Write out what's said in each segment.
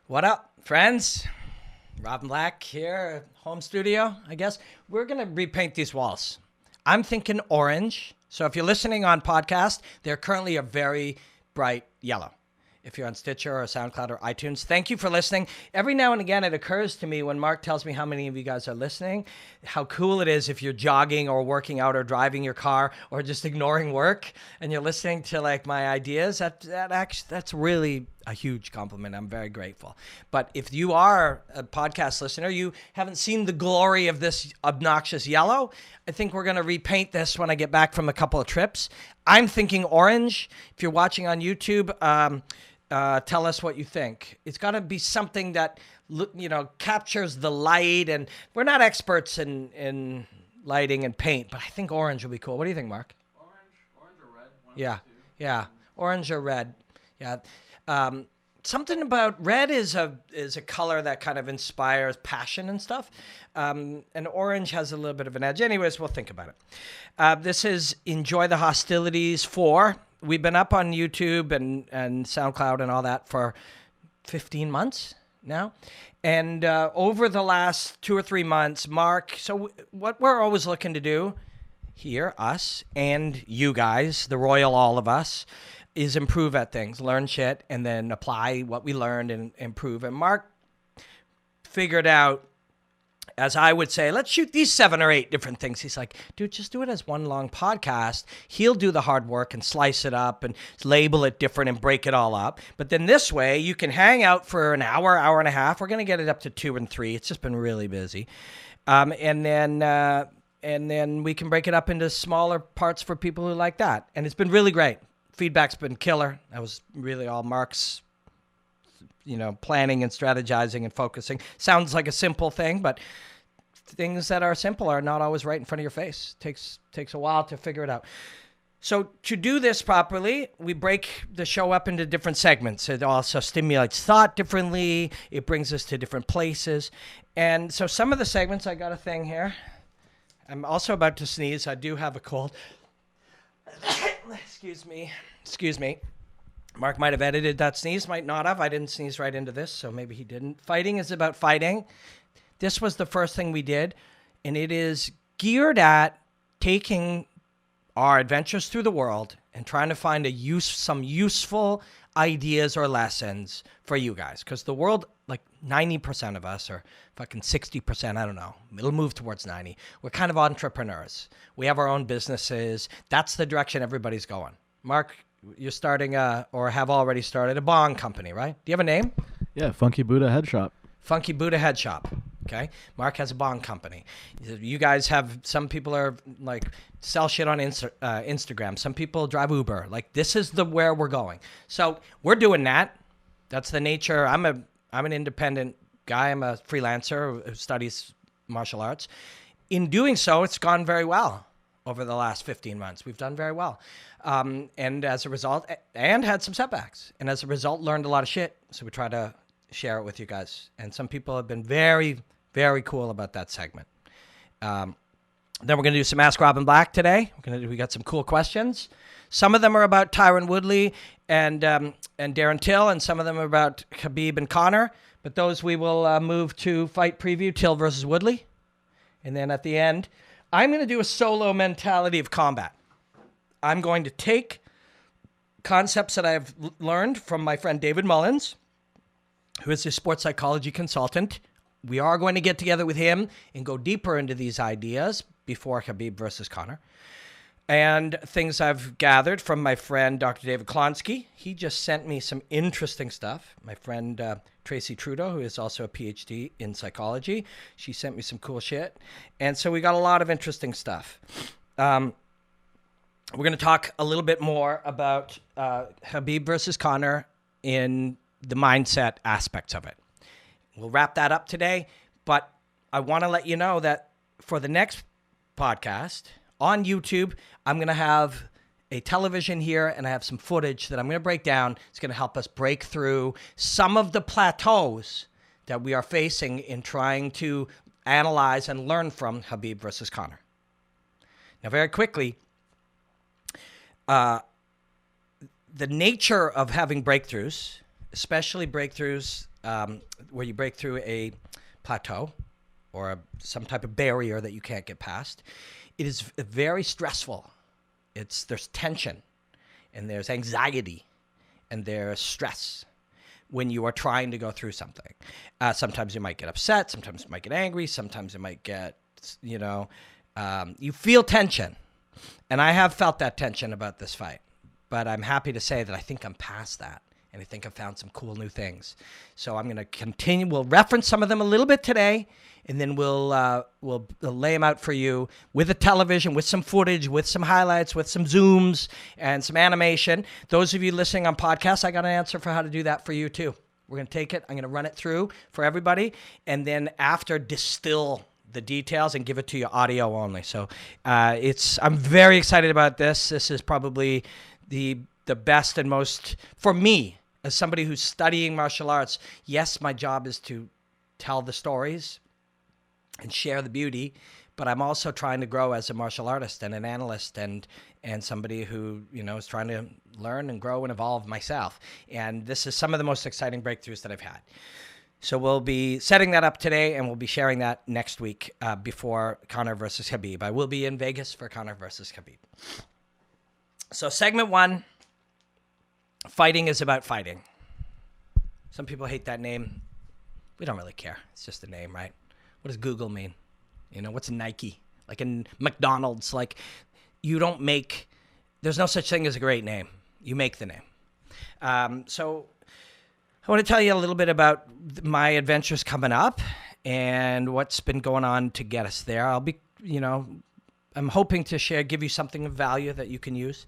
What up, friends? Robin Black here, home studio, I guess. We're going to repaint these walls. I'm thinking orange. So if you're listening on podcast, they're currently a very bright yellow. If you're on Stitcher or SoundCloud or iTunes, thank you for listening. Every now and again, it occurs to me when Mark tells me how many of you guys are listening, how cool it is if you're jogging or working out or driving your car or just ignoring work and you're listening to like my ideas. That's really a huge compliment. I'm very grateful. But if you are a podcast listener, you haven't seen the glory of this obnoxious yellow. I think we're going to repaint this when I get back from a couple of trips. I'm thinking orange. If you're watching on YouTube, tell us what you think. It's got to be something that, captures the light. And we're not experts in lighting and paint, but I think orange will be cool. What do you think, Mark? Orange or red? Yeah. Orange or red. Yeah. Something about red is a color that kind of inspires passion and stuff. And orange has a little bit of an edge. Anyways, we'll think about it. This is Enjoy the Hostilities 4. We've been up on YouTube and SoundCloud and all that for 15 months now. And over the last 2 or 3 months, Mark, so what we're always looking to do here, us and you guys, the royal all of us, is improve at things, learn shit, and then apply what we learned and improve. And Mark figured out, as I would say, let's shoot these 7 or 8 different things. He's like, dude, just do it as one long podcast. He'll do the hard work and slice it up and label it different and break it all up. But then this way, you can hang out for an hour, hour and a half. We're going to get it up to 2 and 3. It's just been really busy. And then we can break it up into smaller parts for people who like that. And it's been really great. Feedback's been killer. That was really all Mark's, planning and strategizing and focusing. Sounds like a simple thing, but things that are simple are not always right in front of your face. Takes a while to figure it out. So to do this properly, we break the show up into different segments. It also stimulates thought differently. It brings us to different places. And so some of the segments, I got a thing here. I'm also about to sneeze. I do have a cold. Excuse me. Mark might have edited that sneeze, might not have. I didn't sneeze right into this, so maybe he didn't. Fighting is about fighting. This was the first thing we did, and it is geared at taking our adventures through the world and trying to find some useful ideas or lessons for you guys. Because the world, like 90% of us, or fucking 60%, I don't know. It'll move towards 90. We're kind of entrepreneurs. We have our own businesses. That's the direction everybody's going. Mark, you're starting or have already started a bong company, right? Do you have a name? Yeah, Funky Buddha Head Shop. Funky Buddha Head Shop. Okay. Mark has a bong company. You guys have, some people are like sell shit on Instagram. Some people drive Uber. Like this is where we're going. So we're doing that. That's the nature. I'm an independent guy. I'm a freelancer who studies martial arts. In doing so, it's gone very well over the last 15 months. We've done very well. And as a result, and had some setbacks. And as a result, learned a lot of shit. So we try to share it with you guys. And some people have been very, very cool about that segment. Then we're going to do some Ask Robin Black today. We got some cool questions. Some of them are about Tyron Woodley and Darren Till, and some of them are about Khabib and Conor. But those we will move to fight preview, Till versus Woodley. And then at the end, I'm going to do a solo mentality of combat. I'm going to take concepts that I've learned from my friend David Mullins, who is a sports psychology consultant. We are going to get together with him and go deeper into these ideas before Khabib versus Conor. And things I've gathered from my friend, Dr. David Klonsky. He just sent me some interesting stuff. My friend Tracy Trudeau, who is also a PhD in psychology, she sent me some cool shit. And so we got a lot of interesting stuff. We're going to talk a little bit more about Khabib versus Conor in the mindset aspects of it. We'll wrap that up today, but I want to let you know that for the next podcast on YouTube, I'm going to have a television here and I have some footage that I'm going to break down. It's going to help us break through some of the plateaus that we are facing in trying to analyze and learn from Khabib versus Conor. Now, very quickly, the nature of having breakthroughs, especially breakthroughs where you break through a plateau or some type of barrier that you can't get past. It is very stressful. There's tension, and there's anxiety, and there's stress when you are trying to go through something. Sometimes you might get upset. Sometimes you might get angry. Sometimes you might get, you feel tension. And I have felt that tension about this fight. But I'm happy to say that I think I'm past that. And I think I've found some cool new things. So I'm going to continue. We'll reference some of them a little bit today. And then we'll lay them out for you with a television, with some footage, with some highlights, with some zooms, and some animation. Those of you listening on podcasts, I got an answer for how to do that for you too. We're going to take it. I'm going to run it through for everybody. And then after, distill the details and give it to you audio only. So I'm very excited about this. This is probably the best and most, for me, as somebody who's studying martial arts, yes, my job is to tell the stories and share the beauty, but I'm also trying to grow as a martial artist and an analyst and somebody who, is trying to learn and grow and evolve myself. And this is some of the most exciting breakthroughs that I've had. So we'll be setting that up today, and we'll be sharing that next week before Conor versus Khabib. I will be in Vegas for Conor versus Khabib. So segment 1, fighting is about fighting. Some people hate that name. We don't really care. It's just a name, right? What does Google mean? What's Nike? Like in McDonald's, like there's no such thing as a great name. You make the name. So I want to tell you a little bit about my adventures coming up and what's been going on to get us there. I'll be, I'm hoping to give you something of value that you can use.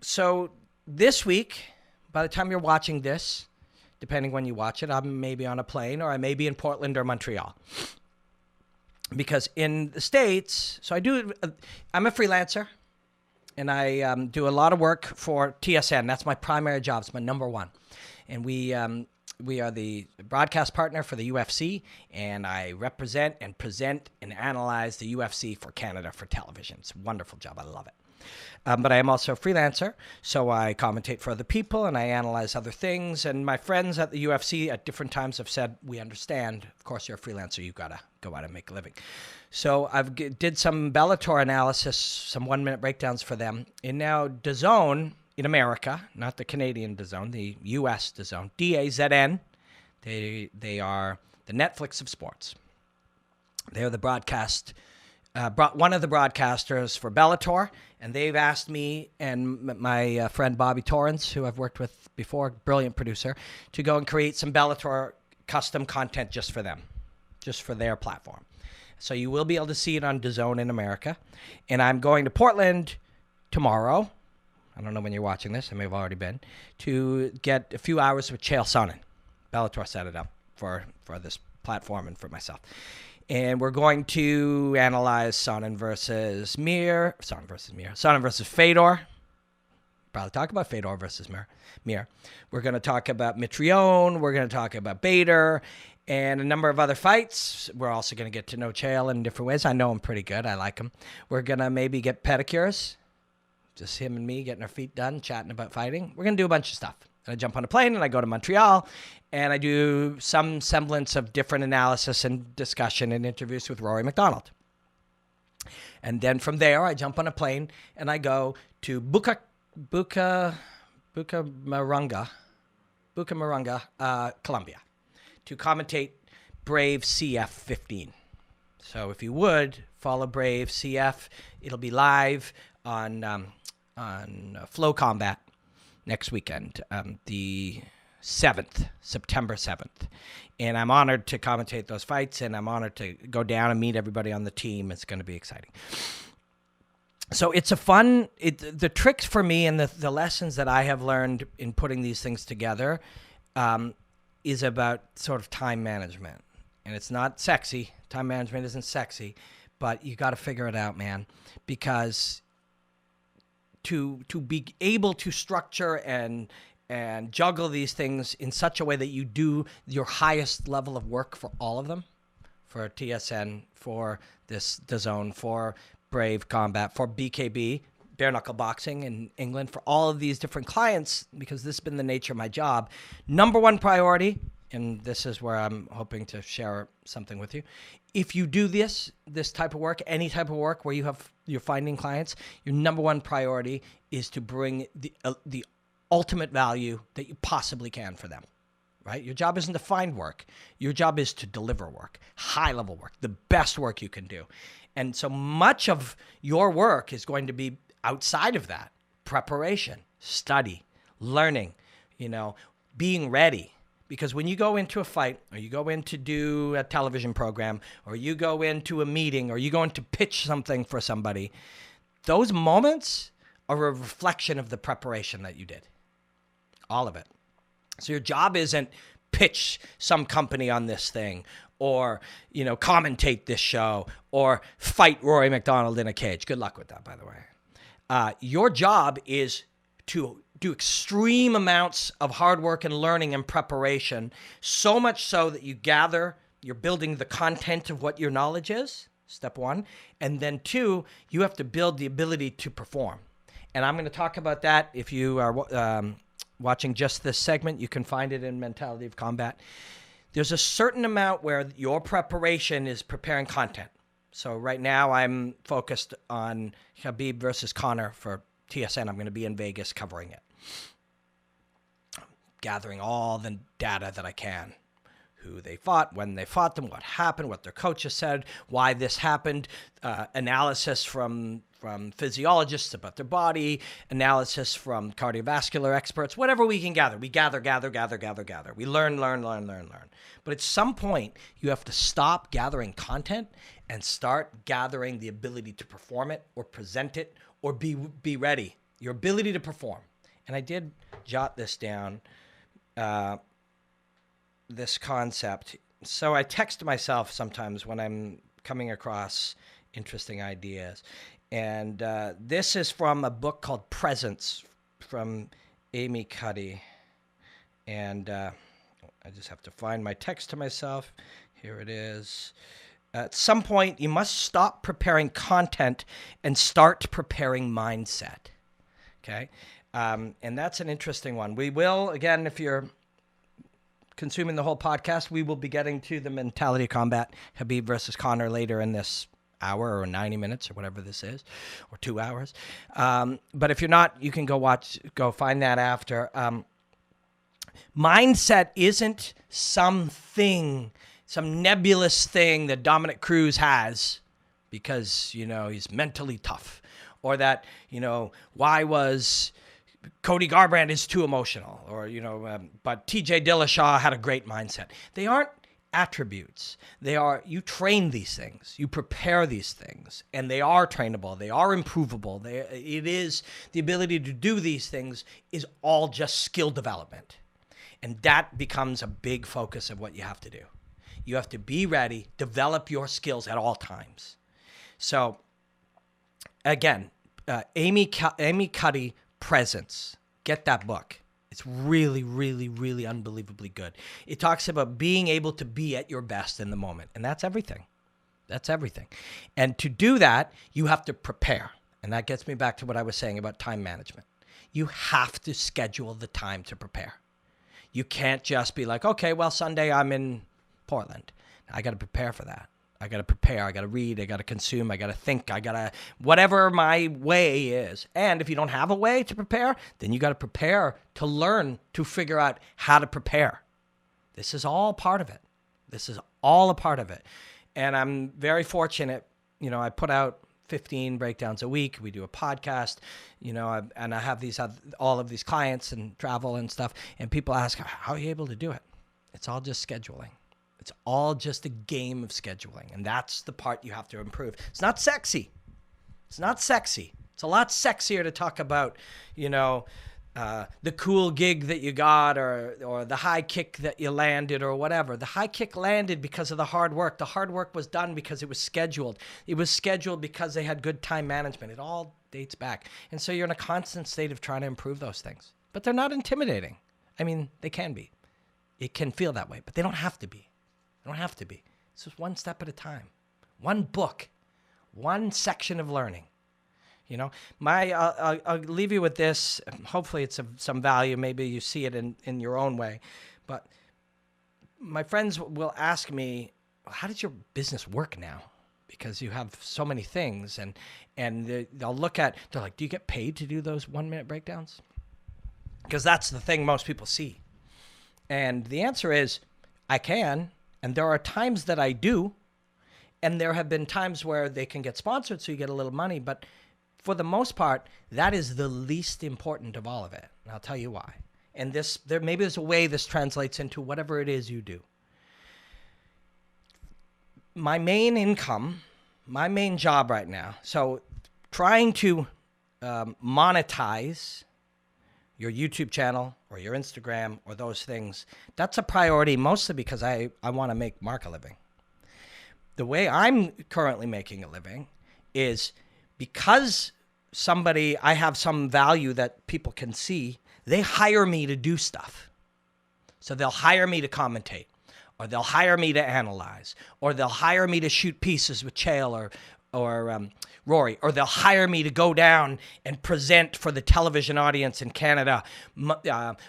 So this week, by the time you're watching this, depending when you watch it, I'm maybe on a plane or I may be in Portland or Montreal. Because in the States, I'm a freelancer and I do a lot of work for TSN. That's my primary job. It's my number one. And we are the broadcast partner for the UFC, and I represent and present and analyze the UFC for Canada for television. It's a wonderful job. I love it. But I am also a freelancer, so I commentate for other people, and I analyze other things. And my friends at the UFC at different times have said, we understand. Of course, you're a freelancer. You've got to go out and make a living. So I've did some Bellator analysis, some 1-minute breakdowns for them. And now DAZN in America, not the Canadian DAZN, the U.S. DAZN, DAZN, they are the Netflix of sports. They're the one of the broadcasters for Bellator, and they've asked me and my friend Bobby Torrance, who I've worked with before, brilliant producer, to go and create some Bellator custom content just for them, just for their platform. So you will be able to see it on DAZN in America. And I'm going to Portland tomorrow. I don't know when you're watching this. I may have already been, to get a few hours with Chael Sonnen. Bellator set it up for this platform and for myself. And we're going to analyze Sonnen versus Fedor. Probably talk about Fedor versus Mir. We're going to talk about Mitrione. We're going to talk about Bader and a number of other fights. We're also going to get to know Chael in different ways. I know him pretty good. I like him. We're going to maybe get pedicures. Just him and me getting our feet done, chatting about fighting. We're going to do a bunch of stuff. And I jump on a plane and I go to Montreal and I do some semblance of different analysis and discussion and interviews with Rory McDonald. And then from there, I jump on a plane and I go to Bucaramanga, Colombia, to commentate Brave CF 15. So if you would, follow Brave CF. It'll be live on Flow Combat next weekend, the 7th, September 7th. And I'm honored to commentate those fights, and I'm honored to go down and meet everybody on the team. It's going to be exciting. So it's the tricks for me and the lessons that I have learned in putting these things together is about sort of time management. And it's not sexy. Time management isn't sexy, but you got to figure it out, man, because to be able to structure and juggle these things in such a way that you do your highest level of work for all of them, for TSN, for this DAZN, for Brave Combat, for BKB, bare knuckle boxing in England, for all of these different clients, because this has been the nature of my job. Number one priority, and this is where I'm hoping to share something with you. If you do this type of work, any type of work where you're finding clients, your number one priority is to bring the ultimate value that you possibly can for them, right? Your job isn't to find work. Your job is to deliver work, high-level work, the best work you can do. And so much of your work is going to be outside of that: preparation, study, learning, being ready. Because when you go into a fight, or you go in to do a television program, or you go into a meeting, or you go in to pitch something for somebody, those moments are a reflection of the preparation that you did. All of it. So your job isn't pitch some company on this thing, or, commentate this show, or fight Rory McDonald in a cage. Good luck with that, by the way. Your job is to do extreme amounts of hard work and learning and preparation, so much so that you're building the content of what your knowledge is, step one. And then two, you have to build the ability to perform. And I'm going to talk about that. If you are watching just this segment, you can find it in Mentality of Combat. There's a certain amount where your preparation is preparing content. So right now I'm focused on Khabib versus Conor for TSN. I'm going to be in Vegas covering it. Gathering all the data that I can. Who they fought, when they fought them, what happened, what their coaches said, why this happened, analysis from physiologists about their body, analysis from cardiovascular experts, whatever we can gather. We gather. We learn. But at some point, you have to stop gathering content and start gathering the ability to perform it or present it or be ready. Your ability to perform. And I did jot this down, this concept. So I text myself sometimes when I'm coming across interesting ideas. And this is from a book called Presence from Amy Cuddy. And I just have to find my text to myself. Here it is. At some point, you must stop preparing content and start preparing mindset. Okay? And that's an interesting one. We will, again, if you're consuming the whole podcast, we will be getting to the Mentality of Combat, Khabib versus Conor, later in this hour or 90 minutes or whatever this is, or 2 hours. But if you're not, you can go find that after. Mindset isn't some nebulous thing that Dominic Cruz has because, he's mentally tough, or that, why was Cody Garbrandt is too emotional, or, but TJ Dillashaw had a great mindset. They aren't attributes. You train these things, you prepare these things, and they are trainable. They are improvable. It is the ability to do these things is all just skill development. And that becomes a big focus of what you have to do. You have to be ready, develop your skills at all times. So again, Amy Cuddy, Presence. Get that book. It's really, really, really unbelievably good. It talks about being able to be at your best in the moment. And that's everything. That's everything. And to do that, you have to prepare. And that gets me back to what I was saying about time management. You have to schedule the time to prepare. You can't just be like, okay, well, Sunday I'm in Portland. I got to prepare for that. I got to prepare. I got to read. I got to consume. I got to think. I got to, whatever my way is. And if you don't have a way to prepare, then you got to prepare to learn to figure out how to prepare. This is all part of it. This is all a part of it. And I'm very fortunate. I put out 15 breakdowns a week. We do a podcast, and I have all of these clients and travel and stuff. And people ask, how are you able to do it? It's all just scheduling. It's all just a game of scheduling. And that's the part you have to improve. It's not sexy. It's not sexy. It's a lot sexier to talk about, the cool gig that you got or the high kick that you landed or whatever. The high kick landed because of the hard work. The hard work was done because it was scheduled. It was scheduled because they had good time management. It all dates back. And so you're in a constant state of trying to improve those things. But they're not intimidating. I mean, they can be. It can feel that way, but they don't have to be. They don't have to be. It's just one step at a time. One book. One section of learning. I'll leave you with this. Hopefully it's of some value. Maybe you see it in your own way. But my friends will ask me, how does your business work now? Because you have so many things, and they'll look at, they're like, do you get paid to do those 1-minute breakdowns? Because that's the thing most people see. And the answer is, I can, and there are times that I do, and there have been times where they can get sponsored, so you get a little money, but for the most part, that is the least important of all of it. And I'll tell you why. And maybe there's a way this translates into whatever it is you do. My main income, my main job right now, so trying to monetize your YouTube channel or your Instagram or those things, that's a priority mostly because I want to make Mark a living. The way I'm currently making a living is because I have some value that people can see, they hire me to do stuff. So they'll hire me to commentate, or they'll hire me to analyze, or they'll hire me to shoot pieces with Chael or Rory, or they'll hire me to go down and present for the television audience in Canada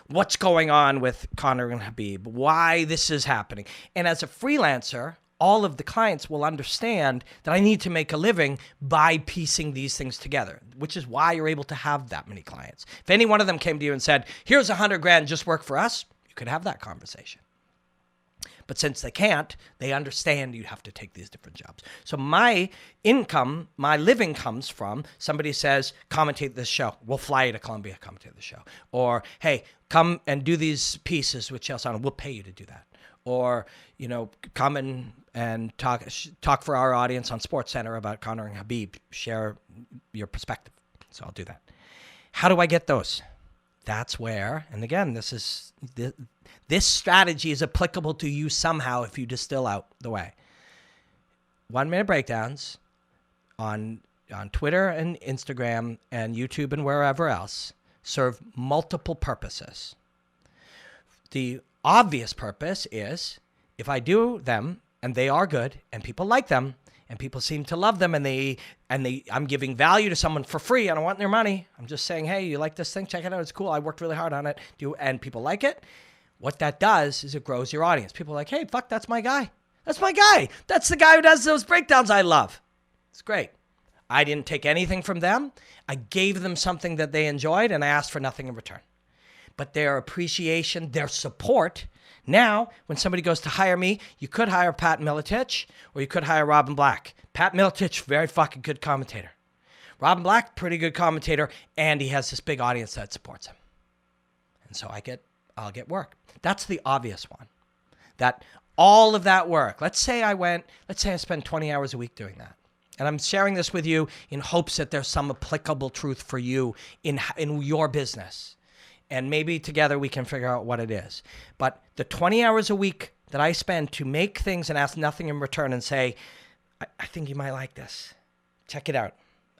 what's going on with Conor and Khabib, why this is happening. And as a freelancer, all of the clients will understand that I need to make a living by piecing these things together, which is why you're able to have that many clients. If any one of them came to you and said, here's $100,000, just work for us, you could have that conversation. But since they can't, they understand you have to take these different jobs. So my income, my living comes from somebody says, commentate this show. We'll fly you to Colombia, commentate the show. Or, hey, come and do these pieces with Chael Sonnen. We'll pay you to do that. Or, come and talk for our audience on SportsCenter about Conor and Khabib. Share your perspective. So I'll do that. How do I get those? That's where, and again, this strategy is applicable to you somehow if you distill out the way. 1-minute breakdowns on Twitter and Instagram and YouTube and wherever else serve multiple purposes. The obvious purpose is if I do them and they are good and people like them and people seem to love them and I'm giving value to someone for free. I don't want their money. I'm just saying, hey, you like this thing? Check it out. It's cool. I worked really hard on it. And people like it. What that does is it grows your audience. People are like, hey, fuck, that's my guy. That's my guy. That's the guy who does those breakdowns I love. It's great. I didn't take anything from them. I gave them something that they enjoyed and I asked for nothing in return. But their appreciation, their support. Now, when somebody goes to hire me, you could hire Pat Miletich or you could hire Robin Black. Pat Miletich, very fucking good commentator. Robin Black, pretty good commentator, and he has this big audience that supports him. And so I'll get work. That's the obvious one. That all of that work, let's say I spend 20 hours a week doing that. And I'm sharing this with you in hopes that there's some applicable truth for you in your business. And maybe together we can figure out what it is. But the 20 hours a week that I spend to make things and ask nothing in return and say, I think you might like this. Check it out.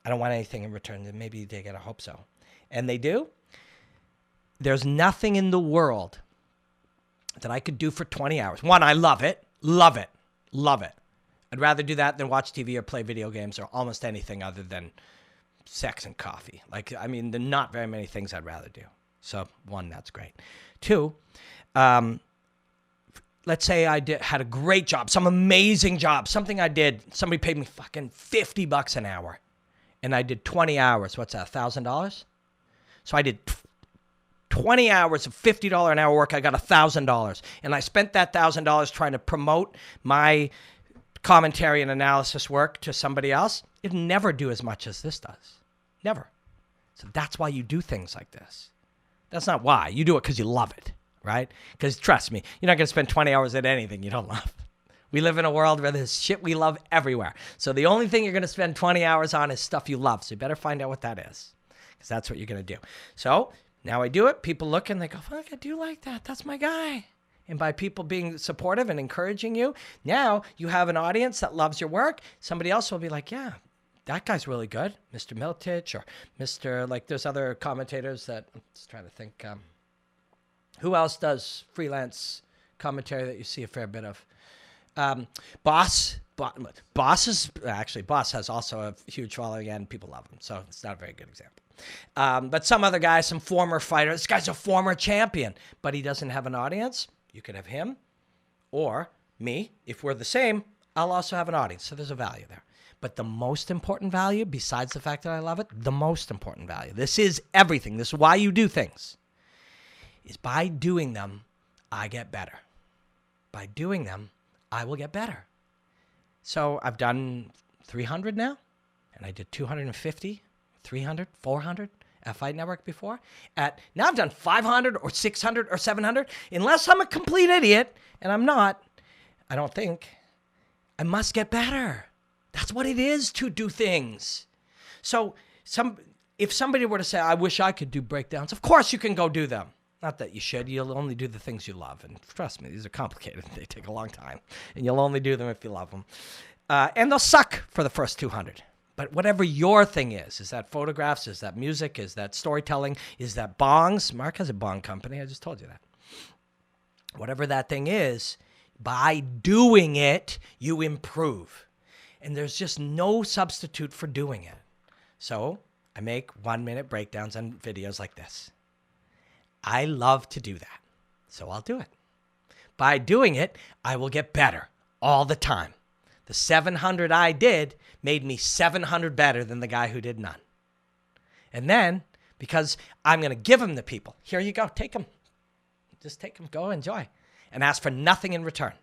I don't want anything in return. Then maybe they get, I hope so. And they do. There's nothing in the world that I could do for 20 hours. One, I love it. Love it. Love it. I'd rather do that than watch TV or play video games or almost anything other than sex and coffee. There are not very many things I'd rather do. So, one, that's great. Two, let's say I had a great job, some amazing job, something I did. Somebody paid me fucking $50 an hour, and I did 20 hours. What's that, $1,000? So I did 20 hours of $50 an hour work. I got $1,000, and I spent that $1,000 trying to promote my commentary and analysis work to somebody else. It'd never do as much as this does. Never. So that's why you do things like this. That's not why. You do it because you love it, right? Because trust me, you're not going to spend 20 hours at anything you don't love. We live in a world where there's shit we love everywhere. So the only thing you're going to spend 20 hours on is stuff you love. So you better find out what that is, because that's what you're going to do. So now I do it. People look and they go, fuck, I do like that. That's my guy. And by people being supportive and encouraging you, now you have an audience that loves your work. Somebody else will be like, yeah, that guy's really good, Mr. Miletich or Mr. There's other commentators that I'm just trying to think. Who else does freelance commentary that you see a fair bit of? Boss has also a huge following and people love him. So it's not a very good example. But some other guy, some former fighter, this guy's a former champion, but he doesn't have an audience. You could have him Or me, if we're the same, I'll also have an audience. So there's a value there. But the most important value, besides the fact that I love it, the most important value, this is everything. This is why you do things, is by doing them, I get better. By doing them, I will get better. So I've done 300 now, and I did 250, 300, 400 at Fight Network before. Now I've done 500 or 600 or 700. Unless I'm a complete idiot, and I'm not, I don't think, I must get better. That's what it is to do things. So if somebody were to say, I wish I could do breakdowns, of course you can go do them. Not that you should. You'll only do the things you love. And trust me, these are complicated. They take a long time. And you'll only do them if you love them. And they'll suck for the first 200. But whatever your thing is that photographs? Is that music? Is that storytelling? Is that bongs? Mark has a bong company. I just told you that. Whatever that thing is, by doing it, you improve. And there's just no substitute for doing it. So I make 1-minute breakdowns on videos like this. I love to do that, so I'll do it. By doing it, I will get better all the time. The 700 I did made me 700 better than the guy who did none. And then, because I'm going to give them to people, here you go, take them. Just take them, go enjoy, and ask for nothing in return.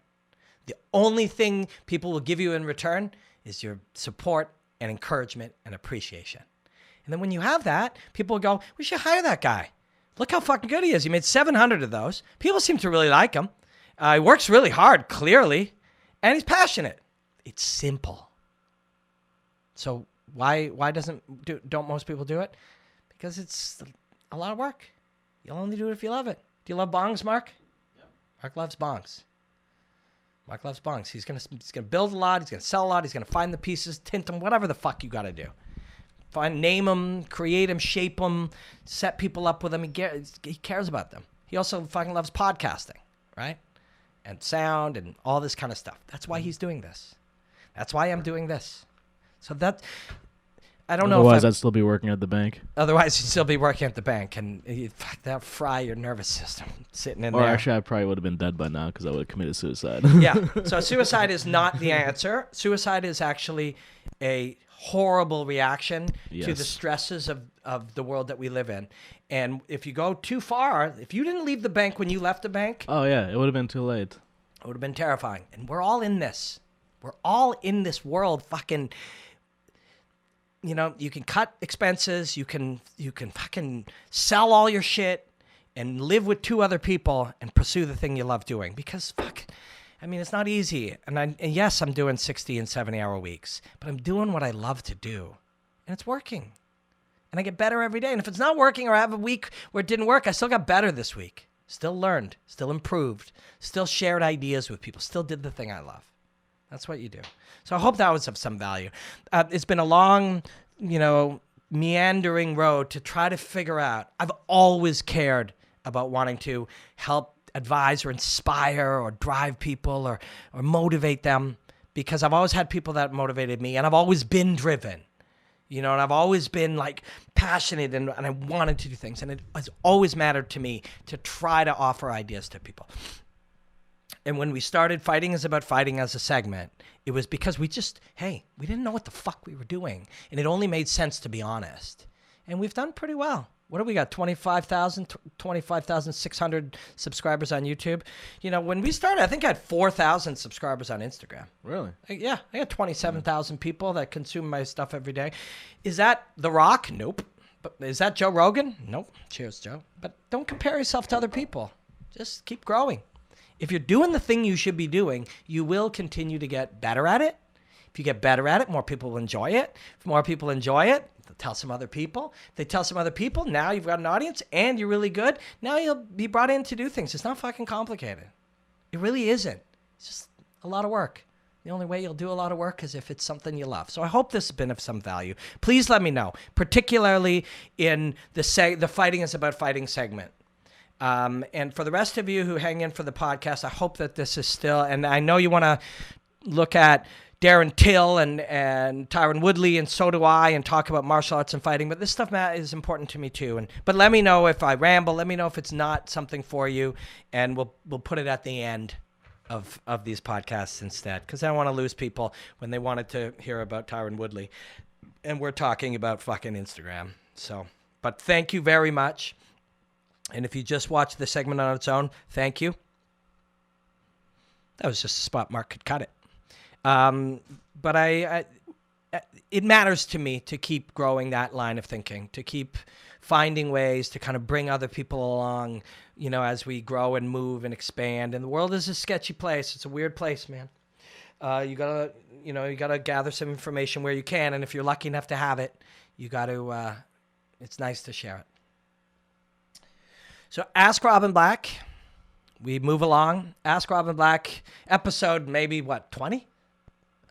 The only thing people will give you in return is your support and encouragement and appreciation. And then when you have that, people will go, we should hire that guy. Look how fucking good he is. He made 700 of those. People seem to really like him. He works really hard, clearly, and he's passionate. It's simple. So why don't most people do it? Because it's a lot of work. You'll only do it if you love it. Do you love bongs, Mark? Yep. Mark loves bongs. Mark loves bongs. He's gonna build a lot. He's gonna sell a lot. He's gonna find the pieces, tint them, whatever the fuck you got to do. Name them, create them, shape them, set people up with them. He cares about them. He also fucking loves podcasting, right? And sound and all this kind of stuff. That's why he's doing this. That's why I'm doing this. So I don't know. Otherwise, I'd still be working at the bank. Otherwise, you'd still be working at the bank, and that fry your nervous system sitting in there. Or actually, I probably would have been dead by now because I would have committed suicide. Yeah. So suicide is not the answer. Suicide is actually a horrible reaction to the stresses of the world that we live in. And if you go too far, if you didn't leave the bank when you left the bank. Oh, yeah. It would have been too late. It would have been terrifying. And we're all in this. We're all in this world fucking, you can cut expenses. You can fucking sell all your shit and live with 2 other people and pursue the thing you love doing. Because it's not easy. And yes, I'm doing 60 and 70-hour weeks, but I'm doing what I love to do. And it's working. And I get better every day. And if it's not working or I have a week where it didn't work, I still got better this week. Still learned, still improved, still shared ideas with people, still did the thing I love. That's what you do. So I hope that was of some value. It's been a long, meandering road to try to figure out. I've always cared about wanting to help advise or inspire or drive people or motivate them, because I've always had people that motivated me, and I've always been driven, and I've always been passionate and I wanted to do things, and it has always mattered to me to try to offer ideas to people. And when we started Fighting is About Fighting as a segment, it was because we didn't know what the fuck we were doing, and it only made sense to be honest. And we've done pretty well. What do we got? 25,600 subscribers on YouTube. When we started, I think I had 4,000 subscribers on Instagram. Really? Yeah. I got 27,000 people that consume my stuff every day. Is that The Rock? Nope. But is that Joe Rogan? Nope. Cheers, Joe. But don't compare yourself to other people. Just keep growing. If you're doing the thing you should be doing, you will continue to get better at it. If you get better at it, more people will enjoy it. If more people enjoy it, they'll tell some other people. If they tell some other people, now you've got an audience and you're really good. Now you'll be brought in to do things. It's not fucking complicated. It really isn't. It's just a lot of work. The only way you'll do a lot of work is if it's something you love. So I hope this has been of some value. Please let me know, particularly in the Fighting is About Fighting segment. And for the rest of you who hang in for the podcast, I hope that this is still, and I know you want to look at Darren Till and Tyron Woodley, and so do I, and talk about martial arts and fighting, but this stuff, Matt, is important to me too. But let me know if I ramble. Let me know if it's not something for you, and we'll put it at the end. of these podcasts instead, because I don't want to lose people when they wanted to hear about Tyron Woodley, and we're talking about fucking Instagram. So, but thank you very much. And if you just watched the segment on its own, thank you. That was just a spot Mark could cut it. But it matters to me to keep growing that line of thinking, to keep finding ways to kind of bring other people along, you know, as we grow and move and expand. And the world is a sketchy place. It's a weird place, man. You gotta gather some information where you can. And if you're lucky enough to have it, you got to, it's nice to share it. So Ask Robin Black, we move along. Ask Robin Black episode, maybe what, 20?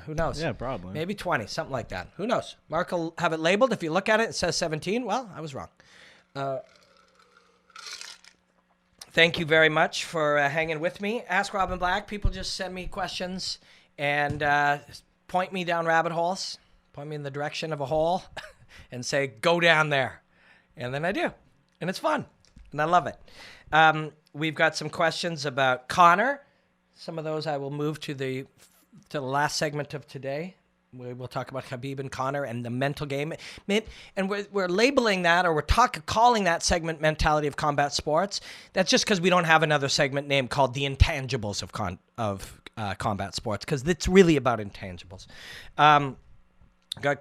Who knows? Yeah, probably. Maybe 20, something like that. Who knows? Mark will have it labeled. If you look at it, it says 17. Well, I was wrong. Thank you very much for hanging with me. Ask Robin Black. People just send me questions and point me down rabbit holes, point me in the direction of a hole, and say, go down there. And then I do. And it's fun. And I love it. We've got some questions about Conor. Some of those I will move to the last segment of today. We'll talk about Khabib and Conor and the mental game. And we're labeling that, or we're calling that segment Mentality of Combat Sports. That's just because we don't have another segment name called The Intangibles of Combat Sports, because it's really about intangibles. Got a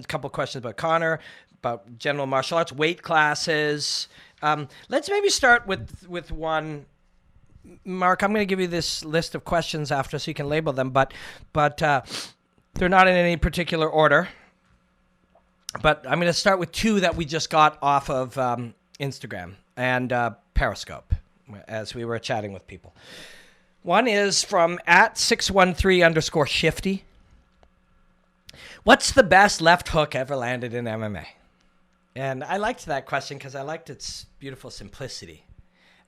couple questions about Conor, about general martial arts, weight classes. Let's maybe start with one. Mark, I'm going to give you this list of questions after so you can label them, but they're not in any particular order. But I'm going to start with two that we just got off of Instagram and Periscope as we were chatting with people. One is from @613_shifty. What's the best left hook ever landed in MMA? And I liked that question because I liked its beautiful simplicity.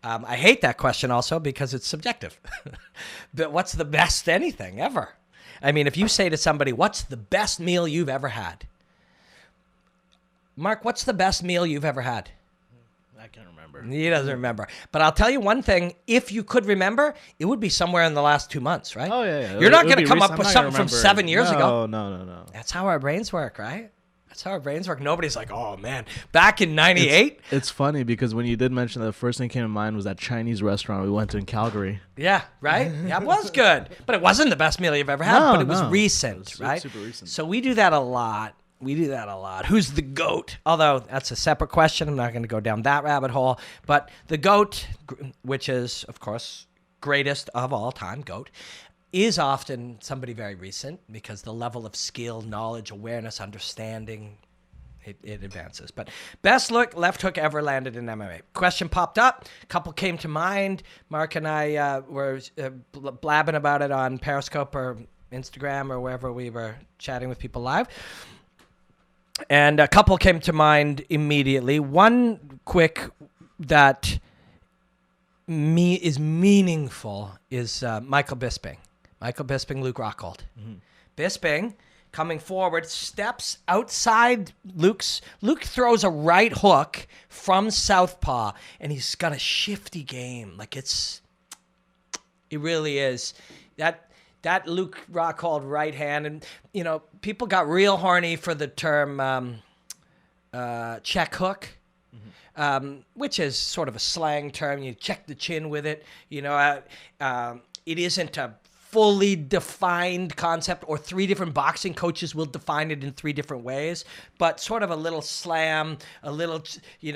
I hate that question also because it's subjective. But what's the best anything ever? I mean, if you say to somebody, what's the best meal you've ever had? Mark, what's the best meal you've ever had? I can't remember. He doesn't remember. But I'll tell you one thing. If you could remember, it would be somewhere in the last 2 months, right? Oh, yeah. You're not going to come up with something from 7 years ago. No. That's how our brains work, right? That's how our brains work. Nobody's like, oh, man, back in 98? It's funny because when you did mention that, the first thing that came to mind was that Chinese restaurant we went to in Calgary. Yeah, right? Yeah, it was good. But it wasn't the best meal you've ever had, but it was recent, it was right? Super recent. So we do that a lot. Who's the GOAT? Although that's a separate question. I'm not going to go down that rabbit hole. But the GOAT, which is, of course, greatest of all time, GOAT, is often somebody very recent because the level of skill, knowledge, awareness, understanding, it advances. But best left hook ever landed in MMA. Question popped up. A couple came to mind. Mark and I were blabbing about it on Periscope or Instagram or wherever we were chatting with people live. And a couple came to mind immediately. One quick that is meaningful is Michael Bisping. Michael Bisping, Luke Rockhold. Mm-hmm. Bisping, coming forward, steps outside Luke's. Luke throws a right hook from southpaw, and he's got a shifty game. Like it really is. That Luke Rockhold right hand, and you know, people got real horny for the term check hook. Mm-hmm. Which is sort of a slang term. You check the chin with it. You know, it isn't a fully defined concept, or 3 different boxing coaches will define it in 3 different ways, but sort of a little slam, a little,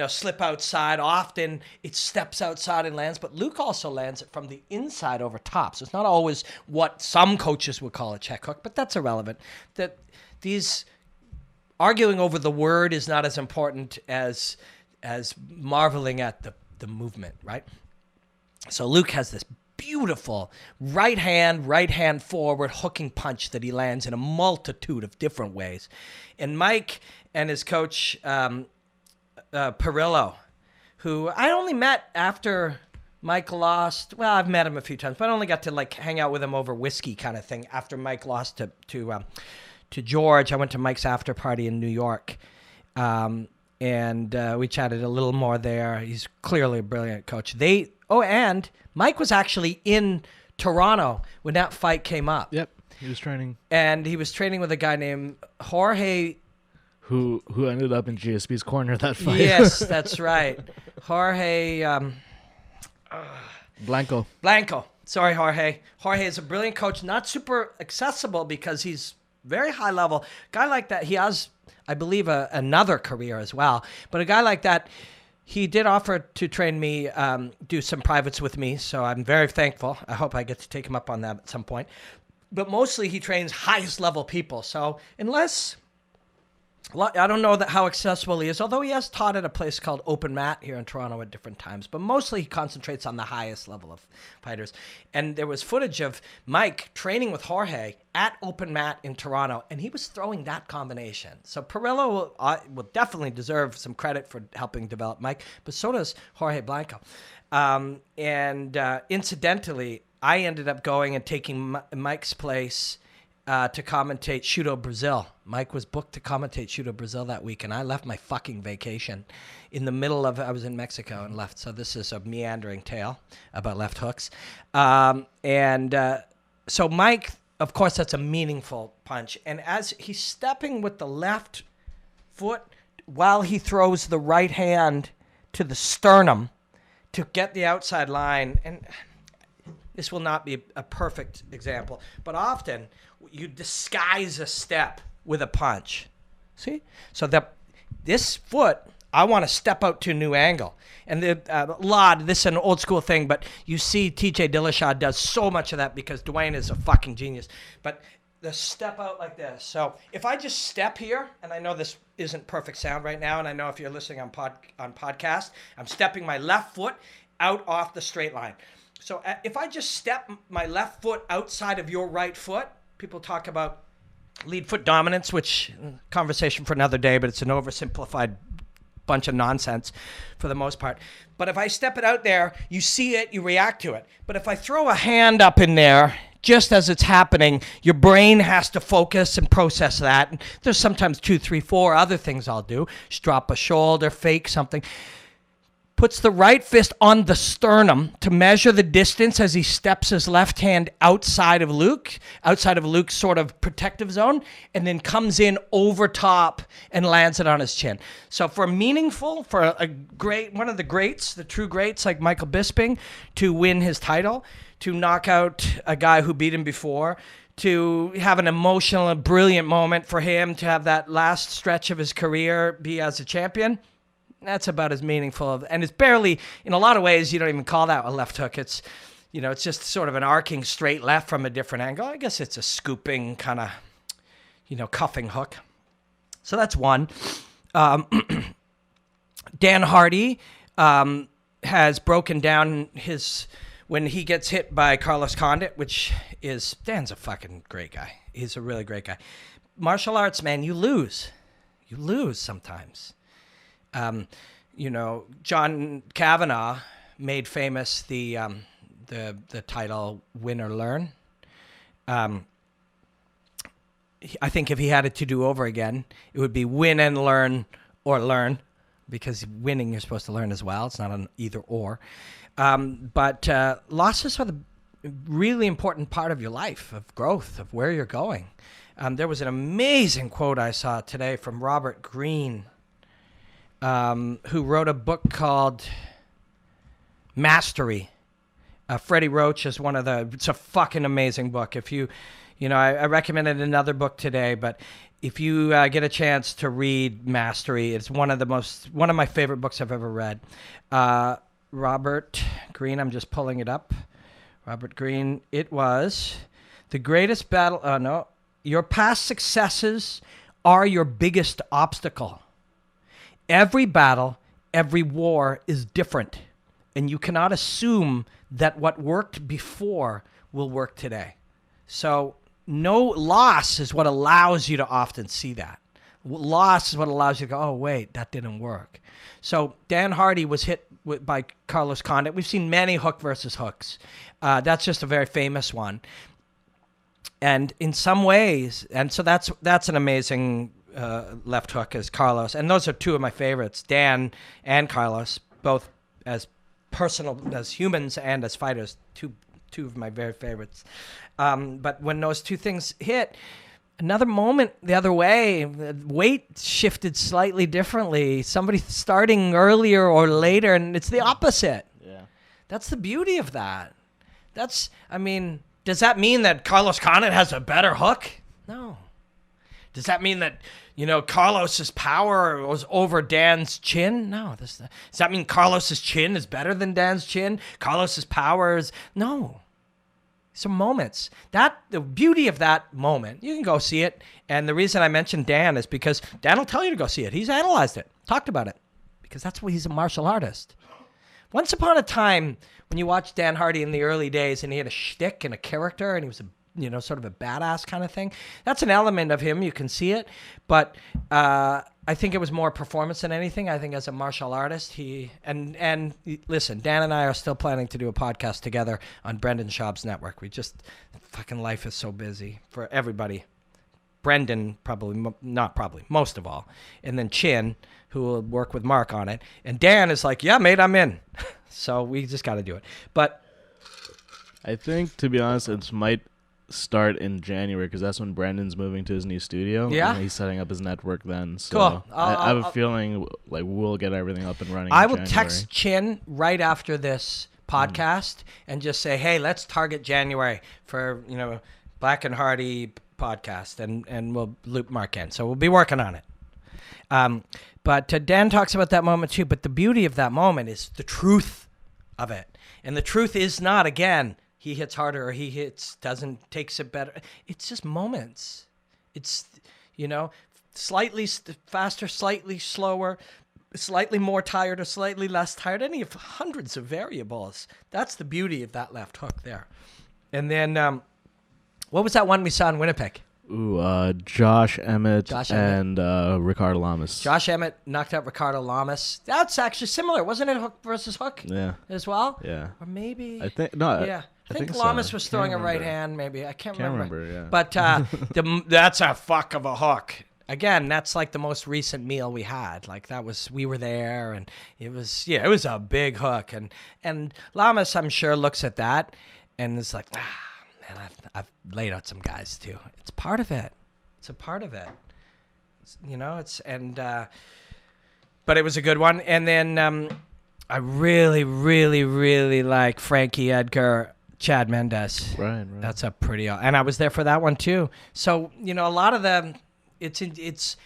slip outside. Often it steps outside and lands, but Luke also lands it from the inside over top. So it's not always what some coaches would call a check hook, but that's irrelevant. That these arguing over the word is not as important as marveling at the movement, right? So Luke has this beautiful right hand forward hooking punch that he lands in a multitude of different ways. And Mike and his coach, Perillo, who I only met after Mike lost. Well, I've met him a few times, but I only got to hang out with him over whiskey kind of thing after Mike lost to George. I went to Mike's after party in New York. And we chatted a little more there. He's clearly a brilliant coach. And Mike was actually in Toronto when that fight came up. Yep, he was training. And he was training with a guy named Jorge. Who ended up in GSP's corner that fight. Yes, that's right. Jorge Blanco. Sorry, Jorge. Jorge is a brilliant coach, not super accessible because he's very high level. Guy like that, he has, I believe, another career as well. But a guy like that, he did offer to train me, do some privates with me. So I'm very thankful. I hope I get to take him up on that at some point. But mostly he trains highest level people. So unless... Well, I don't know how accessible he is, although he has taught at a place called Open Mat here in Toronto at different times. But mostly he concentrates on the highest level of fighters. And there was footage of Mike training with Jorge at Open Mat in Toronto, and he was throwing that combination. So Perillo will definitely deserve some credit for helping develop Mike, but so does Jorge Blanco. Incidentally, I ended up going and taking Mike's place to commentate Shooto Brazil. Mike was booked to commentate Shooto Brazil that week, and I left my fucking vacation in the middle of, I was in Mexico and left. So this is a meandering tale about left hooks. So Mike, of course, that's a meaningful punch. And as he's stepping with the left foot while he throws the right hand to the sternum to get the outside line, and this will not be a perfect example, but often you disguise a step with a punch. See? So this foot, I want to step out to a new angle. And this is an old school thing, but you see TJ Dillashaw does so much of that because Dwayne is a fucking genius. But the step out like this. So if I just step here, and I know this isn't perfect sound right now, and I know if you're listening on podcast, I'm stepping my left foot out off the straight line. So if I just step my left foot outside of your right foot, people talk about lead foot dominance, which conversation for another day, but it's an oversimplified bunch of nonsense for the most part. But if I step it out there, you see it, you react to it. But if I throw a hand up in there, just as it's happening, your brain has to focus and process that. And there's sometimes 2, 3, 4 other things I'll do. Just drop a shoulder, fake something. Puts the right fist on the sternum to measure the distance as he steps his left hand outside of Luke's sort of protective zone, and then comes in over top and lands it on his chin. So for a great, one of the greats, the true greats like Michael Bisping, to win his title, to knock out a guy who beat him before, to have an emotional and brilliant moment for him, to have that last stretch of his career be as a champion, that's about as meaningful. And it's barely, in a lot of ways, you don't even call that a left hook. It's, it's just sort of an arcing straight left from a different angle. I guess it's a scooping kind of, cuffing hook. So that's one. Dan Hardy has broken down when he gets hit by Carlos Condit, Dan's a fucking great guy. He's a really great guy. Martial arts, man, you lose. You lose sometimes. John Kavanaugh made famous the title Win or Learn. I think if he had it to do over again, it would be win and learn or learn, because winning you're supposed to learn as well. It's not an either or. But losses are the really important part of your life, of growth, of where you're going. There was an amazing quote I saw today from Robert Greene, who wrote a book called Mastery. Freddie Roach is it's a fucking amazing book. If I recommended another book today, but if you get a chance to read Mastery, it's one of my favorite books I've ever read. Robert Greene, I'm just pulling it up. Robert Greene, it was the greatest battle. Your past successes are your biggest obstacle. Every battle, every war is different, and you cannot assume that what worked before will work today. So no loss is what allows you to often see that. Loss is what allows you to go, oh, wait, that didn't work. So Dan Hardy was hit by Carlos Condit. We've seen many hook versus hooks. That's just a very famous one. And in some ways, and so that's an amazing left hook as Carlos. And those are two of my favorites, Dan and Carlos, both as personal, as humans and as fighters, two two of my very favorites. But when those two things hit, another moment the other way, the weight shifted slightly differently. Somebody starting earlier or later, and it's the opposite. Yeah. That's the beauty of that. Does that mean that Carlos Condit has a better hook? No. Does that mean that, Carlos's power was over Dan's chin? No. Does that mean Carlos's chin is better than Dan's chin? Carlos's power is... No. Some moments. The beauty of that moment, you can go see it. And the reason I mentioned Dan is because Dan will tell you to go see it. He's analyzed it, talked about it, because that's what he's a martial artist. Once upon a time, when you watched Dan Hardy in the early days and he had a shtick and a character and he was sort of a badass kind of thing, that's an element of him. You can see it. But I think it was more performance than anything. I think as a martial artist, and listen, Dan and I are still planning to do a podcast together on Brendan Schaub's network. Fucking life is so busy for everybody. Brendan most of all. And then Chin, who will work with Mark on it. And Dan is like, yeah, mate, I'm in. So we just got to do it. But I think, to be honest, it might start in January because that's when Brandon's moving to his new studio. Yeah. And he's setting up his network then. So cool. I have a feeling like we'll get everything up and running. I will text Chin right after this podcast and just say, hey, let's target January for, Black and Hardy podcast, and we'll loop Mark in. So we'll be working on it. But Dan talks about that moment too. But the beauty of that moment is the truth of it. And the truth is not, again, he hits harder or he takes it better. It's just moments. It's, slightly faster, slightly slower, slightly more tired or slightly less tired. Any of hundreds of variables. That's the beauty of that left hook there. And then, what was that one we saw in Winnipeg? Ooh, Josh Emmett and Ricardo Lamas. Josh Emmett knocked out Ricardo Lamas. That's actually similar, wasn't it? Hook versus hook. Yeah. As well. Yeah. Or maybe. I think no. Yeah. I think so. Lamas was throwing a right hand. Maybe I can't remember. Yeah. But that's a fuck of a hook. Again, that's like the most recent meal we had. Like we were there, and it was a big hook, and Lamas, I'm sure, looks at that and is like, man, I've laid out some guys too. It's part of it. It's a part of it. But it was a good one. And then I really, really, really like Frankie Edgar, Chad Mendes. Right. That's a pretty, and I was there for that one too. So, a lot of them, it's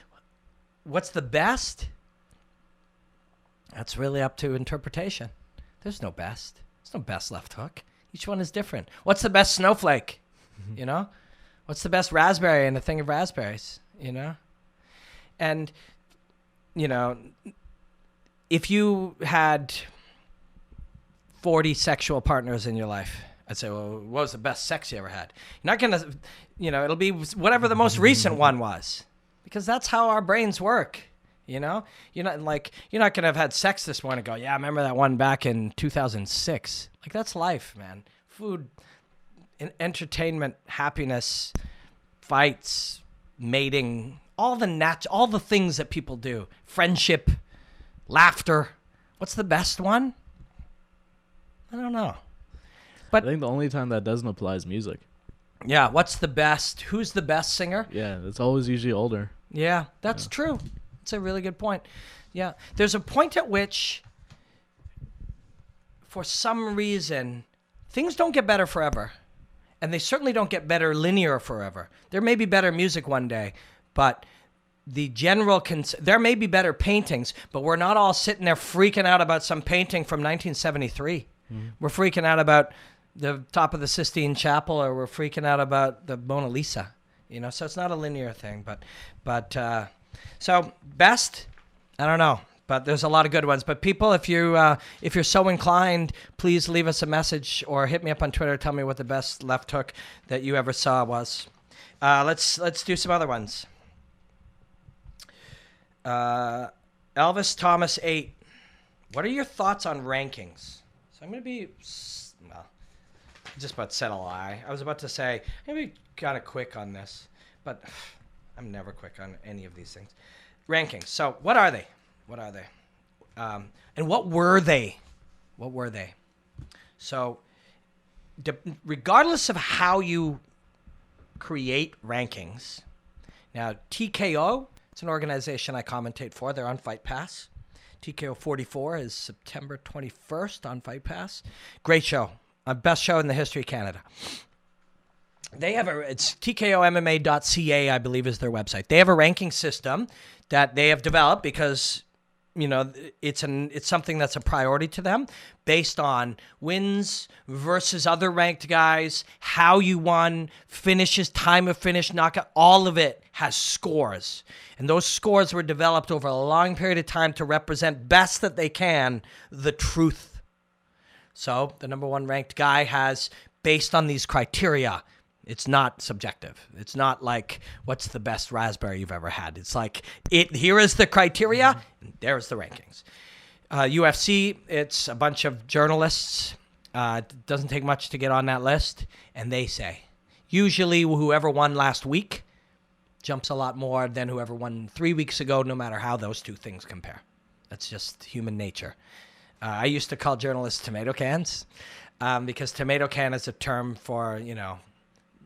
what's the best? That's really up to interpretation. There's no best. There's no best left hook. Each one is different. What's the best snowflake? What's the best raspberry in a thing of raspberries? And, if you had 40 sexual partners in your life, I'd say, well, what was the best sex you ever had? You're not going to, it'll be whatever the most recent one was, because that's how our brains work. You're not going to have had sex this morning and go, yeah, I remember that one back in 2006. Like, that's life, man. Food, entertainment, happiness, fights, mating, all the things that people do. Friendship, laughter. What's the best one? I don't know. But I think the only time that doesn't apply is music. Yeah, what's the best? Who's the best singer? Yeah, it's always usually older. Yeah, that's true. It's a really good point. Yeah, there's a point at which, for some reason, things don't get better forever. And they certainly don't get better linear forever. There may be better music one day, but the general... there may be better paintings, but we're not all sitting there freaking out about some painting from 1973. Mm-hmm. We're freaking out about the top of the Sistine Chapel, or we're freaking out about the Mona Lisa. So it's not a linear thing. But so best, I don't know. But there's a lot of good ones. But people, if you're so inclined, please leave us a message or hit me up on Twitter. Tell me what the best left hook that you ever saw was. Let's do some other ones. Elvis Thomas 8. What are your thoughts on rankings? So I'm going to be, just about said a lie. I was about to say, I'm going to be kind of quick on this, but I'm never quick on any of these things. Rankings. So what are they? And what were they? So regardless of how you create rankings. Now, TKO, it's an organization I commentate for. They're on Fight Pass. TKO 44 is September 21st on Fight Pass. Great show. Best show in the history of Canada. They have it's tkomma.ca, I believe, is their website. They have a ranking system that they have developed because, you know, it's something that's a priority to them based on wins versus other ranked guys, how you won, finishes, time of finish, knockout, all of it has scores. And those scores were developed over a long period of time to represent best that they can the truth. So the number one ranked guy has, based on these criteria, it's not subjective. It's not like, what's the best raspberry you've ever had? It's like, here is the criteria, and there's the rankings. UFC, it's a bunch of journalists. It doesn't take much to get on that list. And they say, usually whoever won last week jumps a lot more than whoever won 3 weeks ago, no matter how those two things compare. That's just human nature. I used to call journalists tomato cans because tomato can is a term for, you know,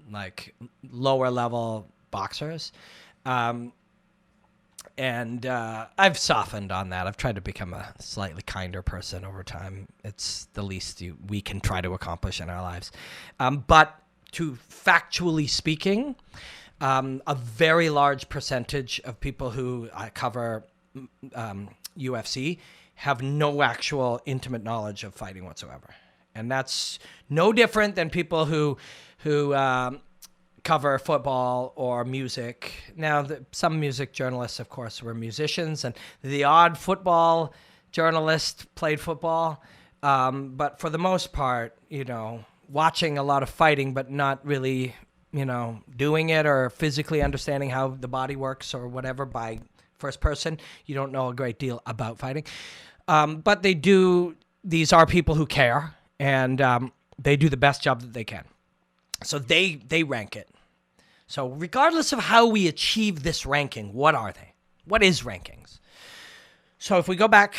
like lower level boxers. And I've softened on that. I've tried to become a slightly kinder person over time. It's the least we can try to accomplish in our lives. But to factually speaking, a very large percentage of people who cover UFC have no actual intimate knowledge of fighting whatsoever. And that's no different than people who cover football or music. Now, some music journalists, of course, were musicians, and the odd football journalist played football. But for the most part, you know, watching a lot of fighting, but not really, you know, doing it or physically understanding how the body works or whatever by first person, you don't know a great deal about fighting. But they do, these are people who care, and they do the best job that they can. So they rank it. So regardless of how we achieve this ranking, what are they? What is rankings? So if we go back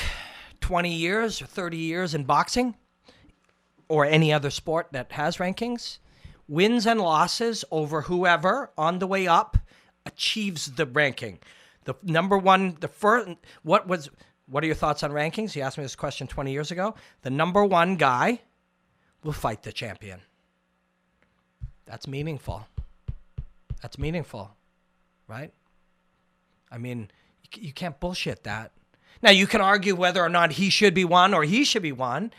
20 years or 30 years in boxing or any other sport that has rankings, wins and losses over whoever on the way up achieves the ranking. The number one, the first, what are your thoughts on rankings? You asked me this question 20 years ago. The number one guy will fight the champion. That's meaningful. That's meaningful, right? I mean, you can't bullshit that. Now, you can argue whether or not he should be one or he should be one.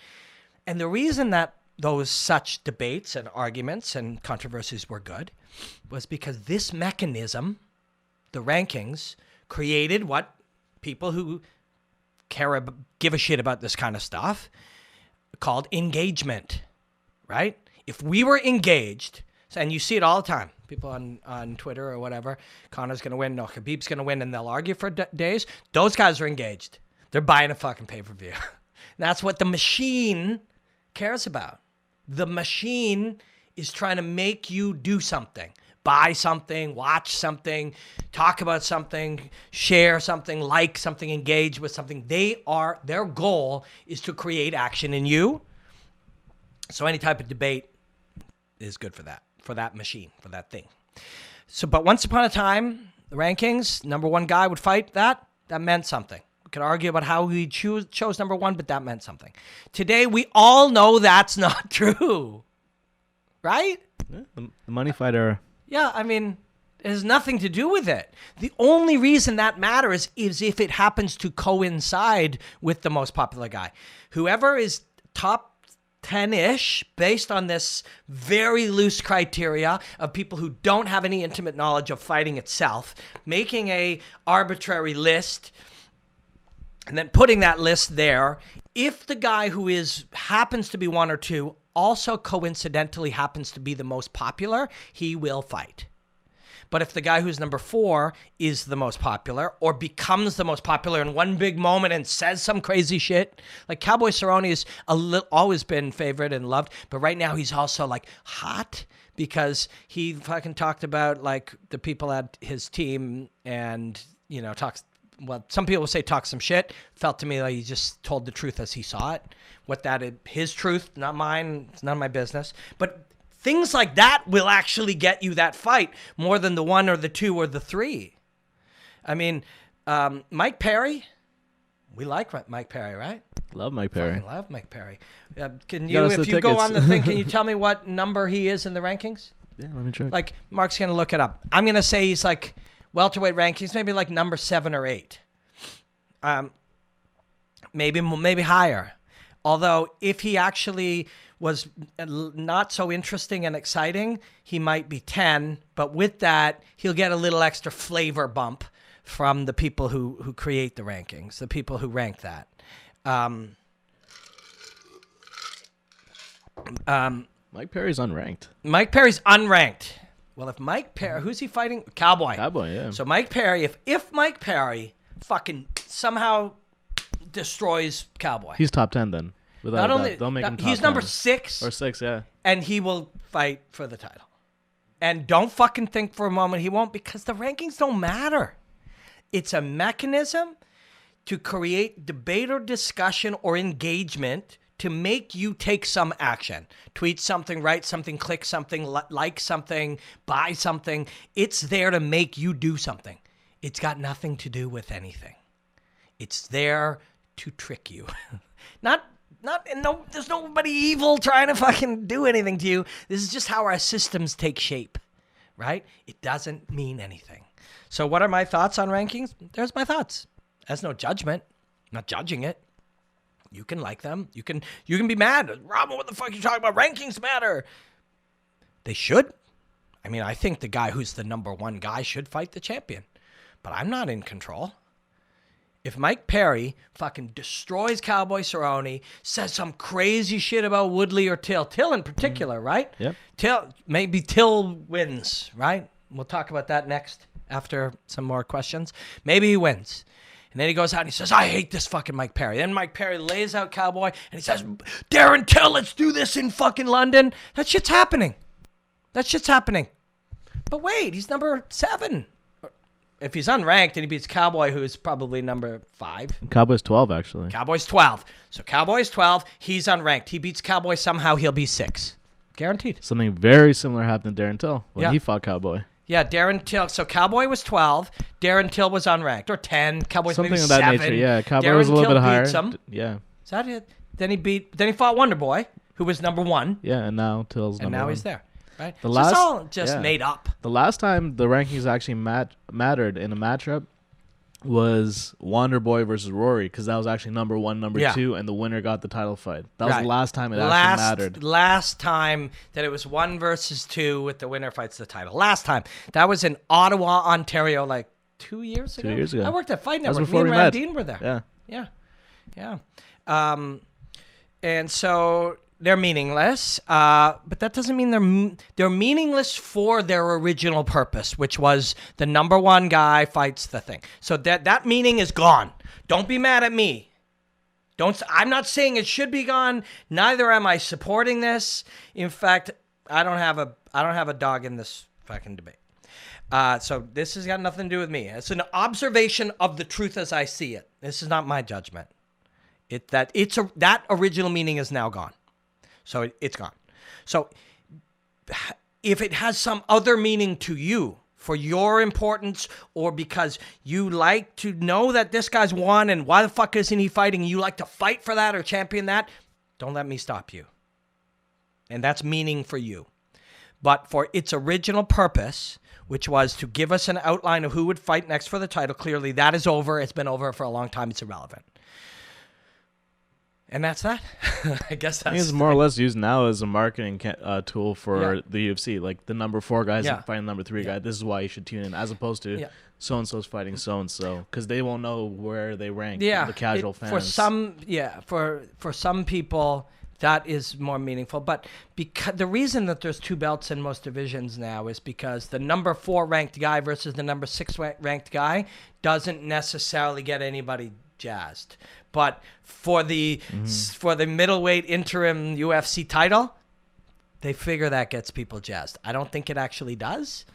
And the reason that those such debates and arguments and controversies were good was because this mechanism, the rankings, created what people who give a shit about this kind of stuff called engagement, right? If we were engaged, and you see it all the time, people on Twitter or whatever, Conor's going to win, no, Khabib's going to win, and they'll argue for days. Those guys are engaged. They're buying a fucking pay-per-view. That's what the machine cares about. The machine is trying to make you do something. Buy something, watch something, talk about something, share something, like something, engage with something. Their goal is to create action in you. So any type of debate is good for that machine, for that thing. So, but once upon a time, the rankings, number one guy would fight that meant something. We could argue about how he chose number one, but that meant something. Today, we all know that's not true. Right? Yeah, the money fighter. Yeah, I mean, it has nothing to do with it. The only reason that matters is if it happens to coincide with the most popular guy. Whoever is top 10-ish, based on this very loose criteria of people who don't have any intimate knowledge of fighting itself, making a arbitrary list and then putting that list there. If the guy who happens to be one or two also coincidentally happens to be the most popular, he will fight. But if the guy who's number 4 is the most popular or becomes the most popular in one big moment and says some crazy shit, like Cowboy Cerrone has always been favored and loved, but right now he's also like hot because he fucking talked about like the people at his team and, you know, talks some people say talk some shit. Felt to me like he just told the truth as he saw it. His truth, not mine. It's none of my business. But things like that will actually get you that fight more than the 1 or the 2 or the 3. I mean, Mike Perry, we like Mike Perry, right? Love Mike Perry. Fucking love Mike Perry. Can You got us you, the if you go tickets. on the thing, can you tell me what number he is in the rankings? Yeah, let me check. Like, Mark's going to look it up. I'm going to say he's like, welterweight rankings, maybe like number 7 or 8. Maybe higher. Although, if he actually was not so interesting and exciting, he might be 10. But with that, he'll get a little extra flavor bump from the people who create the rankings, the people who rank that. Mike Perry's unranked. Mike Perry's unranked. Well, if Mike Perry, who's he fighting? Cowboy. Cowboy, yeah. So Mike Perry, if Mike Perry fucking somehow destroys Cowboy, He's top 10 then. Without not only they'll make him top he's number 10. 6 Or 6, yeah. and he will fight for the title. And don't fucking think for a moment he won't, because the rankings don't matter. It's a mechanism to create debate or discussion or engagement to make you take some action. Tweet something, write something, click something, like something, buy something. It's there to make you do something. It's got nothing to do with anything. It's there to trick you. There's nobody evil trying to fucking do anything to you. This is just how our systems take shape, right? It doesn't mean anything. So what are my thoughts on rankings? There's my thoughts. There's no judgment. I'm not judging it. You can like them. You can be mad. Robin, what the fuck are you talking about? Rankings matter. They should. I mean, I think the guy who's the number 1 guy should fight the champion. But I'm not in control. If Mike Perry fucking destroys Cowboy Cerrone, says some crazy shit about Woodley or Till in particular, right? Yep. Till wins, right? We'll talk about that next after some more questions. Maybe he wins. And then he goes out and he says, I hate this fucking Mike Perry. Then Mike Perry lays out Cowboy and he says, Darren Till, let's do this in fucking London. That shit's happening. But wait, he's number 7. If he's unranked and he beats Cowboy, who is probably number 5. Cowboy's 12, actually. Cowboy's 12. So Cowboy's 12. He's unranked. He beats Cowboy somehow. He'll be 6. Guaranteed. Something very similar happened to Darren Till when Yeah. he fought Cowboy. Yeah, Darren Till. So Cowboy was 12. Darren Till was unranked. Or 10. Cowboy's Something maybe of that 7. nature. Yeah, Cowboy Darren was a little Till bit higher. beats him. Yeah. Is that it? Then he fought Wonder Boy, who was number 1. Yeah, and now Till's And number now 1. he's there. Right? The So last- it's all just yeah. made up. The last time the rankings actually mattered in a matchup was Wonder Boy versus Rory, because that was actually number 1, number Yeah. 2, and the winner got the title fight. That was Right. the last time it actually mattered. Last time that it was 1 versus 2 with the winner fights the title. Last time. That was in Ottawa, Ontario, like 2 years ago. 2 years ago. I worked at Fight That was Network. Me before and we met. Randine were there. Yeah. Yeah. And so they're meaningless, but that doesn't mean they're meaningless for their original purpose, which was the number 1 guy fights the thing. So that meaning is gone. Don't be mad at me. I'm not saying it should be gone. Neither am I supporting this. In fact, I don't have a dog in this fucking debate. So this has got nothing to do with me. It's an observation of the truth as I see it. This is not my judgment. That original meaning is now gone. So it's gone. So if it has some other meaning to you for your importance, or because you like to know that this guy's won and why the fuck isn't he fighting, you like to fight for that or champion that, don't let me stop you. And that's meaning for you. But for its original purpose, which was to give us an outline of who would fight next for the title, clearly that is over. It's been over for a long time. It's irrelevant. And that's that. I guess I think that's it's more or less used now as a marketing tool for Yeah. the UFC. Like the number 4 guys Yeah. fighting number 3 guy. This is why you should tune in, as opposed to Yeah. so-and-so's fighting so-and-so, because they won't know where they rank. yeah. The casual fans. For some people that is more meaningful. But because the reason that there's 2 belts in most divisions now is because the number 4 ranked guy versus the number 6 ranked guy doesn't necessarily get anybody jazzed. But for the middleweight interim UFC title, they figure that gets people jazzed. I don't think it actually does.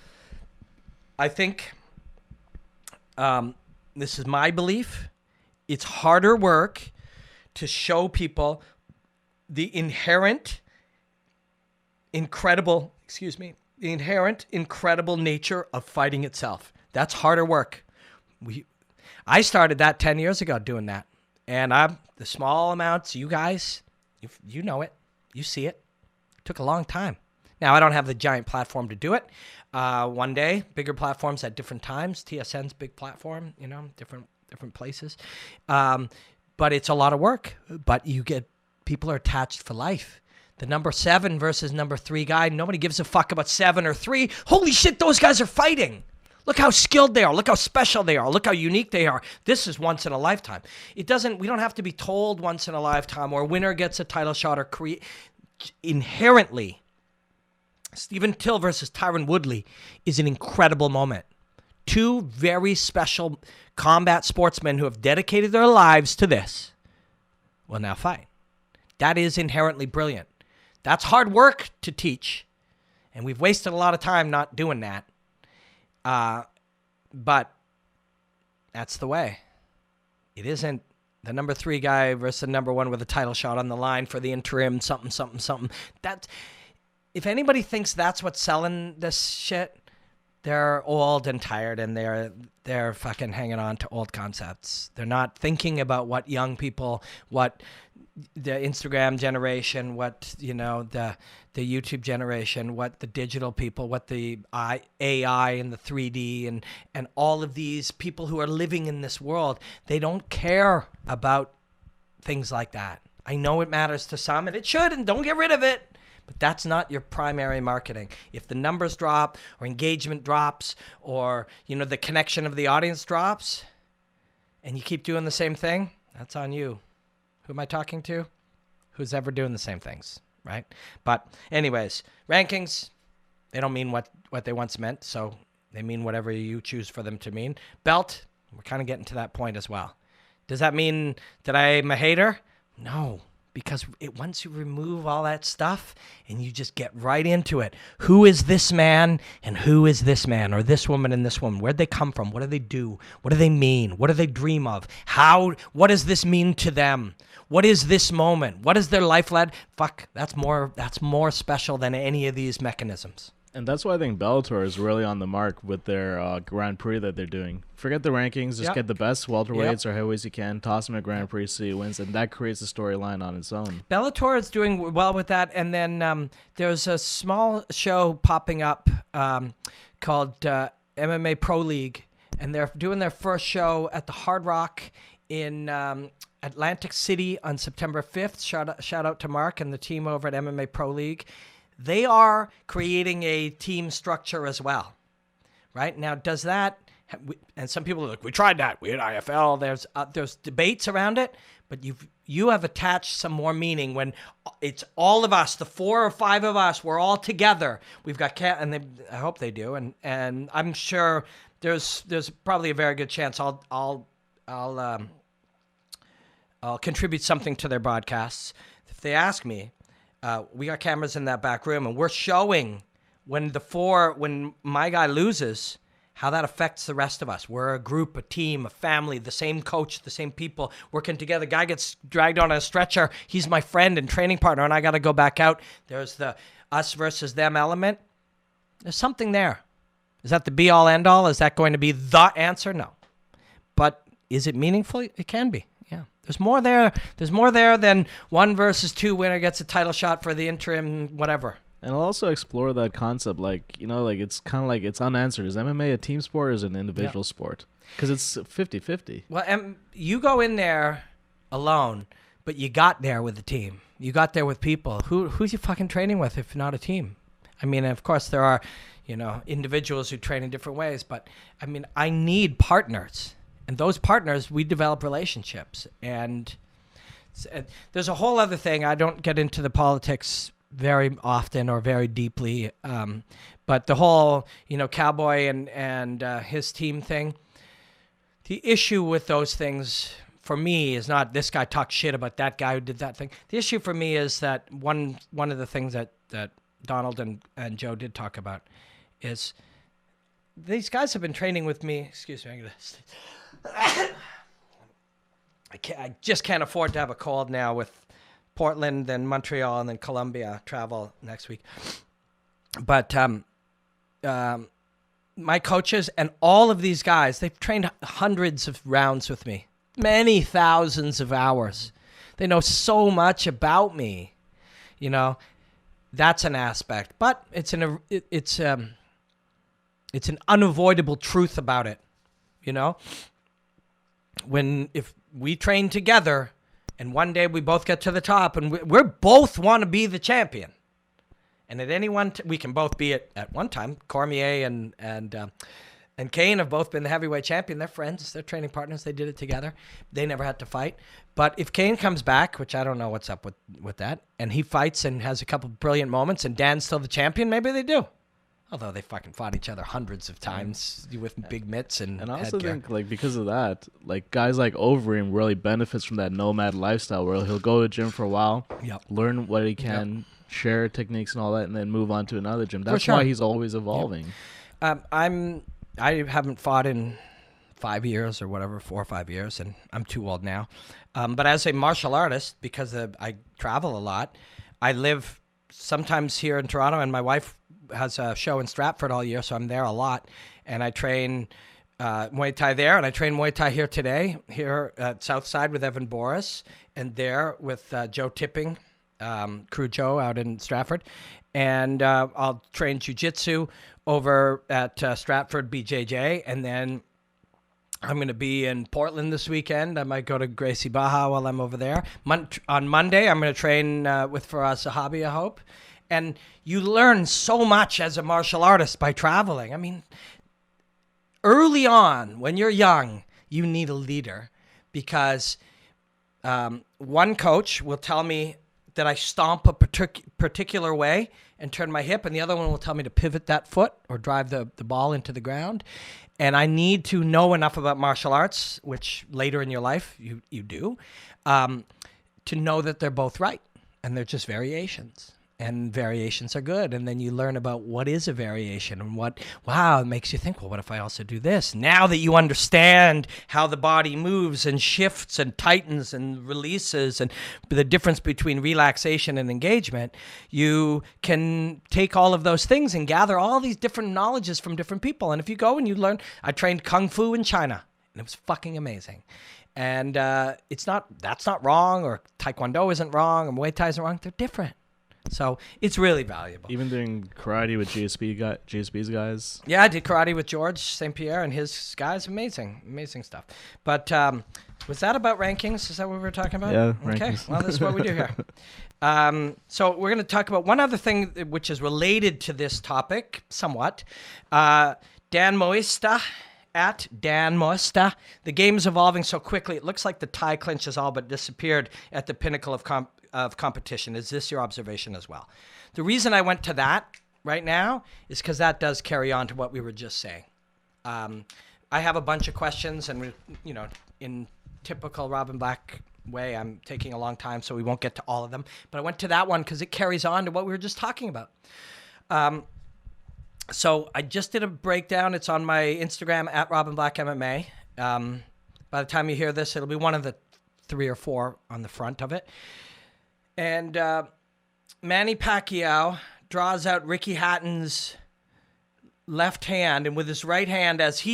I think this is my belief, it's harder work to show people the inherent incredible nature of fighting itself. That's harder work. I started that 10 years ago doing that. And the small amounts, you guys, you know it. You see it. It took a long time. Now, I don't have the giant platform to do it. One day, bigger platforms at different times. TSN's big platform, different places. But it's a lot of work. But people are attached for life. The number 7 versus number 3 guy, nobody gives a fuck about 7 or 3. Holy shit, those guys are fighting. Look how skilled they are. Look how special they are. Look how unique they are. This is once in a lifetime. We don't have to be told once in a lifetime or winner gets a title shot or inherently. Stephen Till versus Tyron Woodley is an incredible moment. 2 very special combat sportsmen who have dedicated their lives to this will now fight. That is inherently brilliant. That's hard work to teach. And we've wasted a lot of time not doing that. But that's the way. It isn't the number 3 guy versus the number 1 with a title shot on the line for the interim something. If anybody thinks that's what's selling this shit, they're old and tired and they're fucking hanging on to old concepts. They're not thinking about what young people, what the Instagram generation, what the YouTube generation, what the digital people, what the AI and the 3D and all of these people who are living in this world, they don't care about things like that. I know it matters to some, and it should, and don't get rid of it. But that's not your primary marketing. If the numbers drop or engagement drops or, the connection of the audience drops and you keep doing the same thing, that's on you. Who am I talking to? Who's ever doing the same things, right? But anyways, rankings, they don't mean what they once meant, so they mean whatever you choose for them to mean. Belt, we're kind of getting to that point as well. Does that mean that I'm a hater? No. Because once you remove all that stuff and you just get right into it, who is this man and who is this man or this woman and this woman? Where'd they come from? What do they do? What do they mean? What do they dream of? What does this mean to them? What is this moment? What is their life led? Fuck, that's more special than any of these mechanisms. And that's why I think Bellator is really on the mark with their Grand Prix that they're doing. Forget the rankings. Just get the best welterweights or heavyweights you can. Toss them at Grand Prix, see who wins. And that creates a storyline on its own. Bellator is doing well with that. And then there's a small show popping up called MMA Pro League. And they're doing their first show at the Hard Rock in Atlantic City on September 5th. Shout out to Mark and the team over at MMA Pro League. They are creating a team structure as well, right? Now, does that, and some people are like, we tried that, we had IFL, there's debates around it, but you have attached some more meaning when it's all of us, the 4 or 5 of us, we're all together. We've got, I hope they do, and I'm sure there's probably a very good chance I'll contribute something to their broadcasts. If they ask me, we got cameras in that back room, and we're showing when my guy loses, how that affects the rest of us. We're a group, a team, a family, the same coach, the same people working together. Guy gets dragged on a stretcher. He's my friend and training partner, and I got to go back out. There's the us versus them element. There's something there. Is that the be-all, end-all? Is that going to be the answer? No. But is it meaningful? It can be. Yeah. There's more there. There's more there than 1 versus 2 winner gets a title shot for the interim, whatever. And I'll also explore that concept, it's kind of like it's unanswered. Is MMA a team sport or is it an individual sport? Because it's 50-50. Well, you go in there alone, but you got there with a team. You got there with people. Who's you fucking training with if not a team? I mean, of course, there are, individuals who train in different ways, but, I need partners. And those partners, we develop relationships. And there's a whole other thing. I don't get into the politics very often or very deeply. But the whole, Cowboy and his team thing, the issue with those things for me is not this guy talked shit about that guy who did that thing. The issue for me is that one of the things that Donald and Joe did talk about is these guys have been training with me. Excuse me. I just can't afford to have a cold now with Portland, then Montreal, and then Columbia travel next week. But my coaches and all of these guys, they've trained hundreds of rounds with me, many thousands of hours. They know so much about me, you know. That's an aspect, but it's an unavoidable truth about it, you know. If we train together, and one day we both get to the top, and we both want to be the champion, and at any one we can both be it at one time. Cormier and Kane have both been the heavyweight champion. They're friends. They're training partners. They did it together. They never had to fight. But if Kane comes back, which I don't know what's up with that, and he fights and has a couple brilliant moments, and Dan's still the champion, maybe they do. Although they fucking fought each other hundreds of times with big mitts and I also headgear. think, like, because of that, like, guys like Overeem really benefits from that nomad lifestyle where he'll go to the gym for a while, learn what he can, share techniques and all that, and then move on to another gym. That's why he's always evolving. I haven't fought in 5 years or whatever, 4 or 5 years, and I'm too old now. But as a martial artist, because I travel a lot, I live sometimes here in Toronto, and my wife has a show in Stratford all year, so I'm there a lot. And I train Muay Thai there, and I train Muay Thai here today, here at Southside with Evan Boris, and there with Joe Tipping, Crew Joe out in Stratford. And I'll train jiu-jitsu over at Stratford BJJ, and then I'm going to be in Portland this weekend. I might go to Gracie Baja while I'm over there. On Monday, I'm going to train with Faraz Sahabi, I hope. And you learn so much as a martial artist by traveling. I mean, early on, when you're young, you need a leader because one coach will tell me that I stomp a particular way and turn my hip, and the other one will tell me to pivot that foot or drive the ball into the ground. And I need to know enough about martial arts, which later in your life you do, to know that they're both right, and they're just variations. And variations are good. And then you learn about what is a variation and it makes you think, well, what if I also do this? Now that you understand how the body moves and shifts and tightens and releases and the difference between relaxation and engagement, you can take all of those things and gather all these different knowledges from different people. And if you go and you learn, I trained Kung Fu in China, and it was fucking amazing. And that's not wrong, or Taekwondo isn't wrong, or Muay Thai isn't wrong. They're different. So it's really valuable. Even doing karate with GSP's guys. Yeah, I did karate with George St. Pierre and his guys. Amazing stuff. But was that about rankings? Is that what we were talking about? Yeah, okay. Rankings. Well, this is what we do here. So we're going to talk about one other thing which is related to this topic somewhat. Dan Moista. At Dan Moista. The game is evolving so quickly, it looks like the Thai clinch has all but disappeared at the pinnacle of competition. Is this your observation as well? The reason I went to that right now is because that does carry on to what we were just saying. I have a bunch of questions, and in typical Robin Black way, I'm taking a long time, so we won't get to all of them. But I went to that one because it carries on to what we were just talking about. So I just did a breakdown. It's on my Instagram at Robin Black MMA. By the time you hear this, it'll be one of the 3 or 4 on the front of it. And Manny Pacquiao draws out Ricky Hatton's left hand, and with his right hand, as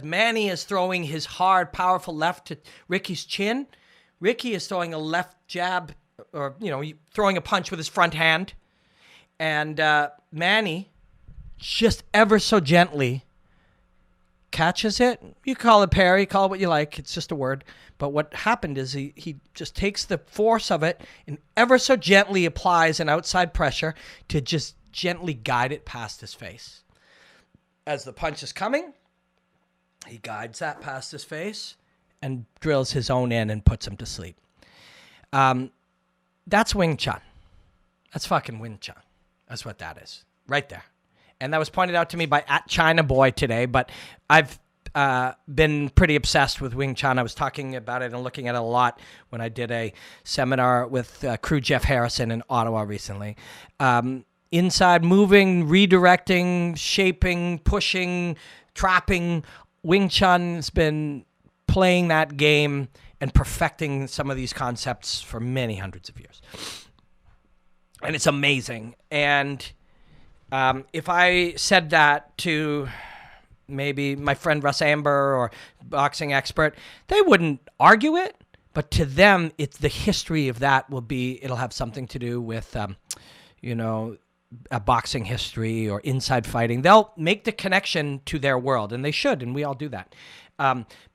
Manny is throwing his hard, powerful left to Ricky's chin, Ricky is throwing a left jab, or throwing a punch with his front hand, and Manny just ever so gently catches it. You call it parry, call it what you like. It's just a word. But what happened is he just takes the force of it and ever so gently applies an outside pressure to just gently guide it past his face. As the punch is coming, he guides that past his face and drills his own in and puts him to sleep. That's Wing Chun. That's fucking Wing Chun. That's what that is. Right there. And that was pointed out to me by @ChinaBoy today, but I've been pretty obsessed with Wing Chun. I was talking about it and looking at it a lot when I did a seminar with crew Jeff Harrison in Ottawa recently. Inside moving, redirecting, shaping, pushing, trapping, Wing Chun has been playing that game and perfecting some of these concepts for many hundreds of years. And it's amazing. And if I said that to maybe my friend Russ Amber or boxing expert, they wouldn't argue it. But to them, it's the history of that it'll have something to do with, a boxing history or inside fighting. They'll make the connection to their world, and they should, and we all do that.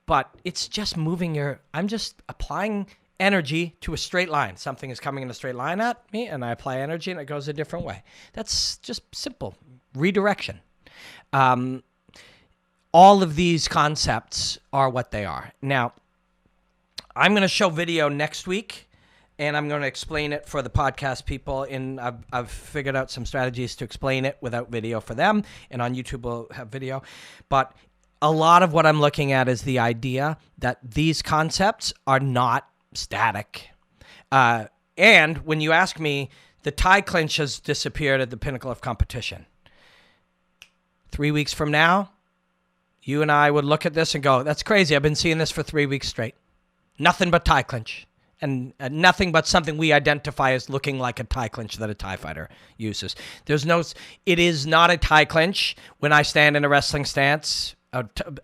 But it's just I'm just applying energy to a straight line. Something is coming in a straight line at me, and I apply energy, and it goes a different way. That's just simple. Redirection. All of these concepts are what they are. Now, I'm going to show video next week, and I'm going to explain it for the podcast people. I've figured out some strategies to explain it without video for them, and on YouTube we'll have video. But a lot of what I'm looking at is the idea that these concepts are not static. And when you ask me, the tie clinch has disappeared at the pinnacle of competition. 3 weeks from now, you and I would look at this and go, that's crazy. I've been seeing this for 3 weeks straight. Nothing but tie clinch. And nothing but something we identify as looking like a tie clinch that a tie fighter uses. It is not a tie clinch. When I stand in a wrestling stance,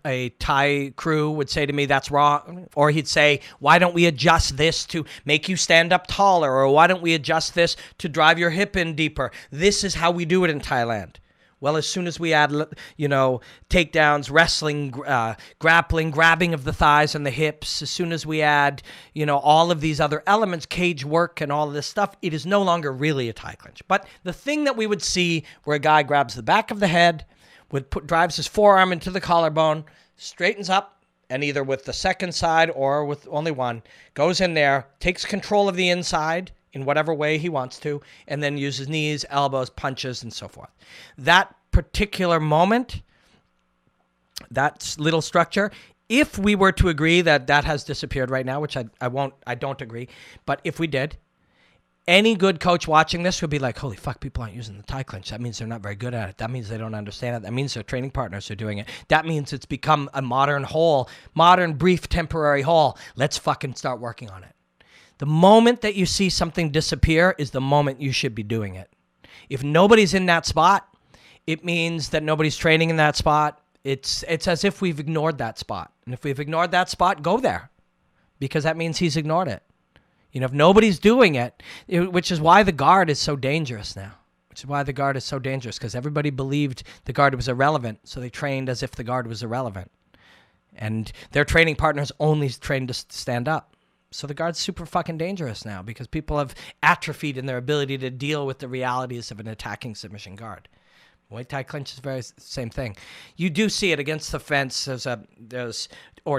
a Thai crew would say to me, that's wrong. Or he'd say, why don't we adjust this to make you stand up taller? Or why don't we adjust this to drive your hip in deeper? This is how we do it in Thailand. Well, as soon as we add, takedowns, wrestling, grappling, grabbing of the thighs and the hips, as soon as we add, all of these other elements, cage work and all of this stuff, it is no longer really a tie clinch. But the thing that we would see where a guy grabs the back of the head, drives his forearm into the collarbone, straightens up, and either with the second side or with only one, goes in there, takes control of the inside in whatever way he wants to, and then uses knees, elbows, punches, and so forth. That particular moment, that little structure, if we were to agree that has disappeared right now, which I don't agree, but if we did, any good coach watching this would be like, holy fuck, people aren't using the tie clinch. That means they're not very good at it. That means they don't understand it. That means their training partners are doing it. That means it's become a modern, brief, temporary hole. Let's fucking start working on it. The moment that you see something disappear is the moment you should be doing it. If nobody's in that spot, it means that nobody's training in that spot. It's as if we've ignored that spot. And if we've ignored that spot, go there, because that means he's ignored it. If nobody's doing it, which is why the guard is so dangerous now. Because everybody believed the guard was irrelevant, so they trained as if the guard was irrelevant. And their training partners only trained to stand up. So the guard's super fucking dangerous now because people have atrophied in their ability to deal with the realities of an attacking submission guard. Muay Thai clinch is very same thing. You do see it against the fence. There's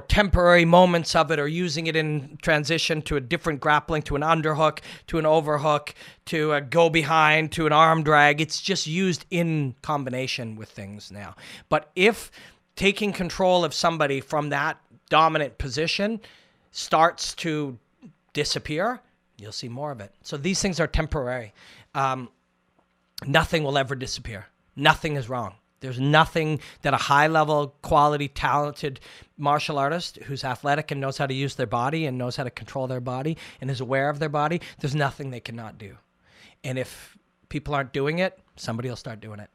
temporary moments of it, or using it in transition to a different grappling, to an underhook, to an overhook, to a go behind, to an arm drag. It's just used in combination with things now. But if taking control of somebody from that dominant position starts to disappear, you'll see more of it. So these things are temporary. Nothing will ever disappear. Nothing is wrong. There's nothing that a high-level, quality, talented martial artist who's athletic and knows how to use their body and knows how to control their body and is aware of their body, there's nothing they cannot do. And if people aren't doing it, somebody will start doing it.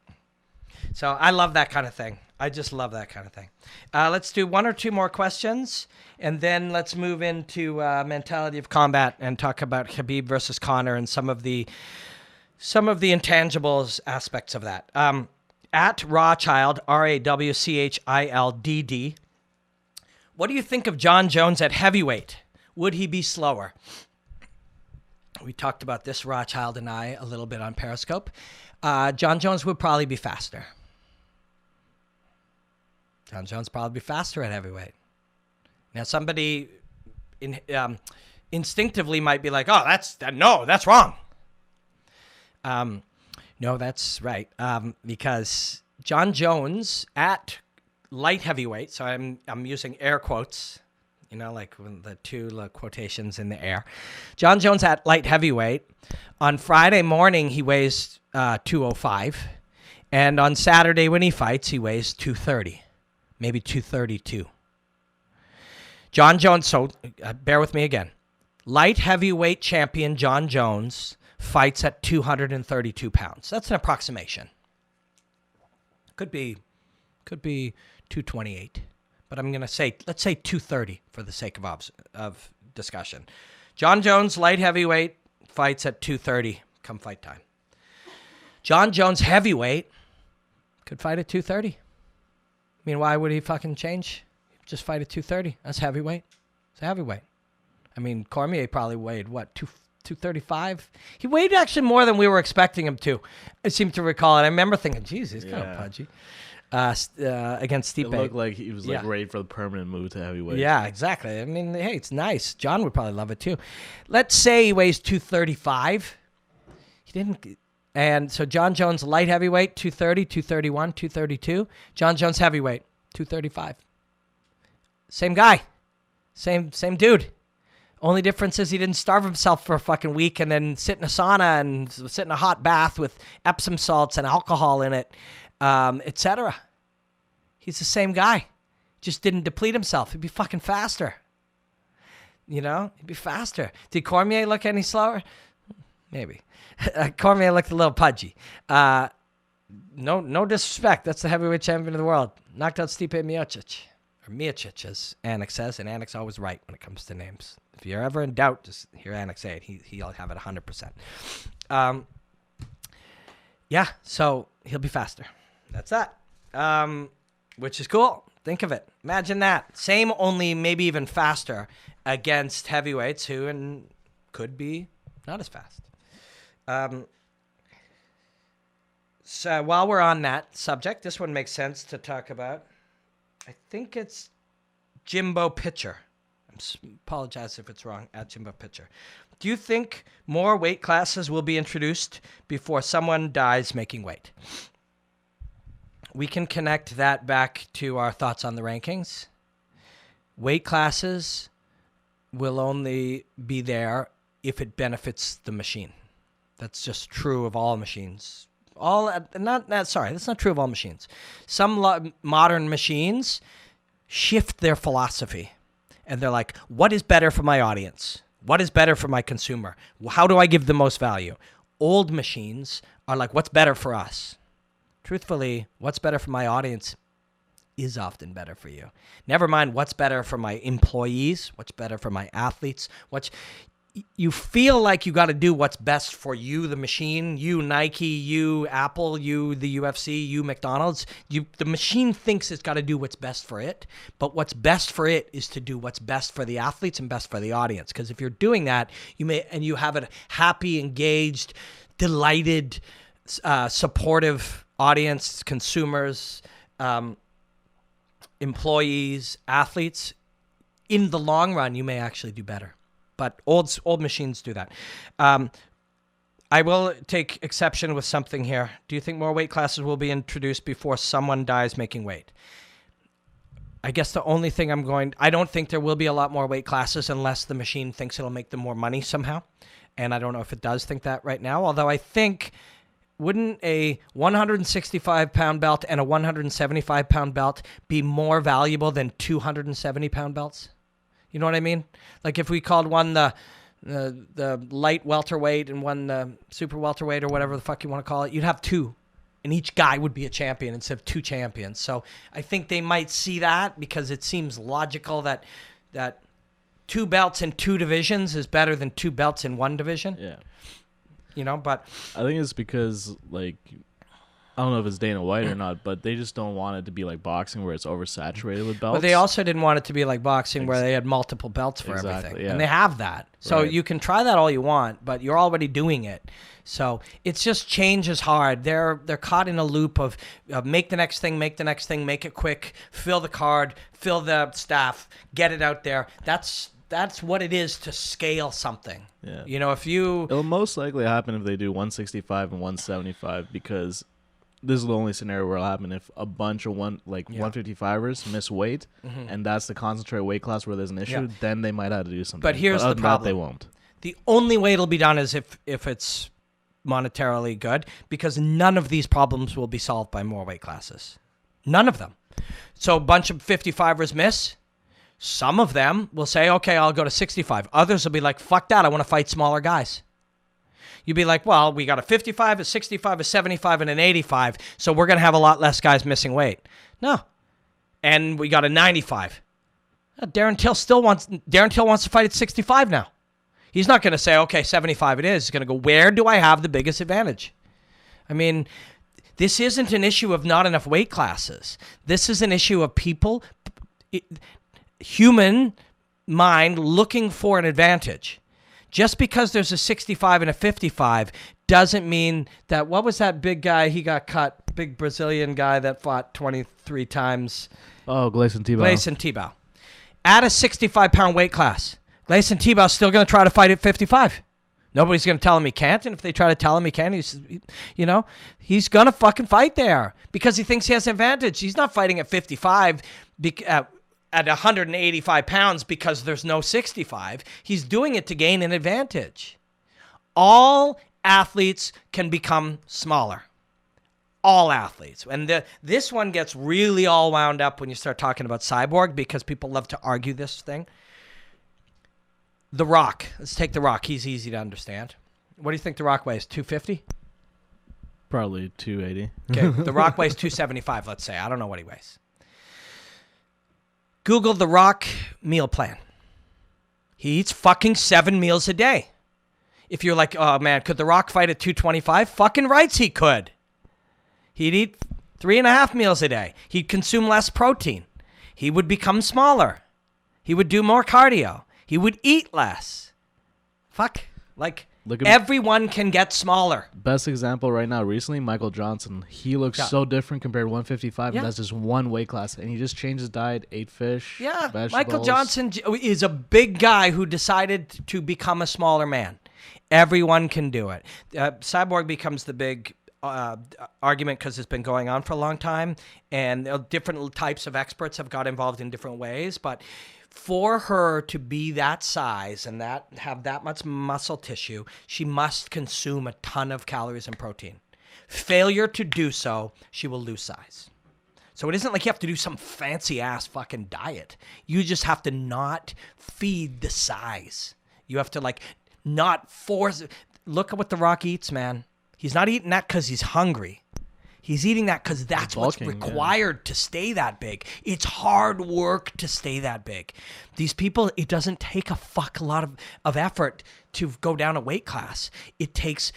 So I love that kind of thing. I just love that kind of thing. Let's do one or two more questions, and then let's move into mentality of combat and talk about Khabib versus Conor and some of the intangibles aspects of that. At Rawchild, RAWCHILDD, what do you think of Jon Jones at heavyweight? Would he be slower? We talked about this, Rawchild and I, a little bit on Periscope. Jon Jones would probably be faster. Jon Jones probably be faster at heavyweight. Now, somebody instinctively might be like, "Oh, that's wrong." No, that's right. Because Jon Jones at light heavyweight, so I'm using air quotes, like when the two quotations in the air. Jon Jones at light heavyweight, on Friday morning he weighs 205, and on Saturday when he fights he weighs 230, maybe 232. Jon Jones, so bear with me again. Light heavyweight champion Jon Jones fights at 232 pounds. That's an approximation. Could be 228, but I'm going to say, let's say 230 for the sake of discussion. Jon Jones, light heavyweight, fights at 230 come fight time. Jon Jones, heavyweight, could fight at 230. I mean, why would he fucking change? Just fight at 230. That's heavyweight. It's a heavyweight. I mean, Cormier probably weighed, what, 235? He weighed actually more than we were expecting him to. I seem to recall it. I remember thinking, geez, he's kind of pudgy. Against Stipe. It looked like he was ready for the permanent move to heavyweight. Yeah, exactly. I mean, hey, it's nice. John would probably love it too. Let's say he weighs 235. He didn't... And so Jon Jones, light heavyweight, 230, 231, 232. Jon Jones, heavyweight, 235. Same guy. Same dude. Only difference is he didn't starve himself for a fucking week and then sit in a sauna and sit in a hot bath with Epsom salts and alcohol in it, etc. He's the same guy. Just didn't deplete himself. He'd be fucking faster. You know? He'd be faster. Did Cormier look any slower? Maybe. Cormier looked a little pudgy. No disrespect. That's the heavyweight champion of the world. Knocked out Stipe Miocic. Or Miocic, as Anik says. And Anik's always right when it comes to names. If you're ever in doubt, just hear Anik say it. He'll have it 100%. Yeah, so he'll be faster. That's that. Which is cool. Think of it. Imagine that. Same, only maybe even faster against heavyweights who could be not as fast. So while we're on that subject, this one makes sense to talk about. I think it's Jimbo Pitcher. Apologize if it's wrong, at Jimbo Pitcher. Do you think more weight classes will be introduced before someone dies making weight? We can connect that back to our thoughts on the rankings. Weight classes will only be there if it benefits the machine. That's just true of all machines. That's not true of all machines. Some modern machines shift their philosophy. And they're like, what is better for my audience? What is better for my consumer? How do I give the most value? Old machines are like, what's better for us? Truthfully, what's better for my audience is often better for you. Never mind what's better for my employees, what's better for my athletes. You feel like you got to do what's best for you, the machine, you, Nike, you, Apple, you, the UFC, you, McDonald's. The machine thinks it's got to do what's best for it, but what's best for it is to do what's best for the athletes and best for the audience. Because if you're doing that, you have a happy, engaged, delighted, supportive audience, consumers, employees, athletes. In the long run, you may actually do better. But old machines do that. I will take exception with something here. Do you think more weight classes will be introduced before someone dies making weight? I guess the only thing I don't think there will be a lot more weight classes unless the machine thinks it'll make them more money somehow. And I don't know if it does think that right now. Although I think, wouldn't a 165-pound belt and a 175-pound belt be more valuable than 270-pound belts? You know what I mean? Like if we called one the light welterweight and one the super welterweight or whatever the fuck you want to call it, you'd have two. And each guy would be a champion instead of two champions. So I think they might see that because it seems logical that two belts in two divisions is better than two belts in one division. Yeah. You know, but I think it's because, like, I don't know if it's Dana White or not, but they just don't want it to be like boxing where it's oversaturated with belts. But they also didn't want it to be like boxing where they had multiple belts for everything. Yeah. And they have that. So you can try that all you want, but you're already doing it. So it's just change is hard. They're caught in a loop of make the next thing, make it quick, fill the card, fill the staff, get it out there. That's what it is to scale something. Yeah. You know, it'll most likely happen if they do 165 and 175 because this is the only scenario where it'll happen if a bunch of 155ers miss weight, and that's the concentrated weight class where there's an issue, then they might have to do something. But here's the problem. They won't. The only way it'll be done is if it's monetarily good, because none of these problems will be solved by more weight classes. None of them. So a bunch of 55ers miss. Some of them will say, okay, I'll go to 65. Others will be like, fuck that, I want to fight smaller guys. You'd be like, well, we got a 55, a 65, a 75, and an 85, so we're going to have a lot less guys missing weight. No. And we got a 95. Darren Till wants to fight at 65 now. He's not going to say, okay, 75 it is. He's going to go, where do I have the biggest advantage? I mean, this isn't an issue of not enough weight classes. This is an issue of people, human mind looking for an advantage. Just because there's a 65 and a 55 doesn't mean that, what was that big guy? He got cut, big Brazilian guy that fought 23 times. Oh, Gleison Tibau. Gleison Tibau. At a 65-pound weight class, Gleison Tibau's still going to try to fight at 55. Nobody's going to tell him he can't, and if they try to tell him he can, he's going to fucking fight there because he thinks he has an advantage. He's not fighting at 55 at 185 pounds because there's no 65. He's doing it to gain an advantage. All athletes can become smaller. All athletes. And this one gets really all wound up when you start talking about Cyborg because people love to argue this thing. The Rock. Let's take The Rock. He's easy to understand. What do you think The Rock weighs? 250? Probably 280. Okay, The Rock weighs 275, let's say. I don't know what he weighs. Google The Rock meal plan. He eats fucking 7 meals a day. If you're like, oh man, could The Rock fight at 225? Fucking rights he could. He'd eat 3.5 meals a day. He'd consume less protein. He would become smaller. He would do more cardio. He would eat less. Fuck. Like, everyone can get smaller. Best example right now, recently, Michael Johnson. He looks so different compared to 155, and that's just one weight class. And he just changed his diet, ate fish, vegetables. Michael Johnson is a big guy who decided to become a smaller man. Everyone can do it. Cyborg becomes the big argument because it's been going on for a long time, and different types of experts have got involved in different ways, but for her to be that size and have that much muscle tissue, she must consume a ton of calories and protein. Failure to do so, she will lose size. So it isn't like you have to do some fancy ass fucking diet. You just have to not feed the size. You have to not force. Look at what The Rock eats, man. He's not eating that because he's hungry. He's eating that because that's what's required to stay that big. It's hard work to stay that big. These people, it doesn't take a lot of effort to go down a weight class. It takes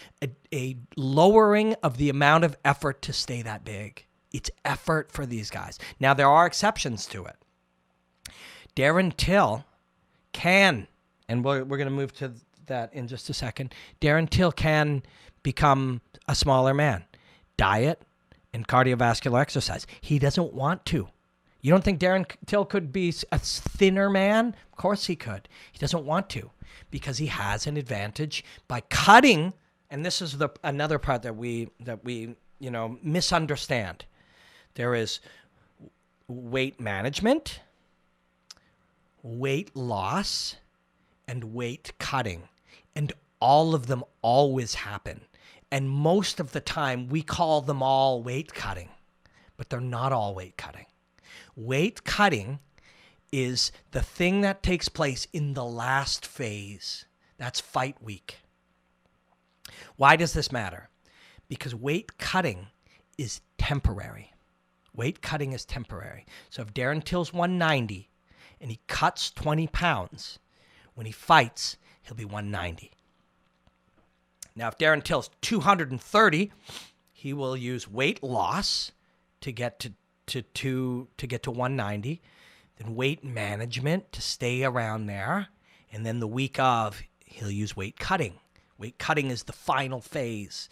a lowering of the amount of effort to stay that big. It's effort for these guys. Now, there are exceptions to it. Darren Till can, and we're going to move to that in just a second. Darren Till can become a smaller man. Diet and cardiovascular exercise. He doesn't want to. You don't think Darren Till could be a thinner man? Of course he could. He doesn't want to because he has an advantage by cutting. And this is another part that we misunderstand. There is weight management, weight loss, and weight cutting. And all of them always happen. And most of the time, we call them all weight cutting, but they're not all weight cutting. Weight cutting is the thing that takes place in the last phase. That's fight week. Why does this matter? Because weight cutting is temporary. Weight cutting is temporary. So if Darren Till's 190 and he cuts 20 pounds, when he fights, he'll be 190. Now, if Darren Till's 230, he will use weight loss to get to 190, then weight management to stay around there, and then the week of, he'll use weight cutting. Weight cutting is the final phase.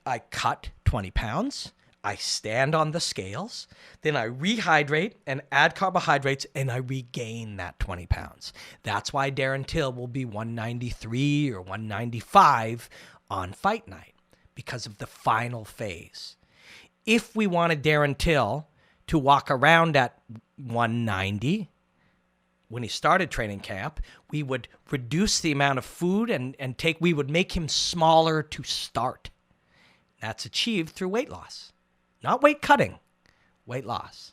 I cut 20 pounds, I stand on the scales, then I rehydrate and add carbohydrates, and I regain that 20 pounds. That's why Darren Till will be 193 or 195 on fight night, because of the final phase. If we wanted Darren Till to walk around at 190 when he started training camp, we would reduce the amount of food and we would make him smaller to start. That's achieved through weight loss. Not weight cutting, weight loss.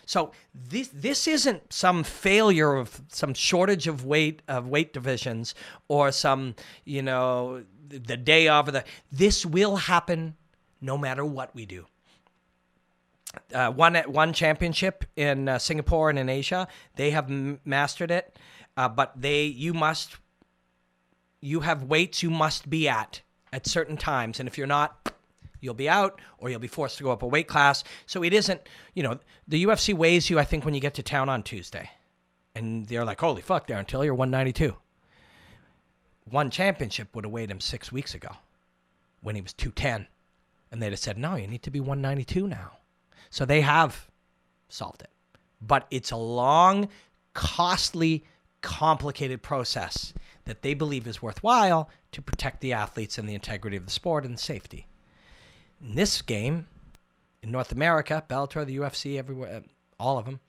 So this isn't some failure of some shortage of weight divisions or some, the day of this will happen no matter what we do. One championship in Singapore and in Asia, they have mastered it, but you have weights you must be at certain times, and if you're not, you'll be out or you'll be forced to go up a weight class. So it isn't, the UFC weighs you, I think, when you get to town on Tuesday. And they're like, holy fuck, Darren Till, you're 192. One championship would have weighed him 6 weeks ago when he was 210. And they'd have said, no, you need to be 192 now. So they have solved it. But it's a long, costly, complicated process that they believe is worthwhile to protect the athletes and the integrity of the sport and safety. In this game, in North America, Bellator, the UFC, everywhere, all of them,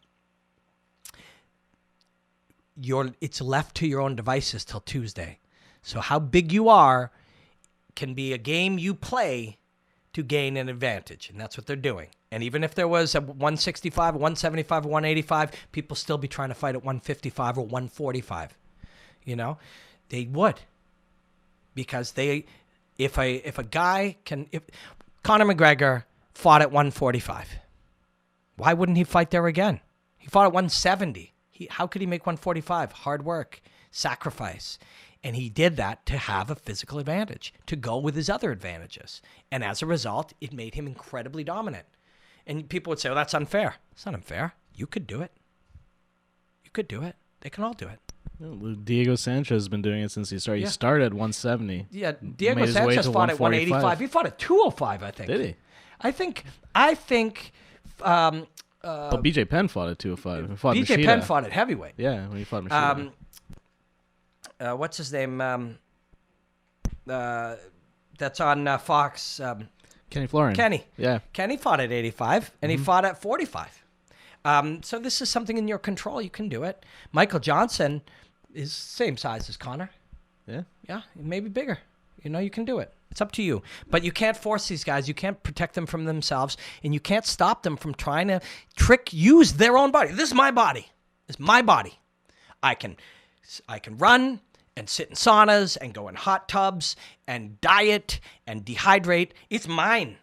it's left to your own devices till Tuesday. So how big you are can be a game you play to gain an advantage, and that's what they're doing. And even if there was a 165, a 175, a 185, people still be trying to fight at 155 or 145. They would, because if Conor McGregor fought at 145, why wouldn't he fight there again? He fought at 170. How could he make 145? Hard work, sacrifice. And he did that to have a physical advantage, to go with his other advantages. And as a result, it made him incredibly dominant. And people would say, well, that's unfair. It's not unfair. You could do it. You could do it. They can all do it. Diego Sanchez has been doing it since he started. Yeah. He started at 170. Yeah, Diego Sanchez fought at 185. He fought at 205, I think. Did he? I think. BJ Penn fought at 205. BJ Penn fought at heavyweight. Yeah, when he fought Machida. What's his name? That's on Fox. Kenny Florian. Kenny. Yeah. Kenny fought at 85, and he fought at 45. So this is something in your control. You can do it. Michael Johnson is same size as Conor. Yeah. Yeah, maybe bigger. You can do it. It's up to you. But you can't force these guys. You can't protect them from themselves, and you can't stop them from trying to use their own body. This is my body. It's my body. I can run and sit in saunas and go in hot tubs and diet and dehydrate. It's mine.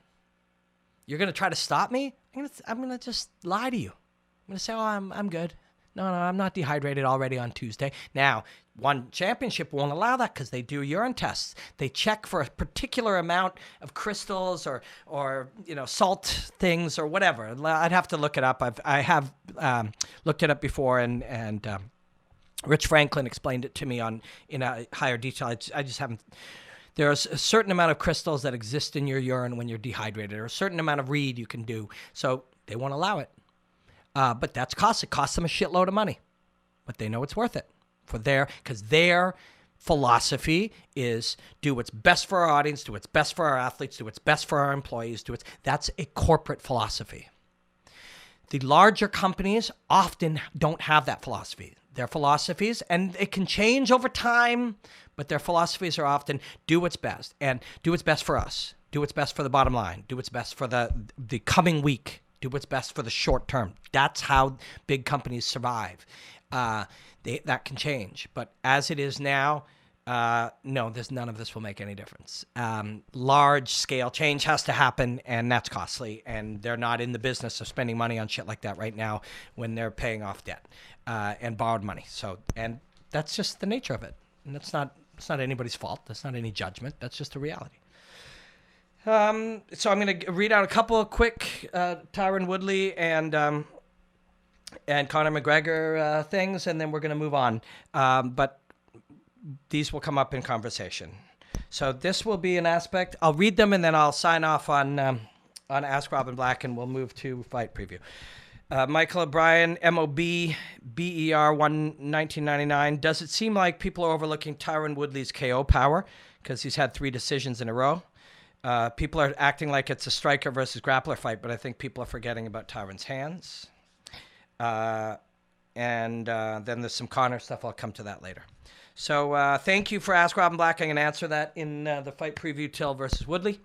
You're going to try to stop me? I'm going to just lie to you. I'm going to say, oh, I'm good. No, I'm not dehydrated already on Tuesday. Now, one championship won't allow that because they do urine tests. They check for a particular amount of crystals or salt things or whatever. I'd have to look it up. I have looked it up before, and Rich Franklin explained it to me in a higher detail. I just haven't. There's a certain amount of crystals that exist in your urine when you're dehydrated, or a certain amount of read you can do. So they won't allow it. But that's it costs them a shitload of money. But they know it's worth it because their philosophy is do what's best for our audience, do what's best for our athletes, do what's best for our employees. That's a corporate philosophy. The larger companies often don't have that philosophy. Their philosophies, and it can change over time, but their philosophies are often do what's best and do what's best for us. Do what's best for the bottom line. Do what's best for the coming week. Do what's best for the short term. That's how big companies survive. That can change. But as it is now, no, none of this will make any difference. Large scale change has to happen, and that's costly. And they're not in the business of spending money on shit like that right now when they're paying off debt and borrowed money. And that's just the nature of it. And it's not anybody's fault. That's not any judgment. That's just a reality. So I'm going to read out a couple of quick Tyron Woodley and Conor McGregor things, and then we're going to move on. But these will come up in conversation. So this will be an aspect. I'll read them, and then I'll sign off on Ask Robin Black, and we'll move to fight preview. Michael O'Brien, MOB, BER 1999. Does it seem like people are overlooking Tyron Woodley's KO power because he's had 3 decisions in a row? People are acting like it's a striker versus grappler fight, but I think people are forgetting about Tyron's hands. And then there's some Conor stuff. I'll come to that later. So thank you for Ask Robin Black. I'm going to answer that in the fight preview, Till versus Woodley.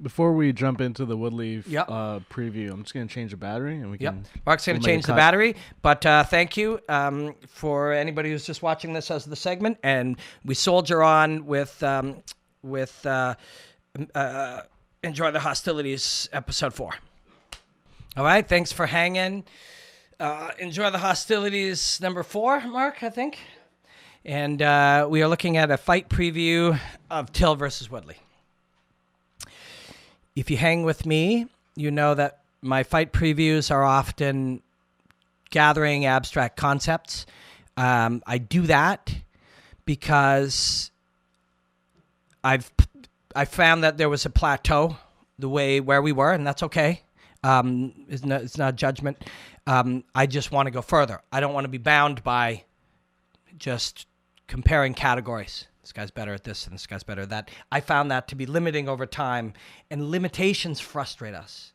Before we jump into the Woodley preview, I'm just going to change the battery and we can. Mark's going to change the battery, but thank you for anybody who's just watching this as the segment, and we soldier on with Enjoy the Hostilities episode 4. All right, thanks for hanging. Enjoy the Hostilities number 4, Mark, I think, and we are looking at a fight preview of Till versus Woodley. If you hang with me, you know that my fight previews are often gathering abstract concepts. I do that because I found that there was a plateau where we were, and that's okay. It's not a judgment. I just want to go further. I don't want to be bound by just comparing categories. This guy's better at this and this guy's better at that. I found that to be limiting over time, and limitations frustrate us.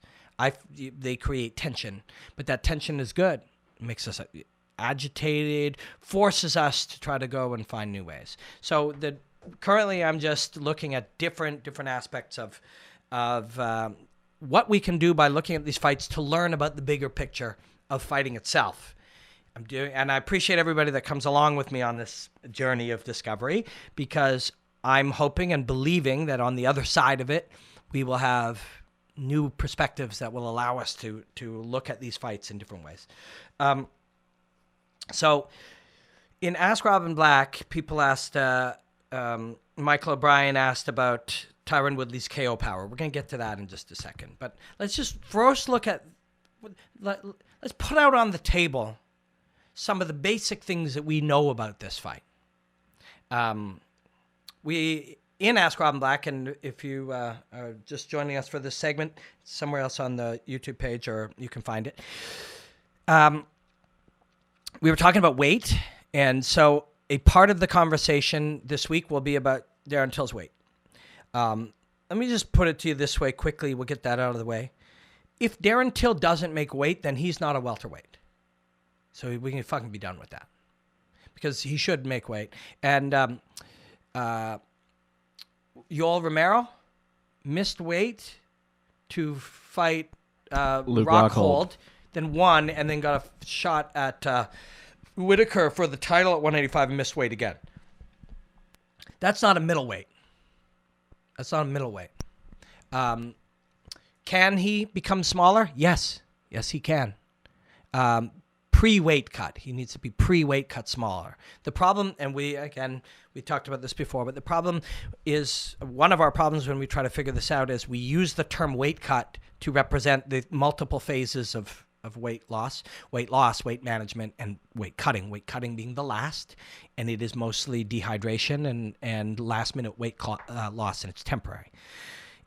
They create tension, but that tension is good. It makes us agitated, forces us to try to go and find new ways. So currently I'm just looking at different aspects of what we can do by looking at these fights to learn about the bigger picture of fighting itself. And I appreciate everybody that comes along with me on this journey of discovery, because I'm hoping and believing that on the other side of it, we will have new perspectives that will allow us to look at these fights in different ways. So in Ask Robin Black, people asked, Michael O'Brien asked about Tyron Woodley's KO power. We're going to get to that in just a second. But let's just first let's put out on the table some of the basic things that we know about this fight. We, in Ask Robin Black, and if you are just joining us for this segment, somewhere else on the YouTube page, or you can find it, we were talking about weight, and so a part of the conversation this week will be about Darren Till's weight. Let me just put it to you this way quickly. We'll get that out of the way. If Darren Till doesn't make weight, then he's not a welterweight. So we can fucking be done with that, because he should make weight. And Yoel Romero missed weight to fight Rockhold, then won, and then got a shot at Whitaker for the title at 185 and missed weight again. That's not a middleweight. Can he become smaller? Yes. Yes, he can. Pre-weight cut. He needs to be pre-weight cut smaller. The problem, and we talked about this before, but the problem is, one of our problems when we try to figure this out is we use the term weight cut to represent the multiple phases of weight loss, weight management, and weight cutting. Weight cutting being the last, and it is mostly dehydration and last-minute weight loss, and it's temporary.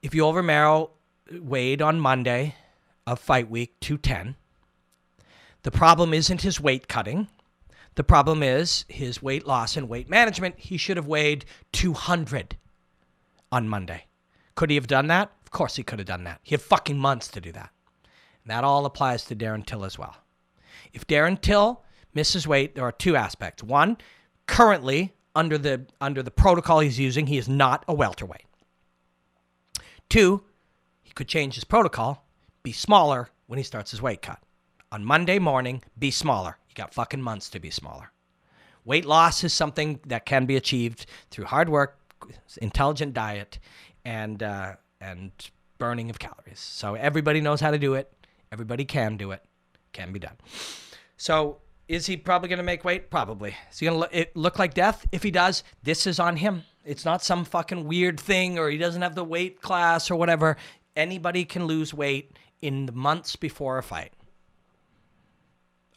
If Yoel Romero weighed on Monday of fight week 210, the problem isn't his weight cutting. The problem is his weight loss and weight management. He should have weighed 200 on Monday. Could he have done that? Of course he could have done that. He had fucking months to do that. And that all applies to Darren Till as well. If Darren Till misses weight, there are two aspects. One, currently, under the protocol he's using, he is not a welterweight. Two, he could change his protocol, be smaller when he starts his weight cut. On Monday morning, be smaller. You got fucking months to be smaller. Weight loss is something that can be achieved through hard work, intelligent diet, and burning of calories. So everybody knows how to do it. Everybody can do it. Can be done. So is he probably going to make weight? Probably. Is he going to look like death? If he does, this is on him. It's not some fucking weird thing, or he doesn't have the weight class or whatever. Anybody can lose weight in the months before a fight.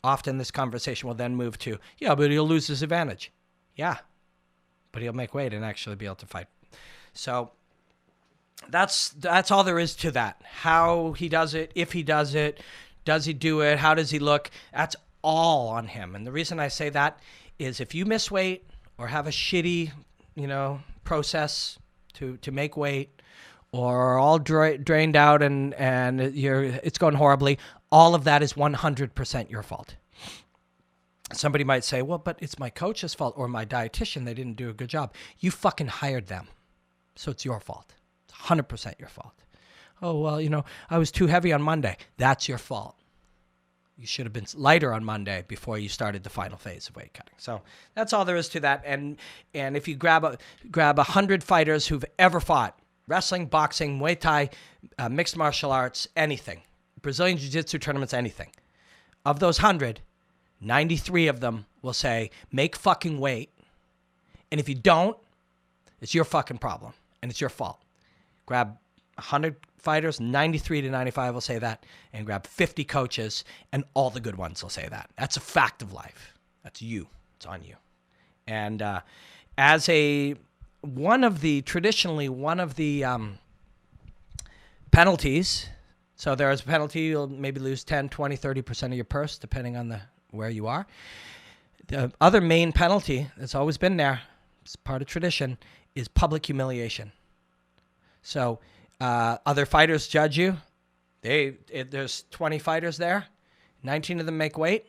Often this conversation will then move to, yeah, but he'll lose his advantage. Yeah, but he'll make weight and actually be able to fight. So that's all there is to that. How he does it, if he does he do it, how does he look? That's all on him. And the reason I say that is if you miss weight or have a shitty, process to make weight, or all drained out and it's going horribly, all of that is 100% your fault. Somebody might say, well, but it's my coach's fault or my dietitian. They didn't do a good job. You fucking hired them. So it's your fault. It's 100% your fault. Oh, well, I was too heavy on Monday. That's your fault. You should have been lighter on Monday before you started the final phase of weight cutting. So that's all there is to that. And if you grab 100 fighters who've ever fought, wrestling, boxing, Muay Thai, mixed martial arts, anything, Brazilian Jiu-Jitsu tournaments, anything, of those 100, 93 of them will say, make fucking weight. And if you don't, it's your fucking problem and it's your fault. Grab 100 fighters, 93 to 95 will say that, and grab 50 coaches, and all the good ones will say that. That's a fact of life. That's you. It's on you. And as traditionally one of the penalties, so there's a penalty, you'll maybe lose 10, 20, 30% of your purse, depending on where you are. The other main penalty that's always been there, it's part of tradition, is public humiliation. So other fighters judge you. There's 20 fighters there. 19 of them make weight.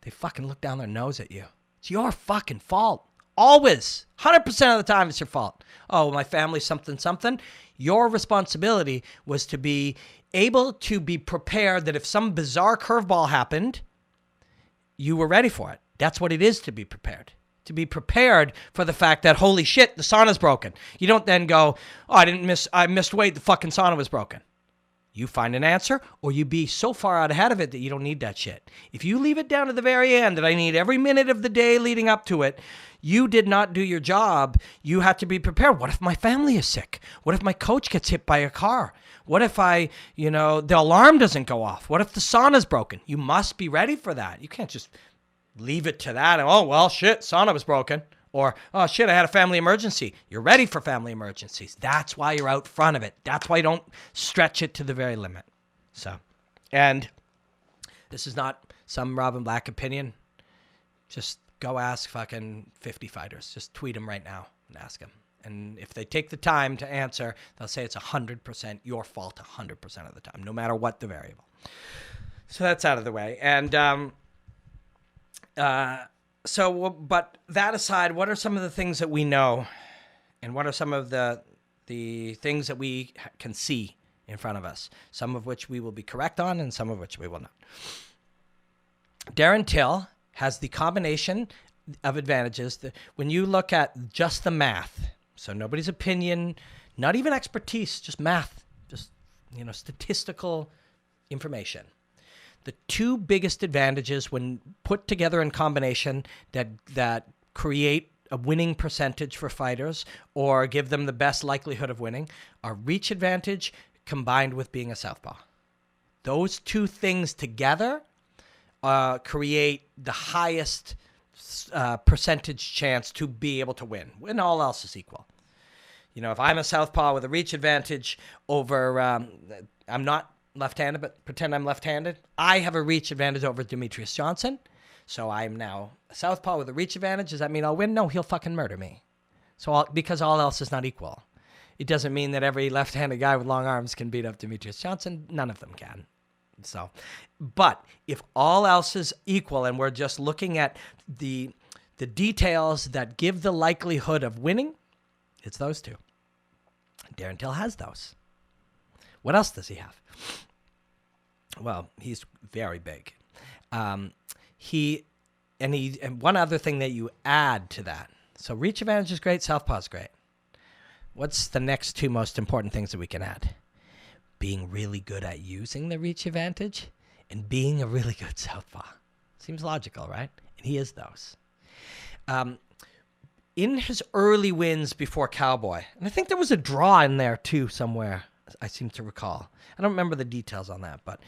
They fucking look down their nose at you. It's your fucking fault. Always. 100% of the time it's your fault. Oh, my family's something. Your responsibility was to be able to be prepared that if some bizarre curveball happened, you were ready for it. That's what it is to be prepared. To be prepared for the fact that, holy shit, the sauna's broken. You don't then go, oh, I missed weight, the fucking sauna was broken. You find an answer, or you be so far out ahead of it that you don't need that shit. If you leave it down to the very end that I need every minute of the day leading up to it, you did not do your job. You had to be prepared. What if my family is sick? What if my coach gets hit by a car? What if the alarm doesn't go off? What if the sauna's broken? You must be ready for that. You can't just leave it to that. And, oh, well, shit, sauna was broken. Or, oh, shit, I had a family emergency. You're ready for family emergencies. That's why you're out front of it. That's why you don't stretch it to the very limit. So, and this is not some Robin Black opinion. Just go ask fucking 50 fighters. Just tweet them right now and ask them. And if they take the time to answer, they'll say it's 100% your fault 100% of the time, no matter what the variable. So that's out of the way. And, but that aside, what are some of the things that we know, and what are some of the things that we can see in front of us? Some of which we will be correct on, and some of which we will not. Darren Till has the combination of advantages that when you look at just the math, so nobody's opinion, not even expertise, just math, just statistical information. The two biggest advantages when put together in combination that create a winning percentage for fighters or give them the best likelihood of winning are reach advantage combined with being a southpaw. Those two things together create the highest percentage chance to be able to win when all else is equal. If I'm a southpaw with a reach advantage over, I'm not left-handed, but pretend I'm left-handed. I have a reach advantage over Demetrius Johnson. So I'm now a southpaw with a reach advantage. Does that mean I'll win? No, he'll fucking murder me. Because all else is not equal. It doesn't mean that every left-handed guy with long arms can beat up Demetrius Johnson. None of them can. So, but if all else is equal and we're just looking at the details that give the likelihood of winning, it's those two. Darren Till has those. What else does he have? Well, he's very big. And one other thing that you add to that. So reach advantage is great, southpaw is great. What's the next two most important things that we can add? Being really good at using the reach advantage and being a really good southpaw. Seems logical, right? And he is those. In his early wins before Cowboy, and I think there was a draw in there too somewhere, I seem to recall. I don't remember the details on that, but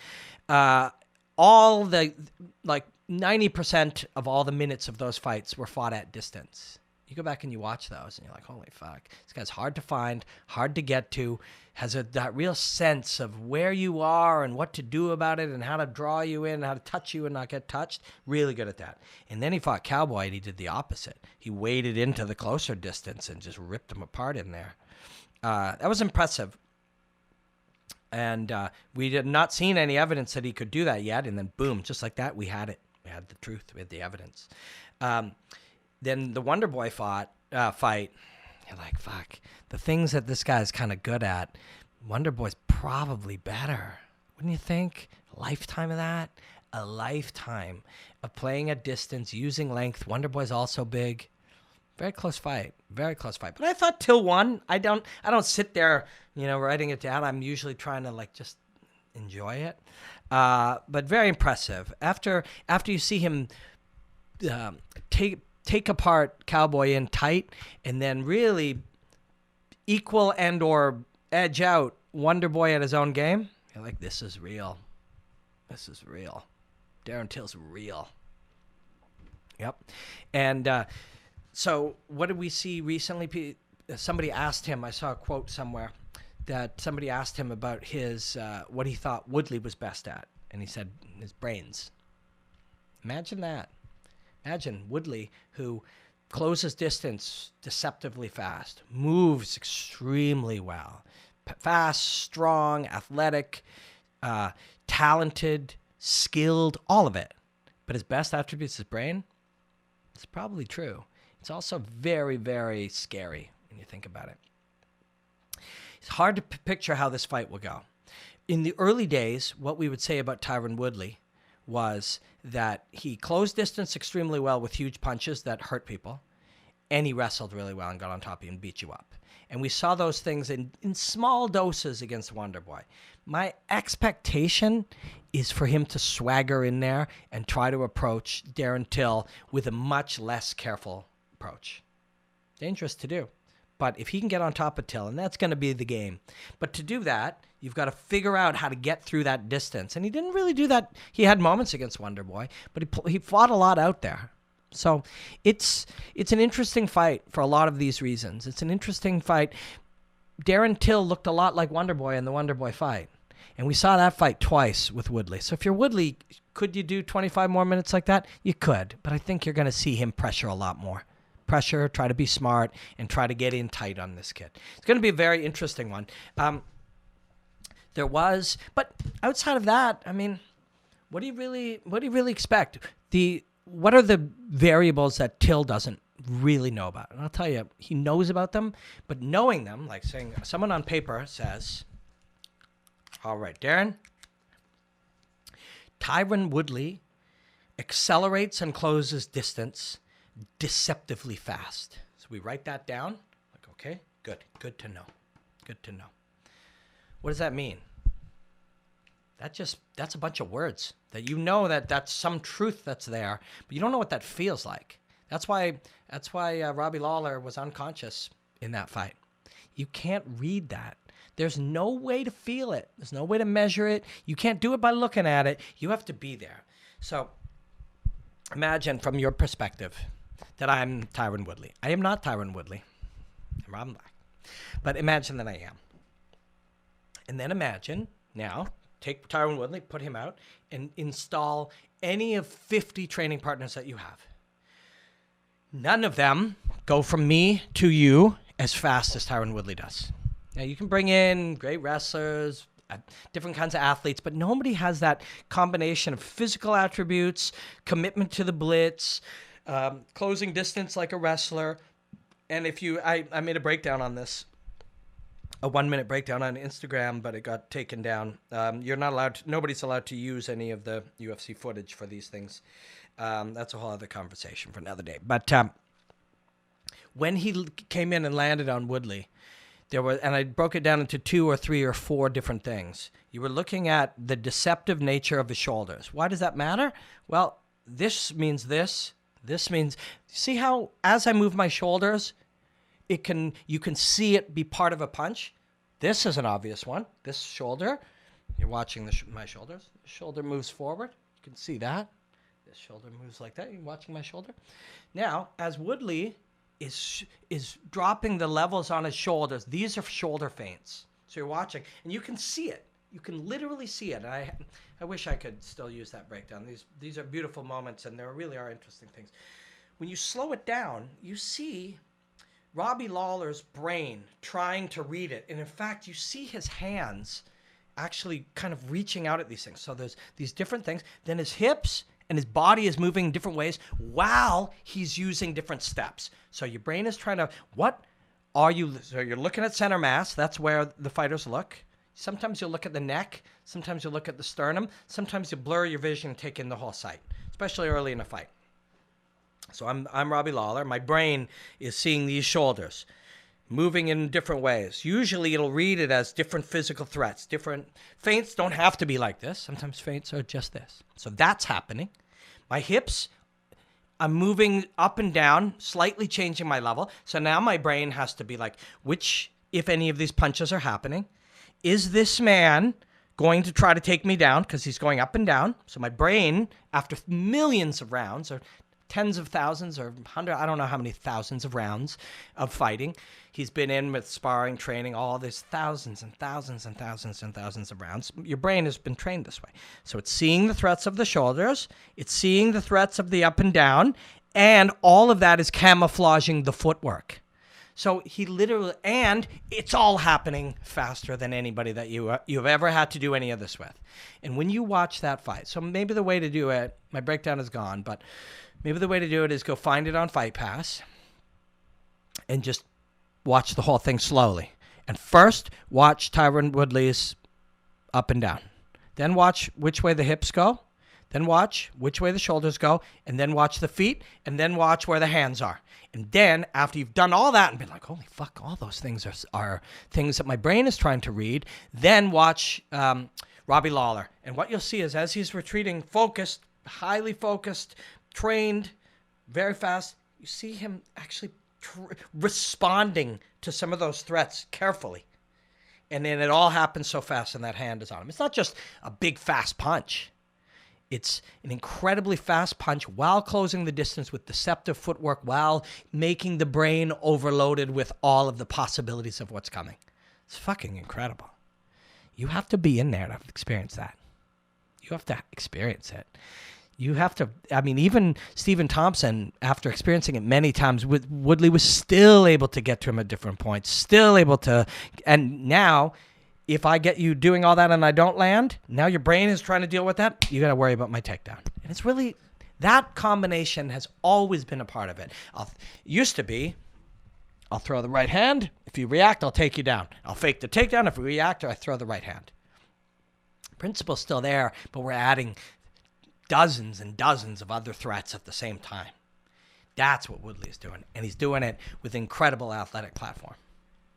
all the, 90% of all the minutes of those fights were fought at distance. You go back and you watch those, and you're like, holy fuck. This guy's hard to find, hard to get to, has that real sense of where you are and what to do about it and how to draw you in, how to touch you and not get touched. Really good at that. And then he fought Cowboy, and he did the opposite. He waded into the closer distance and just ripped him apart in there. That was impressive. And we had not seen any evidence that he could do that yet. And then, boom, just like that, we had it. We had the truth. We had the evidence. Then the Wonder Boy fight, you're like, fuck. The things that this guy's kind of good at, Wonder Boy's probably better. Wouldn't you think? A lifetime of that? A lifetime of playing at distance, using length. Wonder Boy's also big. Very close fight. Very close fight. But I thought Till won. I don't sit there, writing it down. I'm usually trying to just enjoy it. But very impressive. After you see him take apart Cowboy in tight and then really equal and or edge out Wonder Boy at his own game, you're like, this is real. This is real. Darren Till's real. Yep. And so what did we see recently? Somebody asked him, I saw a quote somewhere, that somebody asked him about his what he thought Woodley was best at. And he said his brains. Imagine that. Imagine Woodley, who closes distance deceptively fast, moves extremely well, fast, strong, athletic, talented, skilled, all of it. But his best attribute is his brain. It's probably true. It's also very, very scary when you think about it. It's hard to picture how this fight will go. In the early days, what we would say about Tyron Woodley was that he closed distance extremely well with huge punches that hurt people, and he wrestled really well and got on top of you and beat you up. And we saw those things in small doses against Wonder Boy. My expectation is for him to swagger in there and try to approach Darren Till with a much less careful approach. Dangerous to do. But if he can get on top of Till, and that's going to be the game. But to do that, you've got to figure out how to get through that distance. And he didn't really do that. He had moments against Wonder Boy, but he fought a lot out there. So it's an interesting fight for a lot of these reasons. It's an interesting fight. Darren Till looked a lot like Wonder Boy in the Wonder Boy fight. And we saw that fight twice with Woodley. So if you're Woodley, could you do 25 more minutes like that? You could, but I think you're going to see him pressure a lot more. Pressure, try to be smart, and try to get in tight on this kid. It's going to be a very interesting one. But outside of that, I mean, what do you really expect? What are the variables that Till doesn't really know about? And I'll tell you, he knows about them, but knowing them, like saying someone on paper says, all right, Darren, Tyron Woodley accelerates and closes distance deceptively fast. So we write that down. Like, okay, good to know. Good to know. What does that mean? That's a bunch of words that that's some truth that's there, but you don't know what that feels like. That's why Robbie Lawler was unconscious in that fight. You can't read that. There's no way to feel it. There's no way to measure it. You can't do it by looking at it. You have to be there. So imagine from your perspective that I'm Tyron Woodley. I am not Tyron Woodley. I'm Robin Black. But imagine that I am. And then imagine now, take Tyron Woodley, put him out, and install any of 50 training partners that you have. None of them go from me to you as fast as Tyron Woodley does. Now, you can bring in great wrestlers, different kinds of athletes, but nobody has that combination of physical attributes, commitment to the blitz, closing distance like a wrestler. And I made a breakdown on this, a 1-minute breakdown on Instagram, but it got taken down. Nobody's allowed to use any of the UFC footage for these things. That's a whole other conversation for another day. But when he came in and landed on Woodley, and I broke it down into 2 or 3 or 4 different things. You were looking at the deceptive nature of his shoulders. Why does that matter? Well, this means this. This means, see how as I move my shoulders, you can see it be part of a punch. This is an obvious one. This shoulder, you're watching my shoulders. The shoulder moves forward. You can see that. This shoulder moves like that. You're watching my shoulder. Now, as Woodley is dropping the levels on his shoulders, these are shoulder feints. So you're watching, and you can see it. You can literally see it. I wish I could still use that breakdown. These are beautiful moments, and there really are interesting things. When you slow it down, you see Robbie Lawler's brain trying to read it. And in fact, you see his hands actually kind of reaching out at these things. So there's these different things. Then his hips and his body is moving in different ways while he's using different steps. So your brain is trying to, so you're looking at center mass. That's where the fighters look. Sometimes you'll look at the neck. Sometimes you'll look at the sternum. Sometimes you blur your vision and take in the whole sight, especially early in a fight. So I'm Robbie Lawler. My brain is seeing these shoulders moving in different ways. Usually it'll read it as different physical threats. Different feints don't have to be like this. Sometimes feints are just this. So that's happening. My hips, I'm moving up and down, slightly changing my level. So now my brain has to be like, which, if any of these punches are happening, is this man going to try to take me down? Because he's going up and down. So my brain, after millions of rounds, or tens of thousands or I don't know how many thousands of rounds of fighting he's been in with sparring, training, all this thousands and thousands and thousands and thousands of rounds. Your brain has been trained this way. So it's seeing the threats of the shoulders, it's seeing the threats of the up and down, and all of that is camouflaging the footwork. So he literally, and it's all happening faster than anybody that you've ever had to do any of this with. And when you watch that fight, so maybe the way to do it, my breakdown is gone, but maybe the way to do it is go find it on Fight Pass and just watch the whole thing slowly. And first, watch Tyron Woodley's up and down. Then watch which way the hips go. Then watch which way the shoulders go. And then watch the feet. And then watch where the hands are. And then, after you've done all that and been like, holy fuck, all those things are things that my brain is trying to read, then watch Robbie Lawler. And what you'll see is as he's retreating, focused, highly focused, trained, very fast, you see him actually responding to some of those threats carefully. And then it all happens so fast and that hand is on him. It's not just a big, fast punch. It's an incredibly fast punch while closing the distance with deceptive footwork, while making the brain overloaded with all of the possibilities of what's coming. It's fucking incredible. You have to be in there to experience that. You have to experience it. You have to, I mean, even Stephen Thompson, after experiencing it many times, Woodley was still able to get to him at different points, still able to, and now, if I get you doing all that and I don't land, now your brain is trying to deal with that, you got to worry about my takedown. And it's really, that combination has always been a part of it. Used to be, I'll throw the right hand. If you react, I'll take you down. I'll fake the takedown. If you react, I throw the right hand. Principle's still there, but we're adding dozens and dozens of other threats at the same time. That's what Woodley is doing. And he's doing it with incredible athletic platform.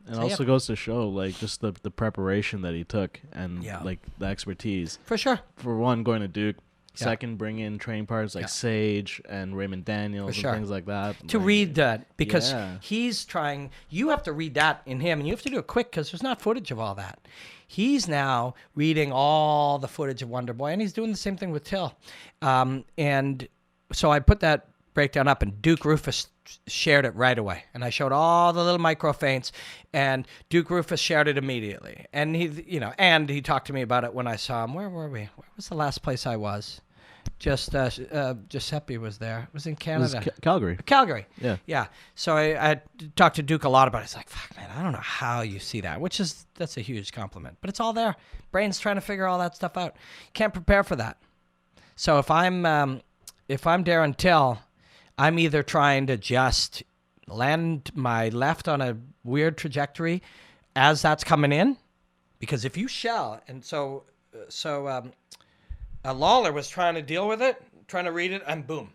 And so, also goes to show, like, just the preparation that he took and, like, the expertise. For sure. For one, going to Duke. Second, bring in training partners like Sage and Raymond Daniels and things like that. To read that, because he's trying, you have to read that in him, and you have to do it quick because there's not footage of all that. He's now reading all the footage of Wonder Boy, and he's doing the same thing with Till. And so I put that breakdown up, and Duke Rufus shared it right away. And I showed all the little micro feints, and Duke Rufus shared it immediately. And he talked to me about it when I saw him. Where were we? Where was the last place I was? Giuseppe was there. It was in Canada. It was Calgary. Calgary. Yeah. Yeah. So I talked to Duke a lot about it. It's like, fuck, man, I don't know how you see that, that's a huge compliment. But it's all there. Brain's trying to figure all that stuff out. Can't prepare for that. So if I'm Darren Till, I'm either trying to just land my left on a weird trajectory as that's coming in, because if you shell, and so Lawler was trying to deal with it, trying to read it, and boom.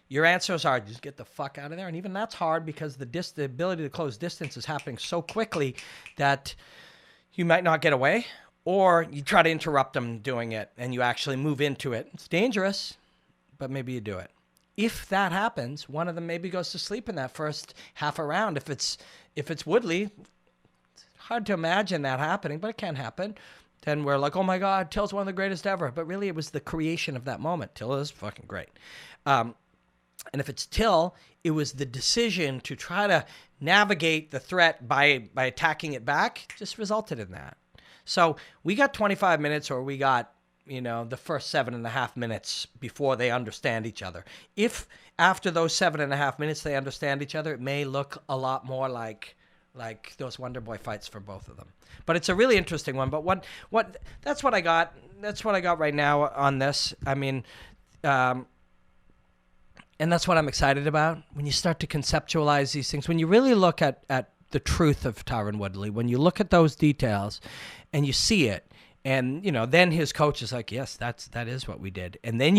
Your answers are just get the fuck out of there. And even that's hard because the ability to close distance is happening so quickly that you might not get away, or you try to interrupt them doing it and you actually move into it. It's dangerous, but maybe you do it. If that happens, one of them maybe goes to sleep in that first half a round. If it's Woodley, it's hard to imagine that happening, but it can happen. Then we're like, oh my God, Till's one of the greatest ever. But really, it was the creation of that moment. Till is fucking great. And if it's Till, it was the decision to try to navigate the threat by attacking it back, just resulted in that. So we got 25 minutes, or we got the first 7.5 minutes before they understand each other. If after those 7.5 minutes they understand each other, it may look a lot more like those Wonder Boy fights for both of them. But it's a really interesting one. But what that's what I got. That's what I got right now on this. I mean, and that's what I'm excited about. When you start to conceptualize these things, when you really look at the truth of Tyron Woodley, when you look at those details, and you see it. And, then his coach is like, yes, that is what we did. And then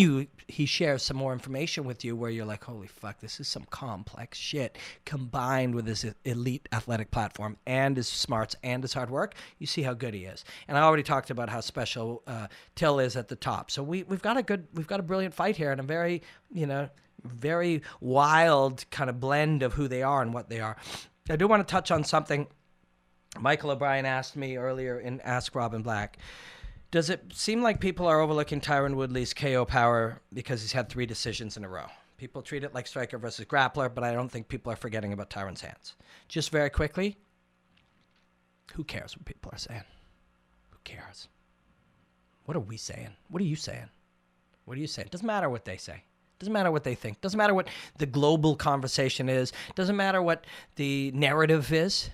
he shares some more information with you where you're like, holy fuck, this is some complex shit combined with his elite athletic platform and his smarts and his hard work. You see how good he is. And I already talked about how special Till is at the top. So we've got a brilliant fight here, and a very, very wild kind of blend of who they are and what they are. I do want to touch on something Michael O'Brien asked me earlier in Ask Robin Black. Does it seem like people are overlooking Tyron Woodley's KO power because he's had 3 decisions in a row? People treat it like striker versus grappler, but I don't think people are forgetting about Tyron's hands. Just very quickly, who cares what people are saying? Who cares? What are we saying? What are you saying? What are you saying? Doesn't matter what they say. Doesn't matter what they think. Doesn't matter what the global conversation is. Doesn't matter what the narrative is,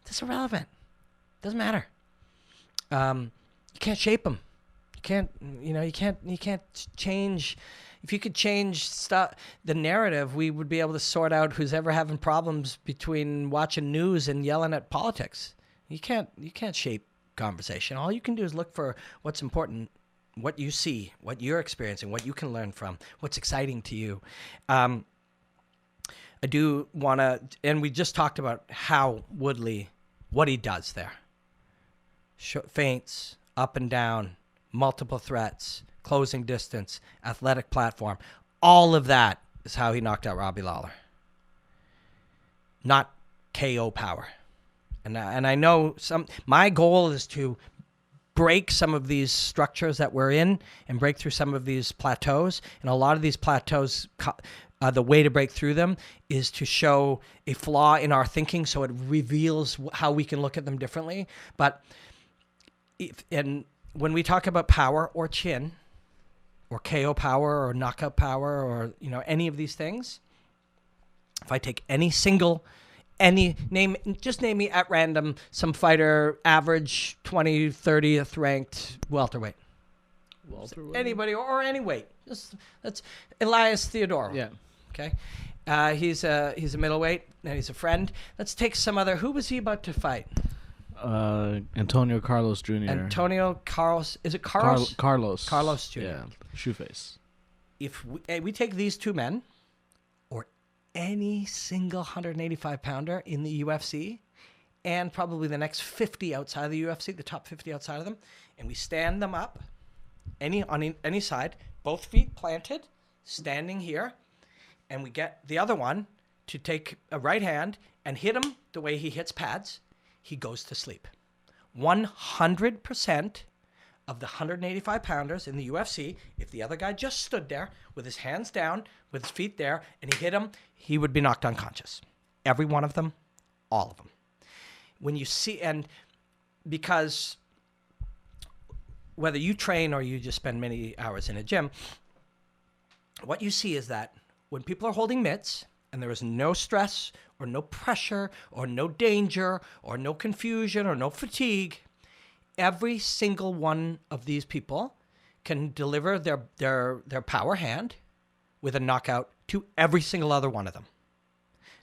That's irrelevant. Doesn't matter. You can't shape them. You can't change. If you could change the narrative, we would be able to sort out who's ever having problems between watching news and yelling at politics. You can't shape conversation. All you can do is look for what's important, what you see, what you're experiencing, what you can learn from, what's exciting to you. I do want to, and we just talked about how Woodley, what he does there. Feints, up and down, multiple threats, closing distance, athletic platform. All of that is how he knocked out Robbie Lawler. Not KO power. And I know my goal is to break some of these structures that we're in and break through some of these plateaus. And a lot of these plateaus, the way to break through them is to show a flaw in our thinking so it reveals how we can look at them differently. But when we talk about power or chin or KO power or knockout power or any of these things, if I take just name me at random some fighter average 20, 30th ranked welterweight. Anybody or any weight. That's Elias Theodorou. Yeah. Okay. He's a middleweight and he's a friend. Let's take some other. Who was he about to fight? Antonio Carlos Jr. Antonio Carlos. Is it Carlos? Carlos. Carlos Jr. Yeah. Shoeface. If we take these two men, or any single 185-pounder in the UFC, and probably the next 50 outside of the UFC, the top 50 outside of them, and we stand them up, on any side, both feet planted, standing here, and we get the other one to take a right hand and hit him the way he hits pads, he goes to sleep. 100% of the 185-pounders in the UFC, if the other guy just stood there with his hands down, with his feet there, and he hit him, he would be knocked unconscious. Every one of them, all of them. When you see, and because whether you train or you just spend many hours in a gym, what you see is that when people are holding mitts and there is no stress or no pressure or no danger or no confusion or no fatigue, every single one of these people can deliver their power hand with a knockout to every single other one of them.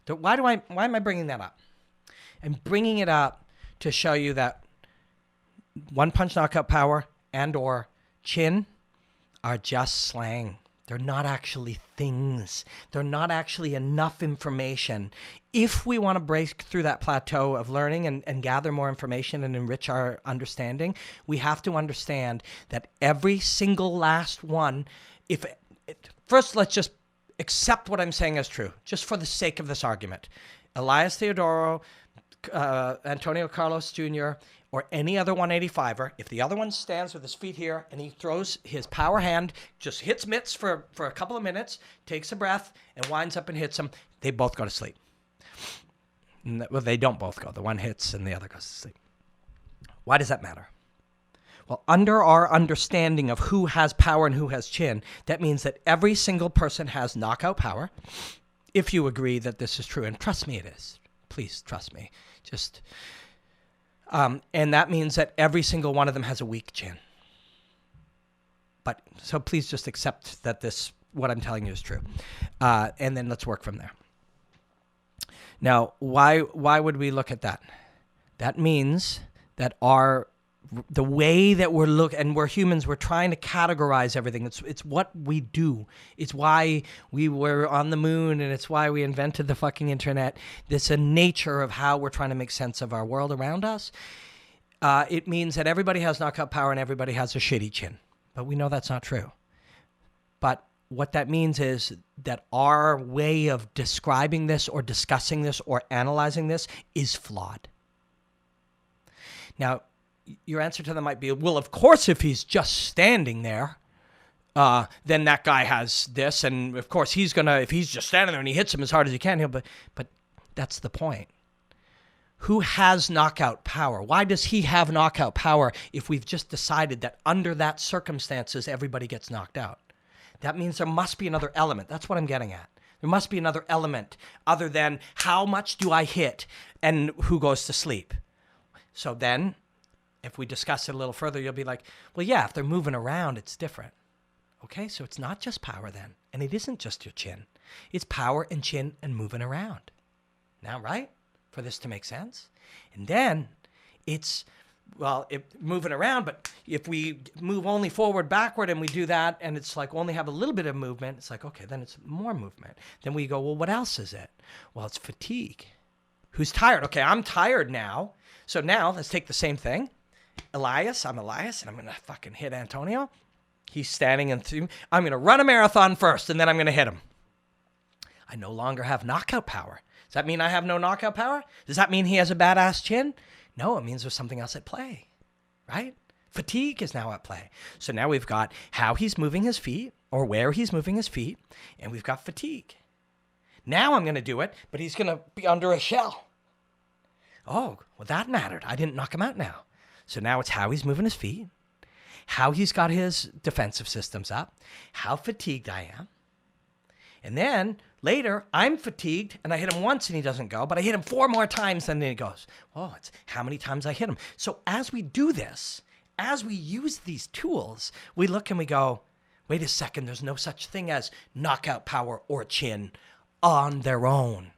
Why am I bringing that up? I'm bringing it up to show you that one punch knockout power and or chin are just slang. They're not actually things. They're not actually enough information. If we want to break through that plateau of learning and gather more information and enrich our understanding, we have to understand that every single last one, first let's just accept what I'm saying as true, just for the sake of this argument. Elias Theodorou, Antonio Carlos Jr., or any other 185er, if the other one stands with his feet here and he throws his power hand, just hits mitts for a couple of minutes, takes a breath, and winds up and hits them, they both go to sleep. Well, they don't both go. The one hits and the other goes to sleep. Why does that matter? Well, under our understanding of who has power and who has chin, that means that every single person has knockout power, if you agree that this is true. And trust me, it is. Please trust me. And that means that every single one of them has a weak chin. So please just accept that what I'm telling you is true. And then let's work from there. Now, why would we look at that? That means that the way that we're humans, we're trying to categorize everything. It's what we do. It's why we were on the moon, and it's why we invented the fucking internet. This a nature of how we're trying to make sense of our world around us. It means that everybody has knockout power and everybody has a shitty chin. But we know that's not true. But what that means is that our way of describing this or discussing this or analyzing this is flawed. Now, your answer to that might be, well, of course, if he's just standing there, then that guy has this. And of course, if he's just standing there and he hits him as hard as he can, but that's the point. Who has knockout power? Why does he have knockout power if we've just decided that under that circumstances, everybody gets knocked out? That means there must be another element. That's what I'm getting at. There must be another element other than how much do I hit and who goes to sleep. So then, if we discuss it a little further, you'll be like, well, yeah, if they're moving around, it's different. Okay, so it's not just power then. And it isn't just your chin. It's power and chin and moving around. Now, right? For this to make sense. And then it's, moving around, but if we move only forward, backward, and we do that, and it's like only have a little bit of movement, it's like, okay, then it's more movement. Then we go, well, what else is it? Well, it's fatigue. Who's tired? Okay, I'm tired now. So now let's take the same thing. I'm Elias, and I'm going to fucking hit Antonio. He's standing I'm going to run a marathon first, and then I'm going to hit him. I no longer have knockout power. Does that mean I have no knockout power? Does that mean he has a badass chin? No, it means there's something else at play, right? Fatigue is now at play. So now we've got how he's moving his feet or where he's moving his feet, and we've got fatigue. Now I'm going to do it, but he's going to be under a shell. Oh, well, that mattered. I didn't knock him out now. So now it's how he's moving his feet, how he's got his defensive systems up, how fatigued I am. And then later, I'm fatigued, and I hit him once, and he doesn't go, but I hit him 4 more times, and then he goes. Oh, it's how many times I hit him. So as we do this, as we use these tools, we look and we go, wait a second, there's no such thing as knockout power or chin on their own.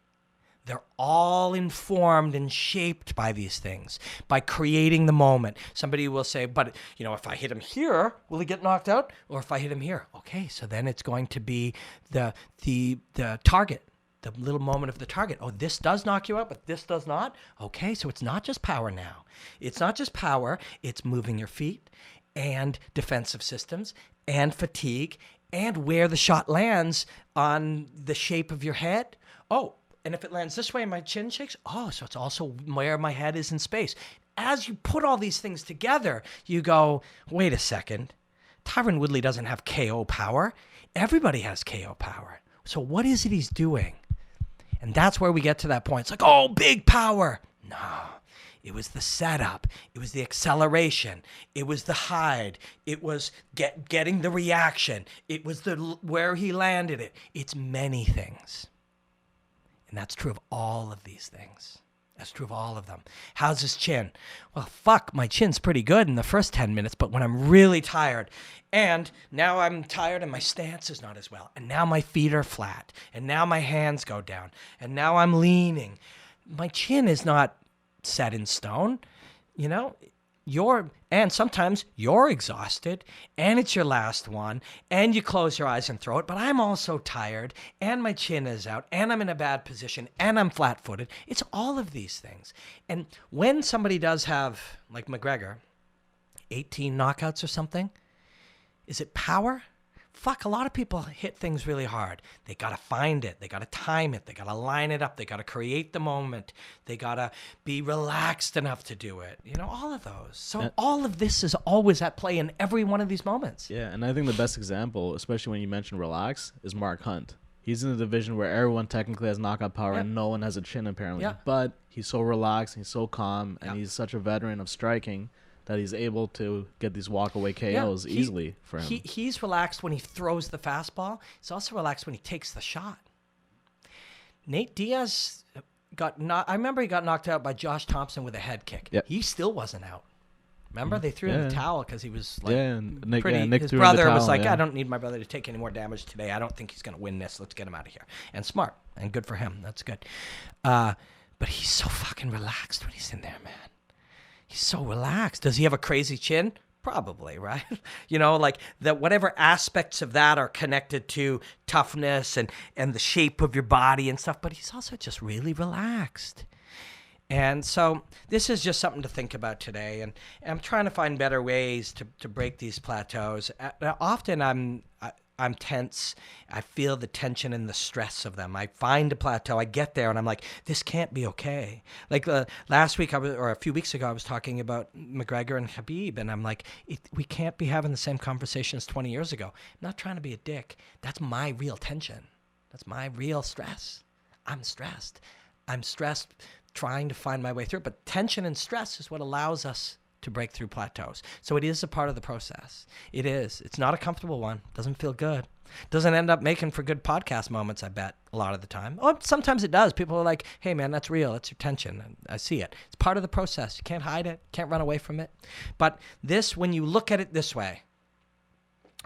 They're all informed and shaped by these things, by creating the moment. Somebody will say, but, if I hit him here, will he get knocked out? Or if I hit him here? Okay, so then it's going to be the target, the little moment of the target. Oh, this does knock you out, but this does not? Okay, so it's not just power now. It's not just power. It's moving your feet and defensive systems and fatigue and where the shot lands on the shape of your head. Oh, and if it lands this way and my chin shakes, so it's also where my head is in space. As you put all these things together, you go, wait a second. Tyron Woodley doesn't have KO power. Everybody has KO power. So what is it he's doing? And that's where we get to that point. It's like, big power. No, it was the setup. It was the acceleration. It was the hide. It was getting the reaction. It was where he landed it. It's many things. And that's true of all of these things. That's true of all of them. How's his chin? Well, my chin's pretty good in the first 10 minutes, but when I'm really tired, and now I'm tired and my stance is not as well, and now my feet are flat, and now my hands go down, and now I'm leaning, my chin is not set in stone, and sometimes you're exhausted and it's your last one and you close your eyes and throw it, but I'm also tired and my chin is out and I'm in a bad position and I'm flat-footed. It's all of these things. And when somebody does have, like McGregor, 18 knockouts or something, is it power? Fuck, a lot of people hit things really hard. They got to find it. They got to time it. They got to line it up. They got to create the moment. They got to be relaxed enough to do it. All of those. So all of this is always at play in every one of these moments. Yeah, and I think the best example, especially when you mention relax, is Mark Hunt. He's in a division where everyone technically has knockout power and no one has a chin apparently. Yeah. But he's so relaxed, he's so calm, and he's such a veteran of striking that he's able to get these walk-away KOs easily for him. He's relaxed when he throws the fastball. He's also relaxed when he takes the shot. Nate Diaz I remember he got knocked out by Josh Thompson with a head kick. Yep. He still wasn't out. Remember? They threw in the towel because he was like Nick his brother was like, I don't need my brother to take any more damage today. I don't think he's going to win this. Let's get him out of here. And smart. And good for him. That's good. But he's so fucking relaxed when he's in there, man. He's so relaxed. Does he have a crazy chin? Probably, right? Like that whatever aspects of that are connected to toughness and the shape of your body and stuff, but he's also just really relaxed. And so this is just something to think about today. And I'm trying to find better ways to break these plateaus. Often I'm tense. I feel the tension and the stress of them. I find a plateau. I get there and I'm like, this can't be okay. Like last week or a few weeks ago, I was talking about McGregor and Khabib. And I'm like, we can't be having the same conversations 20 years ago. I'm not trying to be a dick. That's my real tension. That's my real stress. I'm stressed trying to find my way through it. But tension and stress is what allows us to break through plateaus. So it is a part of the process. It is. It's not a comfortable one. Doesn't feel good. Doesn't end up making for good podcast moments, I bet, a lot of the time. Oh, sometimes it does. People are like, hey, man, that's real. It's your tension. And I see it. It's part of the process. You can't hide it. Can't run away from it. But this, when you look at it this way,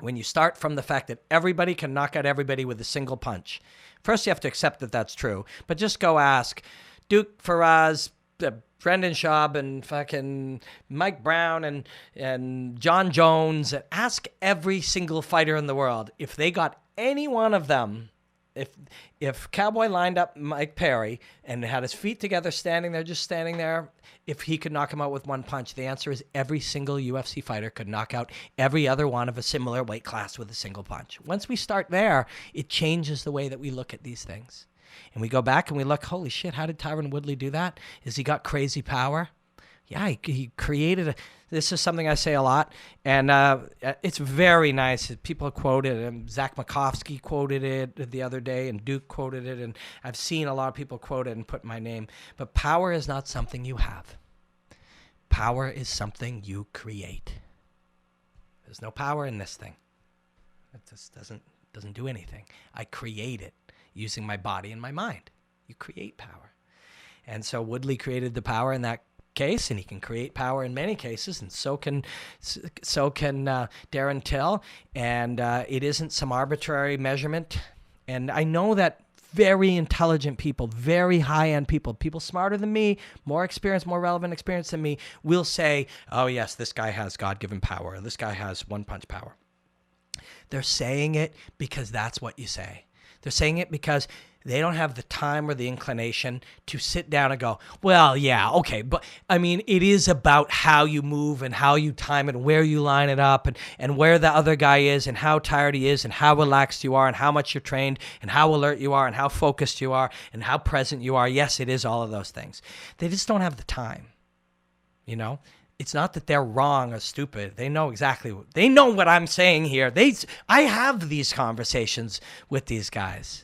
when you start from the fact that everybody can knock out everybody with a single punch, first you have to accept that that's true. But just go ask Duke, Faraz, Brendan Schaub, and fucking Mike Brown and Jon Jones, and ask every single fighter in the world if they got any one of them. If Cowboy lined up Mike Perry and had his feet together, standing there, if he could knock him out with one punch, the answer is every single UFC fighter could knock out every other one of a similar weight class with a single punch. Once we start there, it changes the way that we look at these things. And we go back and we look, holy shit, how did Tyron Woodley do that? Is he got crazy power? Yeah, he created this is something I say a lot, and it's very nice. People quote it, Zach Makovsky quoted it the other day, and Duke quoted it, and I've seen a lot of people quote it and put my name. But power is not something you have. Power is something you create. There's no power in this thing. It just doesn't do anything. I create it using my body and my mind. You create power. And so Woodley created the power in that case, and he can create power in many cases, and so can Darren Till, and it isn't some arbitrary measurement. And I know that very intelligent people, very high-end people smarter than me, more experience, more relevant experience than me, will say, oh yes, this guy has God-given power, this guy has one-punch power. They're saying it because that's what you say. They're saying it because they don't have the time or the inclination to sit down and go, well, yeah, okay, but I mean, it is about how you move and how you time it and where you line it up and where the other guy is and how tired he is and how relaxed you are and how much you're trained and how alert you are and how focused you are and how present you are. Yes, it is all of those things. They just don't have the time, you know? It's not that they're wrong or stupid. They know they know what I'm saying here. I have these conversations with these guys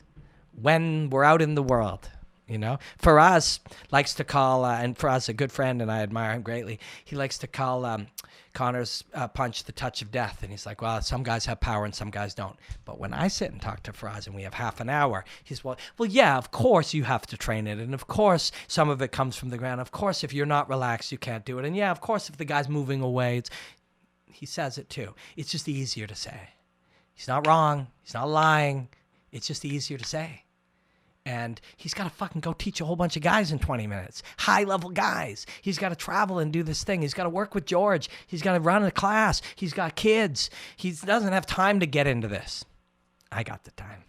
when we're out in the world, you know. Faraz likes to call, and Faraz is a good friend and I admire him greatly. He likes to call Conor's punch the touch of death. And he's like, well, some guys have power and some guys don't. But when I sit and talk to Faraz and we have half an hour, he's, well, yeah, of course you have to train it. And of course, some of it comes from the ground. Of course, if you're not relaxed, you can't do it. And yeah, of course, if the guy's moving away, he says it too. It's just easier to say. He's not wrong. He's not lying. It's just easier to say. And he's got to fucking go teach a whole bunch of guys in 20 minutes. High-level guys. He's got to travel and do this thing. He's got to work with George. He's got to run a class. He's got kids. He doesn't have time to get into this. I got the time.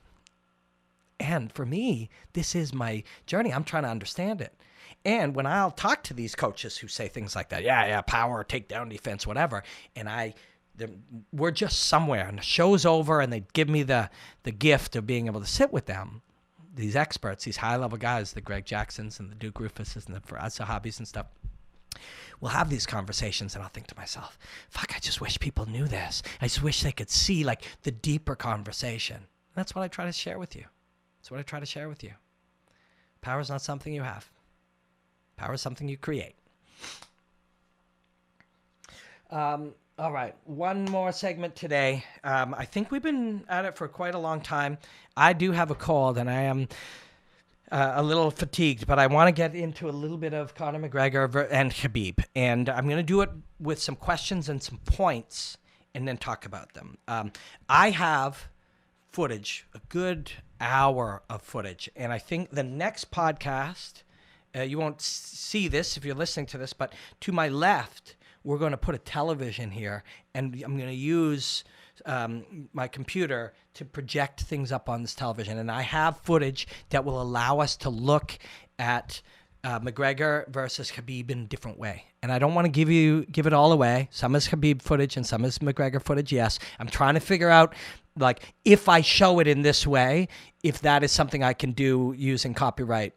And for me, this is my journey. I'm trying to understand it. And when I'll talk to these coaches who say things like that, yeah, power, takedown defense, whatever, and we're just somewhere, and the show's over, and they give me the gift of being able to sit with them, these experts, these high-level guys, the Greg Jacksons and the Duke Rufuses and the Faraz Sahabis and stuff, we'll have these conversations, and I'll think to myself, fuck, I just wish people knew this. I just wish they could see, like, the deeper conversation. And that's what I try to share with you. That's what I try to share with you. Power is not something you have. Power is something you create. All right, one more segment today. I think we've been at it for quite a long time. I do have a cold, and I am a little fatigued, but I want to get into a little bit of Conor McGregor and Khabib. And I'm going to do it with some questions and some points, and then talk about them. I have footage, a good hour of footage, and I think the next podcast you won't see this if you're listening to this, but to my left, we're going to put a television here, and I'm going to use my computer to project things up on this television. And I have footage that will allow us to look at McGregor versus Khabib in a different way. And I don't want to give it all away. Some is Khabib footage and some is McGregor footage, yes. I'm trying to figure out, like, if I show it in this way, if that is something I can do using copyright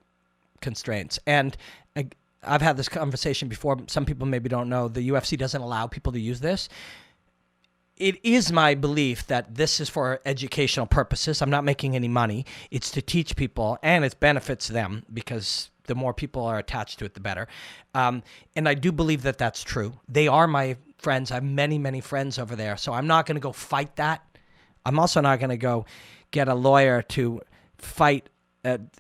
constraints. And I've had this conversation before. Some people maybe don't know. The UFC doesn't allow people to use this. It is my belief that this is for educational purposes. I'm not making any money. It's to teach people, and it benefits them because the more people are attached to it, the better. And I do believe that that's true. They are my friends. I have many, many friends over there. So I'm not going to go fight that. I'm also not going to go get a lawyer to fight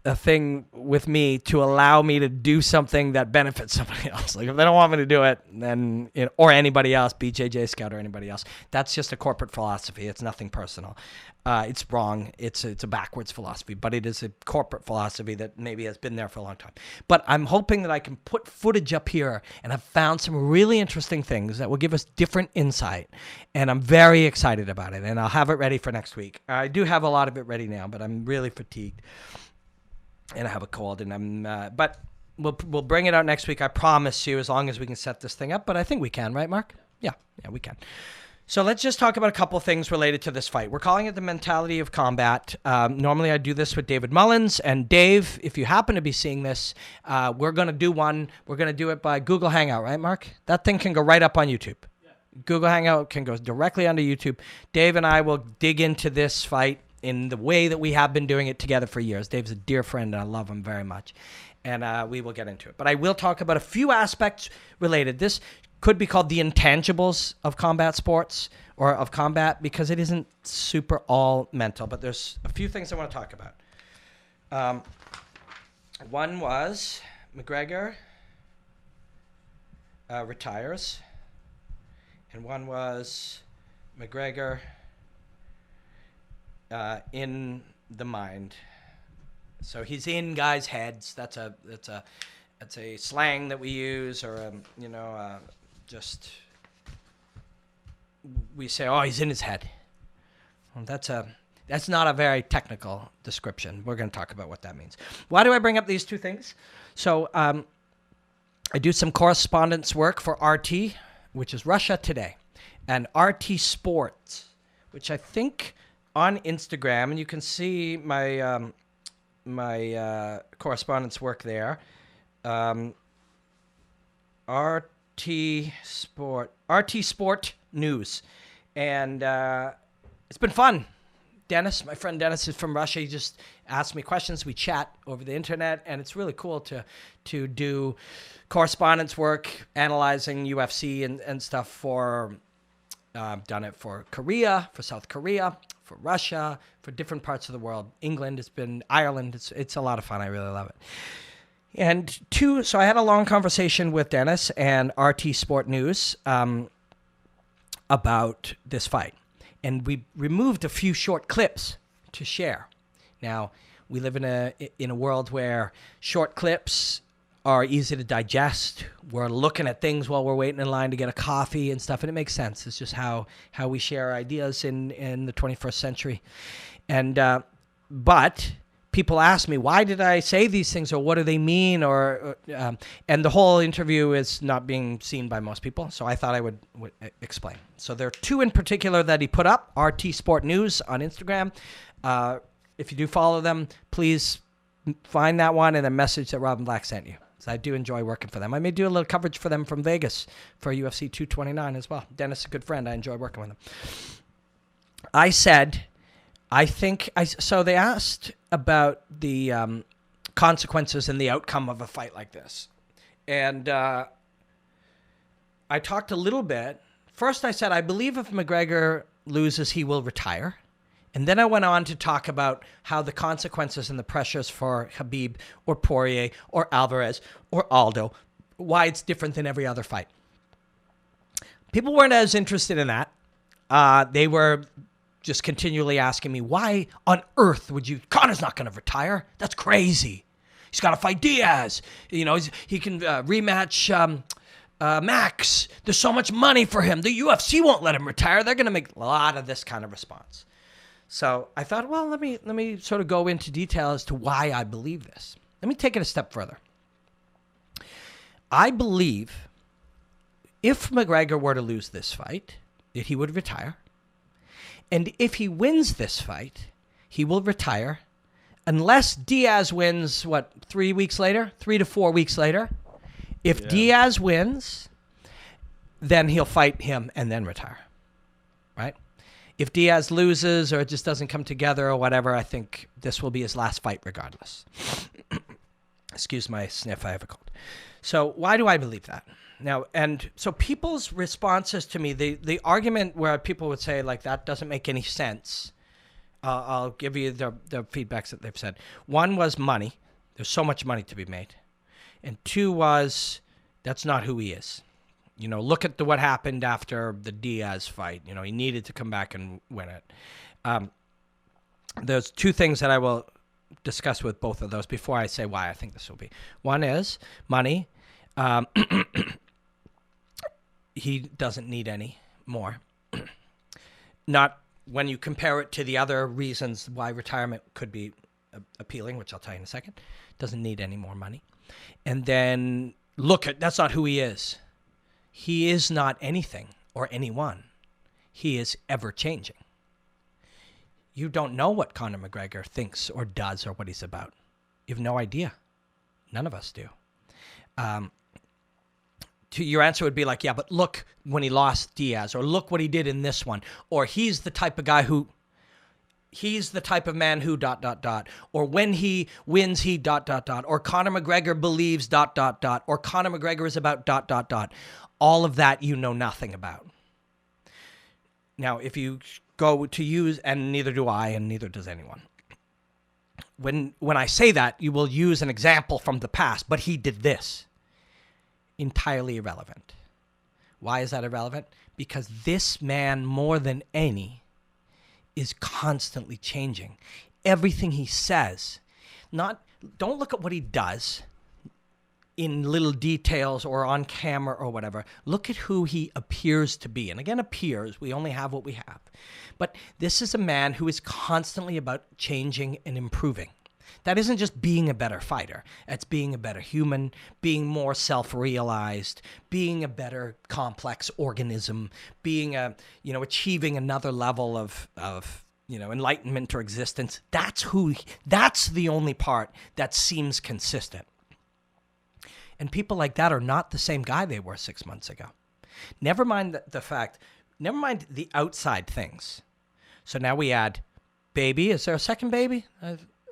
a thing with me to allow me to do something that benefits somebody else. Like, if they don't want me to do it, then, or anybody else, BJJ Scout or anybody else, that's just a corporate philosophy. It's nothing personal. It's wrong. It's a backwards philosophy, but it is a corporate philosophy that maybe has been there for a long time. But I'm hoping that I can put footage up here, and I've found some really interesting things that will give us different insight, and I'm very excited about it, and I'll have it ready for next week. I do have a lot of it ready now, but I'm really fatigued. And I have a cold, and but we'll bring it out next week. I promise you, as long as we can set this thing up. But I think we can, right, Mark? Yeah, we can. So let's just talk about a couple things related to this fight. We're calling it the mentality of combat. Normally, I do this with David Mullins, and Dave, if you happen to be seeing this, we're going to do one. We're going to do it by Google Hangout, right, Mark? That thing can go right up on YouTube. Yeah. Google Hangout can go directly onto YouTube. Dave and I will dig into this fight in the way that we have been doing it together for years. Dave's a dear friend, and I love him very much. And we will get into it. But I will talk about a few aspects related. This could be called the intangibles of combat sports or of combat because it isn't super all mental. But there's a few things I want to talk about. One was McGregor retires. And one was McGregor in the mind. So he's in guys' heads. That's a slang that we use, or just we say, oh, he's in his head. Well, that's not a very technical description. We're going to talk about what that means. Why do I bring up these two things? So I do some correspondence work for RT, which is Russia Today, and RT Sports, which I think on Instagram, and you can see my my correspondence work there. RT Sport News, and it's been fun. Dennis, my friend Dennis, is from Russia. He just asked me questions. We chat over the internet, and it's really cool to do correspondence work, analyzing UFC and stuff for. I've done it for Korea, for South Korea, for Russia, for different parts of the world. England, it's been Ireland. It's a lot of fun. I really love it. And so I had a long conversation with Dennis and RT Sport News about this fight. And we removed a few short clips to share. Now, we live in a world where short clips are easy to digest. We're looking at things while we're waiting in line to get a coffee and stuff, and it makes sense. It's just how we share ideas in the 21st century. And but people ask me, why did I say these things, or what do they mean, and the whole interview is not being seen by most people, so I thought I would explain. So there are two in particular that he put up, RT Sport News on Instagram. If you do follow them, please find that one and then message that Robin Black sent you. So I do enjoy working for them. I may do a little coverage for them from Vegas for UFC 229 as well. Dennis is a good friend. I enjoy working with him. I said, so they asked about the consequences and the outcome of a fight like this. And I talked a little bit. First I said, I believe if McGregor loses, he will retire. And then I went on to talk about how the consequences and the pressures for Khabib or Poirier or Alvarez or Aldo, why it's different than every other fight. People weren't as interested in that. They were just continually asking me, why on earth would you... Conor's not going to retire. That's crazy. He's got to fight Diaz. You know, he can rematch Max. There's so much money for him. The UFC won't let him retire. They're going to make a lot of this kind of response. So I thought, well, let me sort of go into detail as to why I believe this. Let me take it a step further. I believe if McGregor were to lose this fight, that he would retire. And if he wins this fight, he will retire unless Diaz wins, 3 weeks later? 3 to 4 weeks later. If Diaz wins, then he'll fight him and then retire, right? If Diaz loses or it just doesn't come together or whatever, I think this will be his last fight regardless. Excuse my sniff, I have a cold. So why do I believe that? Now, and so people's responses to me, the argument where people would say, like, that doesn't make any sense, I'll give you the feedbacks that they've said. One was money. There's so much money to be made. And two was, that's not who he is. You know, look at what happened after the Diaz fight. You know, he needed to come back and win it. There's two things that I will discuss with both of those before I say why I think this will be. One is money. He doesn't need any more. Not when you compare it to the other reasons why retirement could be appealing, which I'll tell you in a second. Doesn't need any more money. And then that's not who he is. He is not anything or anyone. He is ever changing. You don't know what Conor McGregor thinks or does or what he's about. You have no idea. None of us do. Your answer would be like, yeah, but look when he lost Diaz, or look what he did in this one, or he's the type of guy who, he's the type of man who ... or when he wins he ... or Conor McGregor believes ... or Conor McGregor is about ... All of that you know nothing about. Now, if you go to use, and neither do I, and neither does anyone. When I say that, you will use an example from the past, but he did this. Entirely irrelevant. Why is that irrelevant? Because this man, more than any, is constantly changing. Everything he says, don't look at what he does in little details or on camera or whatever. Look at who he appears to be. And again, appears, we only have what we have. But this is a man who is constantly about changing and improving. That isn't just being a better fighter. It's being a better human, being more self-realized, being a better complex organism, being achieving another level of enlightenment or existence. That's the only part that seems consistent. And people like that are not the same guy they were 6 months ago. Never mind the outside things. So now we add baby. Is there a second baby?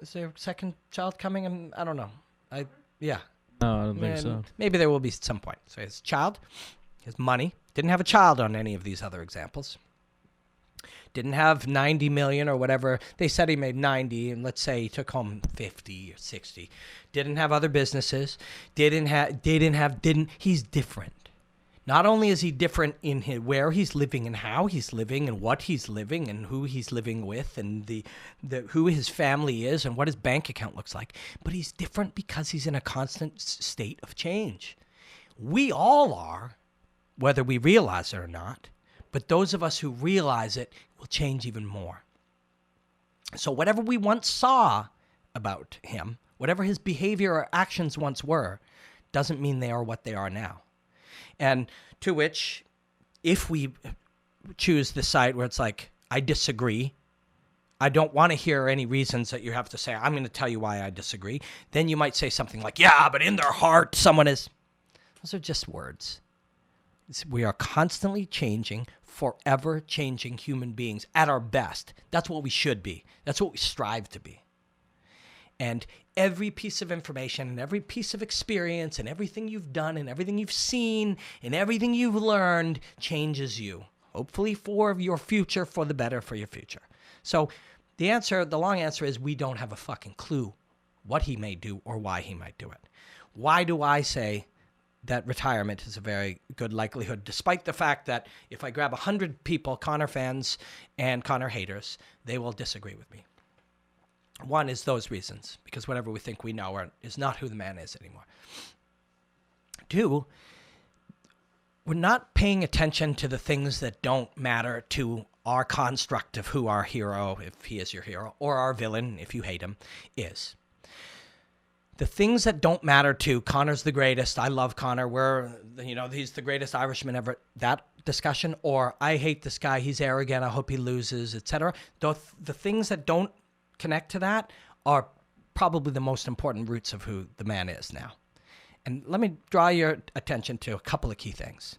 Is there a second child coming? I don't know. Yeah. No, I don't think so. Maybe there will be at some point. So his child, his money. Didn't have a child on any of these other examples. Didn't have 90 million or whatever. They said he made 90, and let's say he took home 50 or 60. Didn't have other businesses. He's different. Not only is he different in where he's living and how he's living and what he's living and who he's living with and who his family is and what his bank account looks like, but he's different because he's in a constant state of change. We all are, whether we realize it or not, but those of us who realize it will change even more. So whatever we once saw about him, whatever his behavior or actions once were, doesn't mean they are what they are now. And to which, if we choose the side where it's like, I disagree, I don't want to hear any reasons that you have to say, I'm going to tell you why I disagree, then you might say something like, yeah, but in their heart, someone is. Those are just words. We are constantly changing, forever changing human beings at our best. That's what we should be. That's what we strive to be. And every piece of information and every piece of experience and everything you've done and everything you've seen and everything you've learned changes you. Hopefully for your future, for the better for your future. So the long answer is we don't have a fucking clue what he may do or why he might do it. Why do I say that retirement is a very good likelihood, despite the fact that if I grab 100 people, Conor fans and Conor haters, they will disagree with me? One is those reasons, because whatever we think we know is not who the man is anymore. Two, we're not paying attention to the things that don't matter to our construct of who our hero, if he is your hero, or our villain, if you hate him, is. The things that don't matter to Conor's the greatest, I love Conor, he's the greatest Irishman ever, that discussion, or I hate this guy, he's arrogant, I hope he loses, etc. The things that don't connect to that are probably the most important roots of who the man is now. And let me draw your attention to a couple of key things.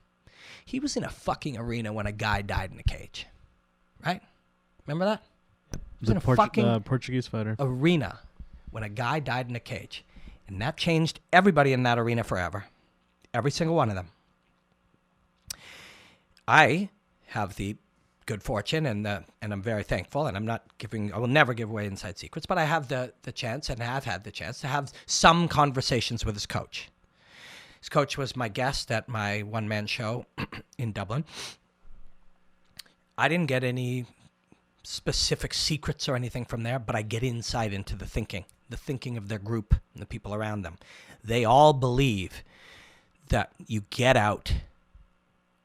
He was in a fucking arena when a guy died in a cage, right? Remember that? He was in a fucking Portuguese fighter arena when a guy died in a cage. And that changed everybody in that arena forever. Every single one of them. I have the good fortune and I'm very thankful, and I will never give away inside secrets, but I have the chance and have had the chance to have some conversations with his coach. His coach was my guest at my one-man show in Dublin. I didn't get any specific secrets or anything from there, but I get insight into the thinking of their group and the people around them. They all believe that you get out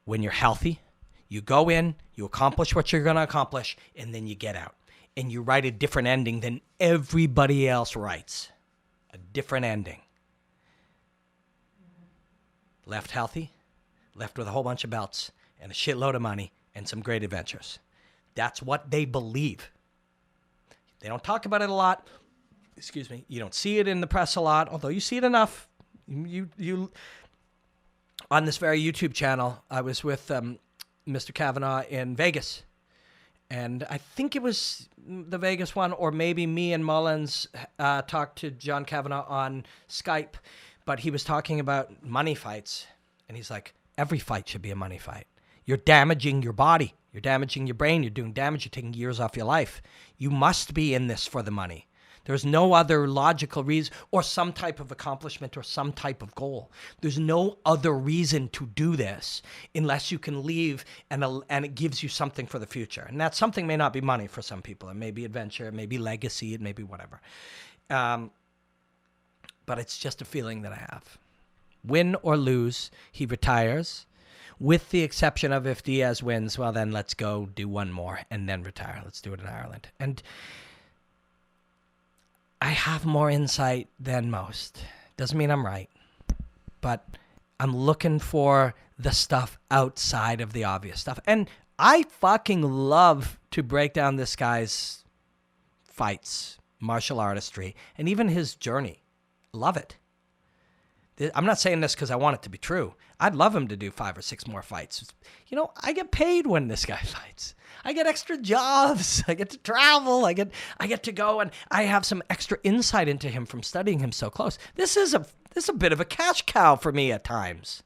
when you're healthy. You go in, you accomplish what you're going to accomplish, and then you get out. And you write a different ending than everybody else writes. A different ending. Left healthy, left with a whole bunch of belts and a shitload of money and some great adventures. That's what they believe. They don't talk about it a lot. Excuse me. You don't see it in the press a lot, although you see it enough. You on this very YouTube channel, I was with Mr. Kavanaugh in Vegas. And I think it was the Vegas one, or maybe me and Mullins talked to Jon Kavanaugh on Skype, but he was talking about money fights. And he's like, every fight should be a money fight. You're damaging your body. You're damaging your brain. You're doing damage. You're taking years off your life. You must be in this for the money. There's no other logical reason, or some type of accomplishment, or some type of goal. There's no other reason to do this unless you can leave and it gives you something for the future. And that something may not be money for some people. It may be adventure. It may be legacy. It may be whatever. But it's just a feeling that I have. Win or lose, he retires. With the exception of if Diaz wins, well, then let's go do one more and then retire. Let's do it in Ireland. And I have more insight than most. Doesn't mean I'm right. But I'm looking for the stuff outside of the obvious stuff. And I fucking love to break down this guy's fights, martial artistry, and even his journey. Love it. I'm not saying this because I want it to be true. I'd love him to do 5 or 6 more fights. You know, I get paid when this guy fights. I get extra jobs. I get to travel. I get to go, and I have some extra insight into him from studying him so close. This is a bit of a cash cow for me at times.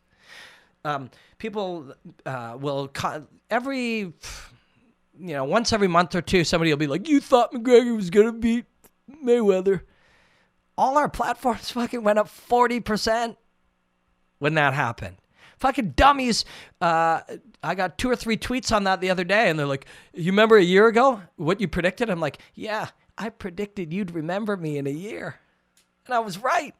People will once every month or two, somebody will be like, "You thought McGregor was gonna beat Mayweather." All our platforms fucking went up 40% when that happened. Fucking dummies. I got 2 or 3 tweets on that the other day, and they're like, "You remember a year ago what you predicted?" I'm like, "Yeah, I predicted you'd remember me in a year." And I was right.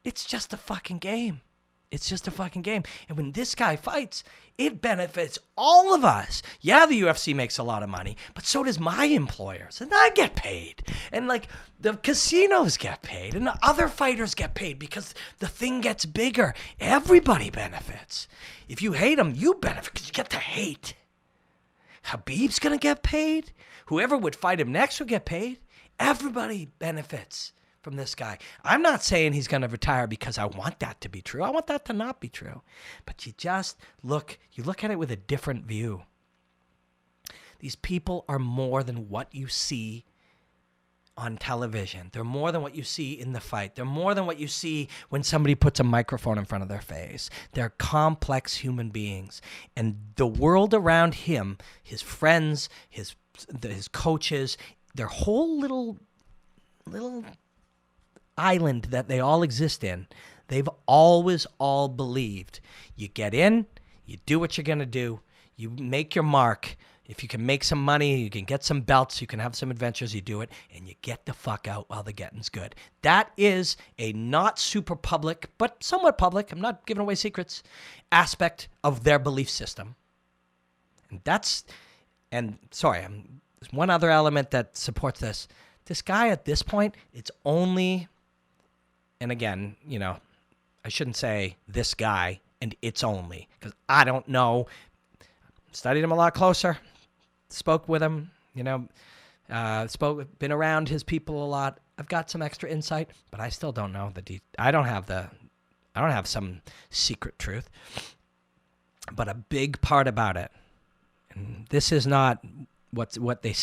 It's just a fucking game. It's just a fucking game. And when this guy fights, it benefits all of us. Yeah, the UFC makes a lot of money, but so does my employers. And I get paid. And like the casinos get paid. And the other fighters get paid because the thing gets bigger. Everybody benefits. If you hate him, you benefit because you get to hate. Khabib's going to get paid. Whoever would fight him next would get paid. Everybody benefits from this guy. I'm not saying he's going to retire because I want that to be true. I want that to not be true. But you look at it with a different view. These people are more than what you see on television. They're more than what you see in the fight. They're more than what you see when somebody puts a microphone in front of their face. They're complex human beings. And the world around him, his friends, his coaches, their whole little island that they all exist in, they've always all believed you get in, you do what you're going to do, you make your mark, If you can make some money, you can get some belts, you can have some adventures, you do it, and you get the fuck out while the getting's good. That is a not super public, but somewhat public, I'm not giving away secrets, aspect of their belief system. And there's one other element that supports this. This guy at this point, it's only, and again, I shouldn't say this guy and it's only, because I don't know. Studied him a lot closer, spoke with him, been around his people a lot. I've got some extra insight, but I still don't know I don't have some secret truth. But a big part about it, and this is not what he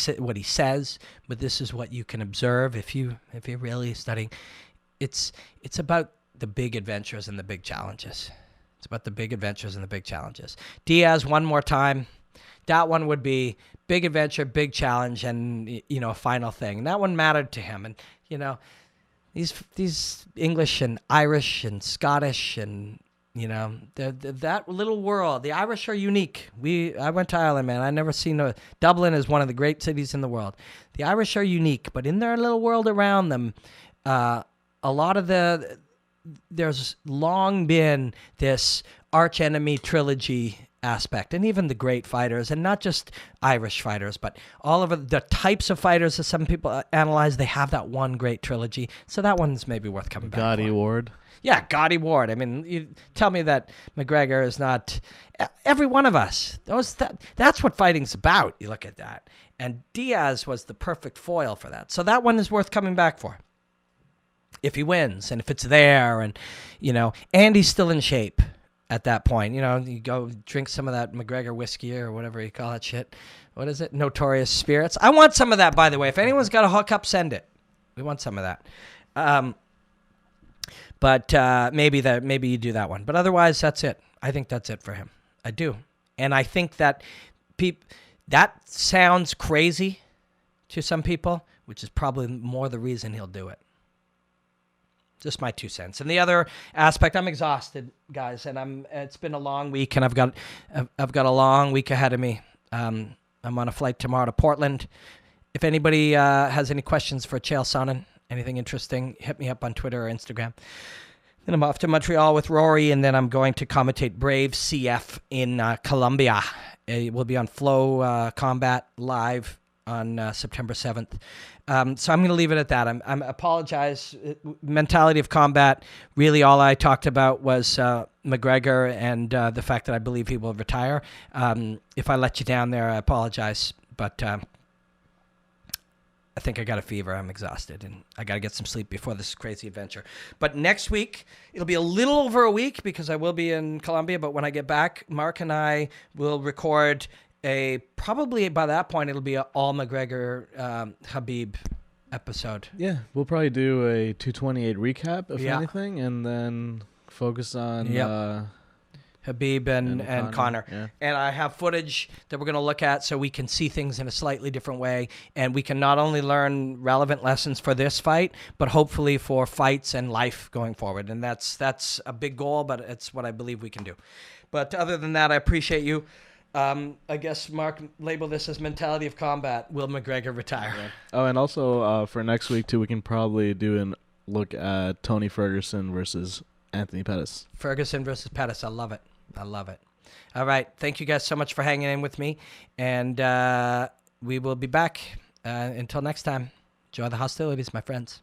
says, but this is what you can observe if you're really studying. It's about the big adventures and the big challenges. It's about the big adventures and the big challenges. Diaz, one more time. That one would be big adventure, big challenge, and a final thing. And that one mattered to him. And these English and Irish and Scottish and that little world. The Irish are unique. I went to Ireland, man. I never seen Dublin is one of the great cities in the world. The Irish are unique, but in their little world around them, a lot of there's long been this arch enemy trilogy aspect, and even the great fighters, and not just Irish fighters, but all of the types of fighters that some people analyze, they have that one great trilogy. So that one's maybe worth coming back Gotti for. Ward. Yeah, Gotti Ward. I mean, you tell me that McGregor is not every one of us. That's what fighting's about. You look at that. And Diaz was the perfect foil for that. So that one is worth coming back for. If he wins and if it's there and he's still in shape at that point. You go drink some of that McGregor whiskey or whatever you call that shit. What is it? Notorious Spirits. I want some of that, by the way. If anyone's got a hookup, send it. We want some of that. But maybe you do that one. But otherwise, that's it. I think that's it for him. I do. And I think that that sounds crazy to some people, which is probably more the reason he'll do it. Just my 2 cents. And the other aspect, I'm exhausted, guys, and it's been a long week, and I've got a long week ahead of me. I'm on a flight tomorrow to Portland. If anybody has any questions for Chael Sonnen, anything interesting, hit me up on Twitter or Instagram. Then I'm off to Montreal with Rory, and then I'm going to commentate Brave CF in Colombia. It will be on Flow Combat Live on September 7th. So I'm going to leave it at that. I apologize. Mentality of Combat, really all I talked about was McGregor and the fact that I believe he will retire. If I let you down there, I apologize. But I think I got a fever. I'm exhausted, and I got to get some sleep before this crazy adventure. But next week, it'll be a little over a week because I will be in Colombia. But when I get back, Mark and I will record probably by that point it'll be an all McGregor Khabib episode. Yeah, we'll probably do a 228 recap if anything, and then focus on Khabib and Conor. Yeah. And I have footage that we're going to look at so we can see things in a slightly different way, and we can not only learn relevant lessons for this fight, but hopefully for fights and life going forward. And that's a big goal, but it's what I believe we can do. But other than that, I appreciate you. I guess, Mark, label this as Mentality of Combat. Will McGregor retire? Yeah. Oh, and also for next week, too, we can probably do a look at Tony Ferguson versus Anthony Pettis. Ferguson versus Pettis. I love it. All right. Thank you guys so much for hanging in with me. And we will be back. Until next time, enjoy the hostilities, my friends.